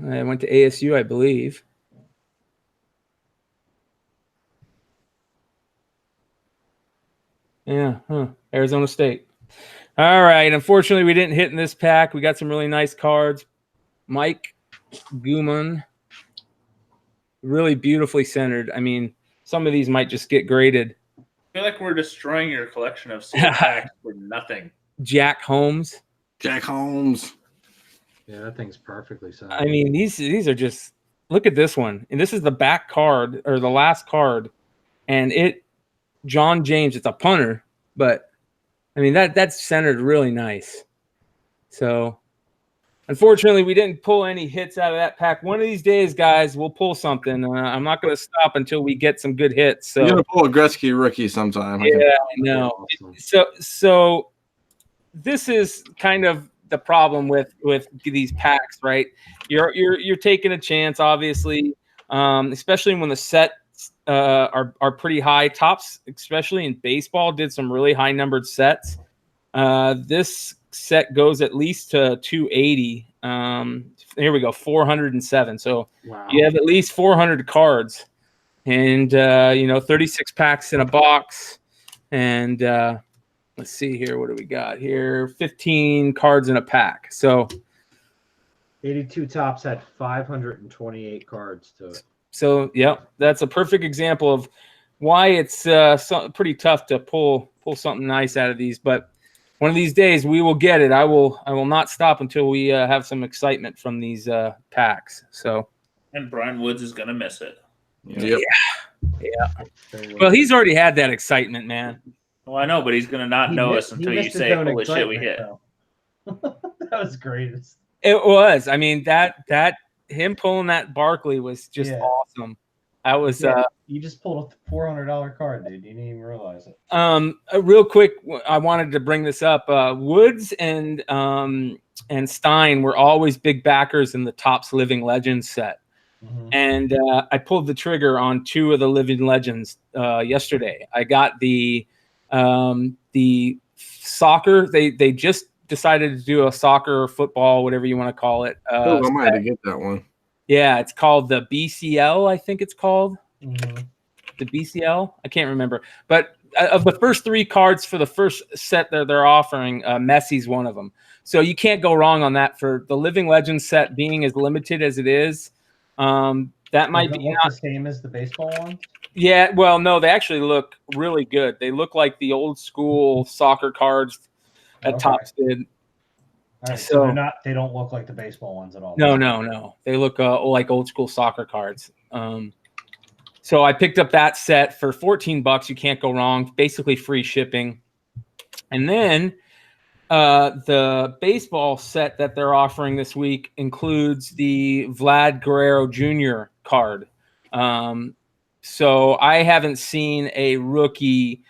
I went to ASU, I believe. Yeah, Arizona State. All right. Unfortunately, we didn't hit in this pack. We got some really nice cards. Mike Guman. Really beautifully centered. I mean, some of these might just get graded. I feel like we're destroying your collection of sealed packs for nothing. Jack Holmes. Jack Holmes. Yeah, that thing's perfectly sized. I mean, these are just, look at this one. And this is the back card or the last card. And John James, it's a punter, but I mean, that's centered really nice. So unfortunately, we didn't pull any hits out of that pack. One of these days, guys, we'll pull something. I'm not going to stop until we get some good hits. So You're gonna pull a Gretzky rookie sometime. yeah, I know. Awesome. So this is kind of the problem with these packs, right? You're taking a chance, obviously, especially when the sets are pretty high. Tops, especially in baseball, did some really high numbered sets. This set goes at least to 280. Here we go, 407. So Wow. you have at least 400 cards, and 36 packs in a box, and let's see here. What do we got here? 15 cards in a pack. So 82 Tops had 528 cards to it. So, yeah, that's a perfect example of why it's pretty tough to pull something nice out of these. But one of these days we will get it. I will not stop until we have some excitement from these packs. So, And Brian Woods is going to miss it. Yep. well, he's already had that excitement, man. Well, I know, but he's going to not know us until you say, holy shit, we hit. That was great. It was. I mean, that him pulling that Barkley was just awesome. That was you just pulled a $400 card, dude. You didn't even realize it. Real quick, I wanted to bring this up. Woods and Stein were always big backers in the Topps Living Legends set. Mm-hmm. And I pulled the trigger on 2 of the Living Legends yesterday. I got the soccer. They just decided to do a soccer or football, whatever you want to call it. I might have to get that one. Yeah, it's called the BCL, I think it's called. Mm-hmm. The BCL? I can't remember. But of the first 3 cards for the first set that they're offering, Messi's one of them. So you can't go wrong on that. For the Living Legends set being as limited as it is, that might be not the same as the baseball ones. Yeah, well, no, they actually look really good. They look like the old school soccer cards that Topps did. All right, so they don't look like the baseball ones at all. No. They look like old school soccer cards. So I picked up that set for $14. You can't go wrong. Basically free shipping. And then the baseball set that they're offering this week includes the Vlad Guerrero Jr. card. So I haven't seen a rookie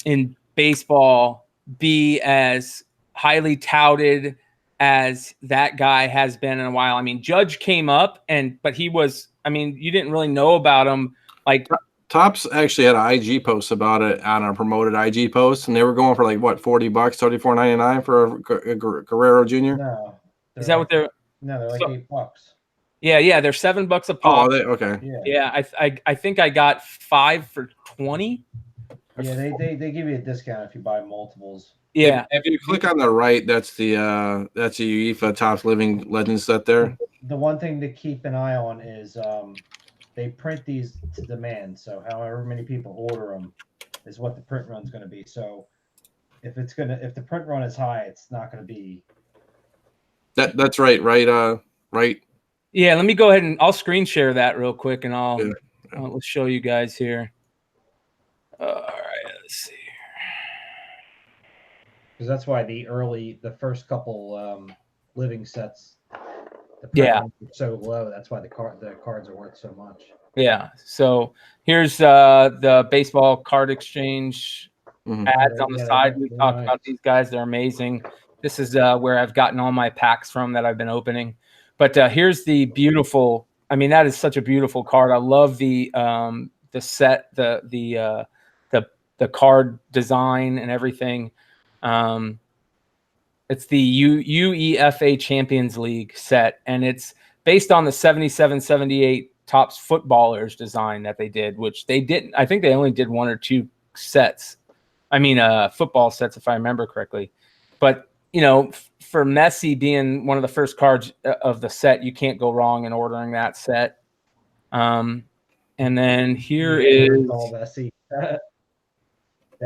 in baseball be as highly touted as that guy has been in a while. I mean, Judge came up but he was, I mean, you didn't really know about him. Like Topps actually had an IG post about it on a promoted IG post, and they were going for like what, $40, $34.99 for a Guerrero Jr. No, is that what they're? No, they're like $8. Yeah, they're $7 a pop. Oh, okay. Yeah, I think I got 5 for $20. Yeah, they give you a discount if you buy multiples. Yeah. If you click on the right, that's the UEFA Topps Living Legends set there. The one thing to keep an eye on is they print these to demand. So however many people order them is what the print run's going to be. So if the print run is high, it's not going to be. That's right. Right. Yeah, let me go ahead and I'll screen share that real quick, and let's show you guys here. All right, let's see here. Because that's why the first couple living sets, the print runs are so low. That's why the cards are worth so much. Yeah. So here's the baseball card exchange ads on the side. We've talked about these guys; they're amazing. This is where I've gotten all my packs from that I've been opening. But here's the beautiful. I mean, that is such a beautiful card. I love the set, the card design and everything. It's the UEFA Champions League set, and it's based on the 77-78 Topps footballers design that they did, which they didn't. I think they only did 1 or 2 sets. I mean, football sets, if I remember correctly. But you know, for Messi being one of the first cards of the set, you can't go wrong in ordering that set. And then here is Messi. That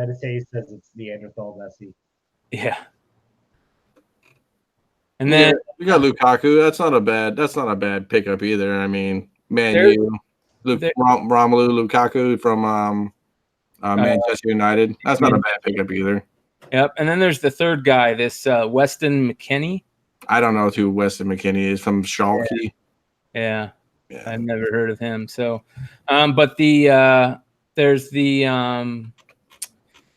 is how he says it's Neanderthal Messi. Yeah. And then we got Lukaku. That's not a bad pickup either. I mean, Romelu Lukaku from Manchester United. That's not a bad pickup either. Yep. And then there's the third guy, this Weston McKennie. I don't know who Weston McKennie is, from Schalke. Yeah. I've never heard of him. So, but there's the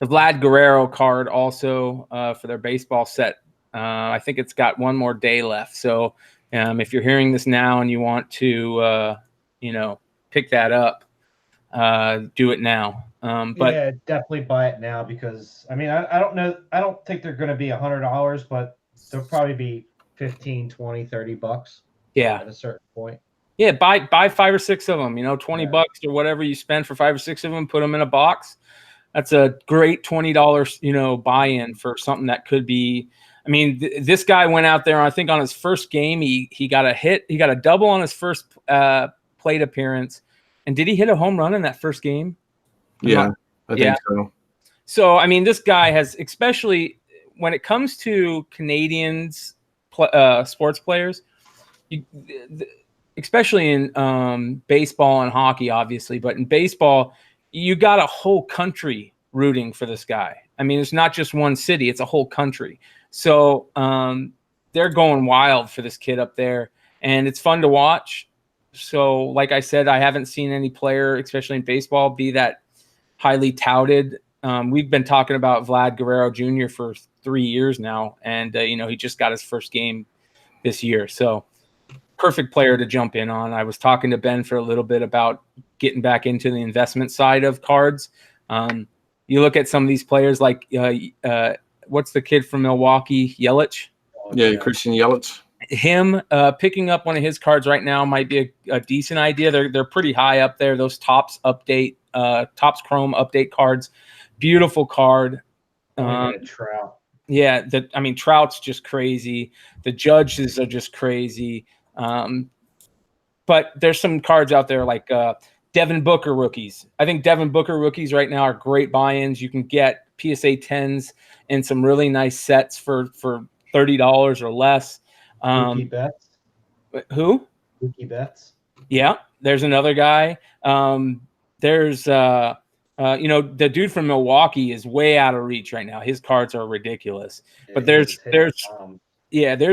Vlad Guerrero card also for their baseball set. I think it's got 1 more day left. So if you're hearing this now and you want to, pick that up, do it now. But yeah, definitely buy it now, because I mean, I don't know. I don't think they're going to be $100, but they'll probably be $15, $20, $30. Yeah. At a certain point. Yeah. Buy 5 or 6 of them, $20 or whatever you spend for 5 or 6 of them, put them in a box. That's a great $20, buy-in for something that could be. I mean, this guy went out there, I think on his first game, he got a hit. He got a double on his first plate appearance. And did he hit a home run in that first game? Yeah, I think so. So, I mean, this guy has, especially when it comes to Canadians, sports players, especially in baseball and hockey, obviously, but in baseball, you got a whole country rooting for this guy. I mean, it's not just one city, it's a whole country. So they're going wild for this kid up there, and it's fun to watch. So, like I said, I haven't seen any player, especially in baseball, be that highly touted. We've been talking about Vlad Guerrero Jr. for 3 years now, and he just got his first game this year. So perfect player to jump in on. I was talking to Ben for a little bit about getting back into the investment side of cards. You look at some of these players like what's the kid from Milwaukee, Yelich? Yeah, Christian Yelich. Him picking up one of his cards right now might be a decent idea. They're pretty high up there. Those Topps Chrome update cards Beautiful card. Trout. Yeah, Trout's just crazy. The judges are just crazy. But there's some cards out there like Devin Booker rookies. I think Devin Booker rookies right now are great buy-ins. You can get PSA 10s and some really nice sets for $30 or less. Mookie Betts. Who? Mookie Betts. Yeah, there's another guy. There's the dude from Milwaukee is way out of reach right now. His cards are ridiculous. Yeah, but there's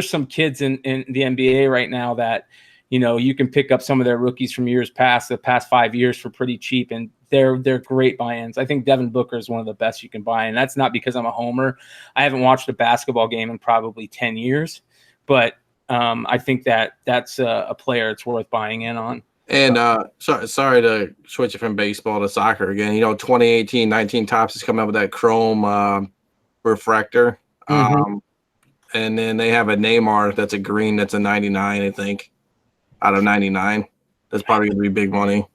some kids in the NBA right now that you can pick up some of their rookies from years past, the past 5 years, for pretty cheap, and they're great buy-ins. I think Devin Booker is one of the best you can buy, and that's not because I'm a homer. I haven't watched a basketball game in probably 10 years, but I think that's a player it's worth buying in on. And sorry to switch it from baseball to soccer again. 2018-19 Topps is coming up with that chrome refractor. Mm-hmm. And then they have a Neymar that's a green, that's a 99, I think, out of 99. That's probably going to be big money.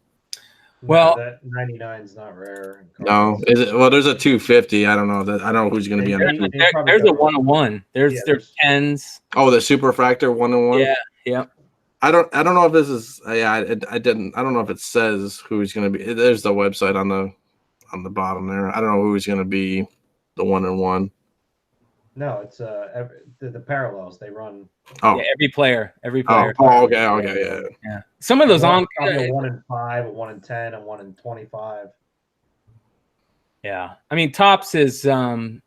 Well, that 99 is not rare. No, is it? Well, there's a 250. I don't know that. I don't know who's going to be on that. There's a 101. There's 10s. Oh, the super refractor 101. Yeah. I don't know if this is. I don't know if it says who's going to be. There's the website on the bottom there. I don't know who's going to be the 101. No, it's the parallels they run. Oh, yeah, every player. Oh, okay, yeah. Some of those a 1 in 5, a 1 in 10, a 1 in 25. Yeah, Topps is doing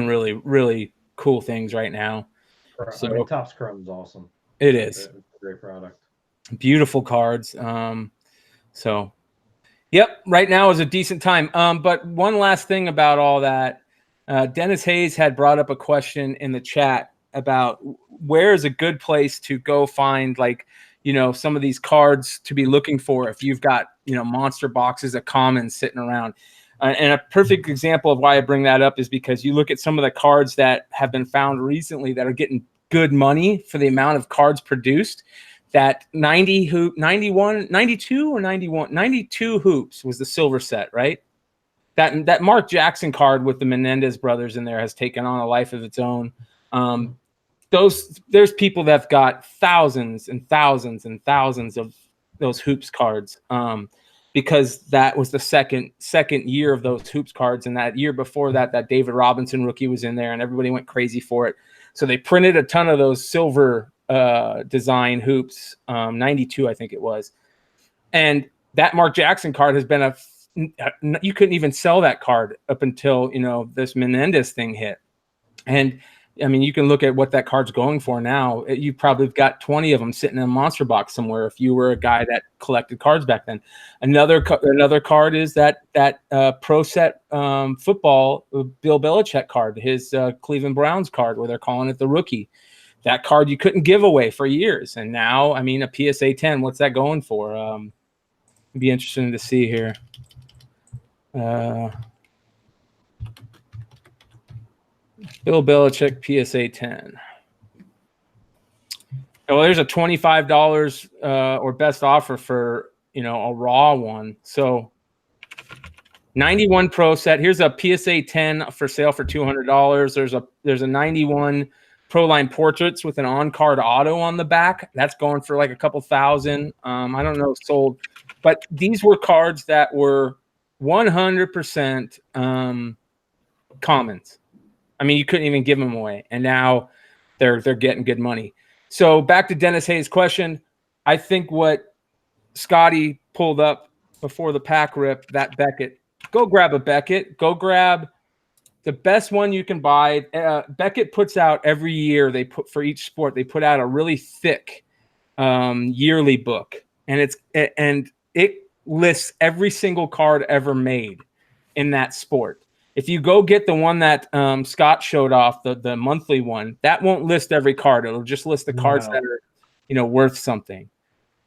really, really cool things right now. So Topps Chrome is awesome. It is. It's a great product. Beautiful cards. So, yep, right now is a decent time. But one last thing about all that. Dennis Hayes had brought up a question in the chat about where is a good place to go find some of these cards to be looking for if you've got monster boxes of commons sitting around. And a perfect example of why I bring that up is because you look at some of the cards that have been found recently that are getting good money for the amount of cards produced. That 92 hoops was the silver set, right? That Mark Jackson card with the Menendez brothers in there has taken on a life of its own. There's people that've got thousands and thousands and thousands of those hoops cards because that was the second year of those hoops cards, and that year before that David Robinson rookie was in there, and everybody went crazy for it. So they printed a ton of those silver design hoops, 92 I think it was, and that Mark Jackson card has been you couldn't even sell that card up until this Menendez thing hit. And you can look at what that card's going for now. You probably got 20 of them sitting in a monster box somewhere if you were a guy that collected cards back then. Another card is that Pro Set football Bill Belichick card, his Cleveland Browns card, where they're calling it the rookie. That card you couldn't give away for years, and now a PSA 10, what's that going for? It'd be interesting to see here. Bill Belichick PSA 10. Well, there's a $25 or best offer for a raw one. So 91 Pro Set. Here's a PSA 10 for sale for $200. There's a 91 Pro Line Portraits with an on-card auto on the back. That's going for like a couple thousand. I don't know, sold, but these were cards that were 100% commons. You couldn't even give them away, and now they're getting good money. So back to Dennis Hayes' question, I think what Scotty pulled up before the pack rip, that Beckett, go grab a Beckett. Go grab the best one you can buy. Beckett puts out every year. For each sport, they put out a really thick yearly book, and it lists every single card ever made in that sport. If you go get the one that Scott showed off, the monthly one, that won't list every card. It'll just list the cards that are, worth something.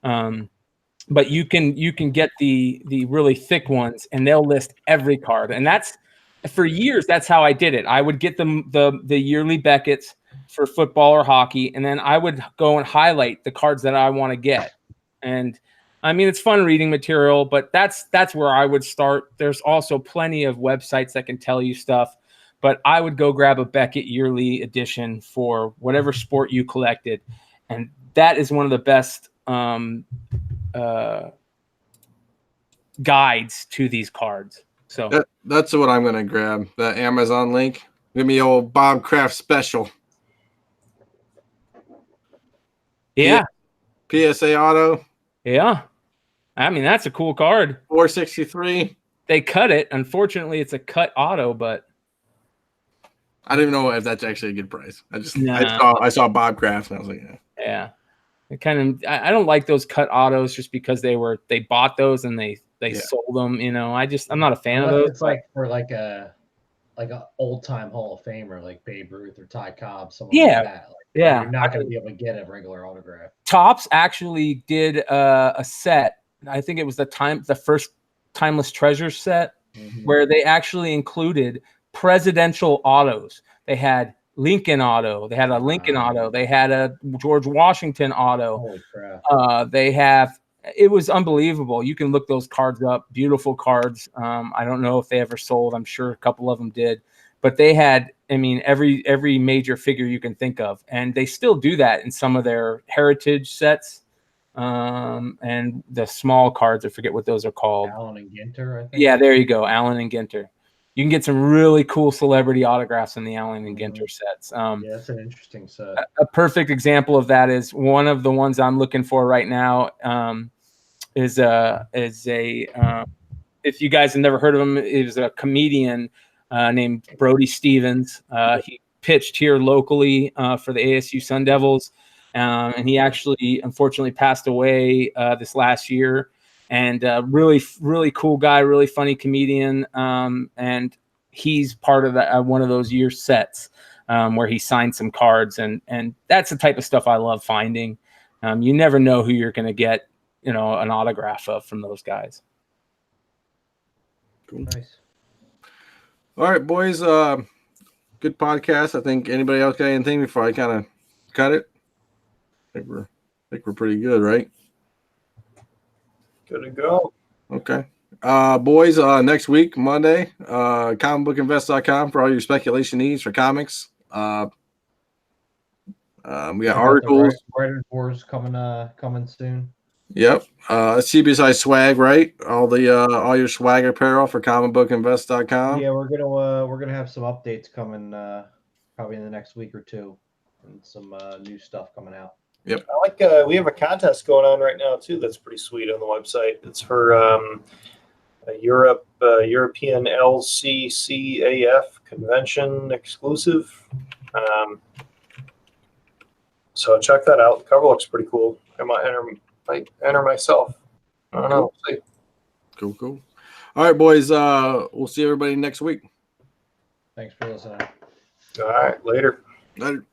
But you can get the really thick ones, and they'll list every card. And that's for years. That's how I did it. I would get the yearly Beckett's for football or hockey, and then I would go and highlight the cards that I want to get. And I mean, it's fun reading material, but that's where I would start. There's also plenty of websites that can tell you stuff, but I would go grab a Beckett yearly edition for whatever sport you collected, and that is one of the best guides to these cards. So that's what I'm gonna grab. That Amazon link. Give me old Bob Kraft special. yeah, PSA Auto yeah. I mean, that's a cool card. 463. They cut it. Unfortunately, it's a cut auto, but I don't even know if that's actually a good price. Nah. I saw Bob Kraft and I was like, yeah. yeah. It kind of I don't like those cut autos just because they bought those and they sold them. You know, I'm not a fan of those. It's like for like a old time Hall of Famer like Babe Ruth or Ty Cobb, someone like that. Like, you're not going to be able to get a regular autograph. Topps actually did a set. I think it was the first Timeless Treasures set where they actually included presidential autos. They had Lincoln auto. They had a Lincoln auto. They had a George Washington auto. Holy crap. It was unbelievable. You can look those cards up. Beautiful cards. I don't know if they ever sold. I'm sure a couple of them did, but they had, I mean, every major figure you can think of, and they still do that in some of their heritage sets. And the small cards, I forget what those are called. Allen and Ginter, I think. Yeah, there you go. Allen and Ginter. You can get some really cool celebrity autographs in the Allen and Ginter sets. Yeah, that's an interesting set. A perfect example of that is one of the ones I'm looking for right now. Is a if you guys have never heard of him, it was a comedian named Brody Stevens. He pitched here locally for the ASU Sun Devils, and he actually unfortunately passed away this last year. And really, really cool guy, really funny comedian, and he's part of one of those year sets where he signed some cards, and that's the type of stuff I love finding. You never know who you're going to get, an autograph of from those guys. Cool. Nice. All right, boys. Good podcast. I think anybody else got anything before I kind of cut it? I think we're pretty good, right? Good to go. Okay. Boys, next week, Monday, comicbookinvest.com for all your speculation needs for comics. We got articles. Writer Wars coming soon. Yep. CBSI swag, right? All your swag apparel for comicbookinvest.com. Yeah, we're gonna have some updates coming probably in the next week or two, and some new stuff coming out. Yep. I like. We have a contest going on right now too. That's pretty sweet on the website. It's for a European LCCAF convention exclusive. So check that out. The cover looks pretty cool. I might enter myself. I don't know. We'll see. Cool. All right, boys. We'll see everybody next week. Thanks for listening. All right. Later. Later.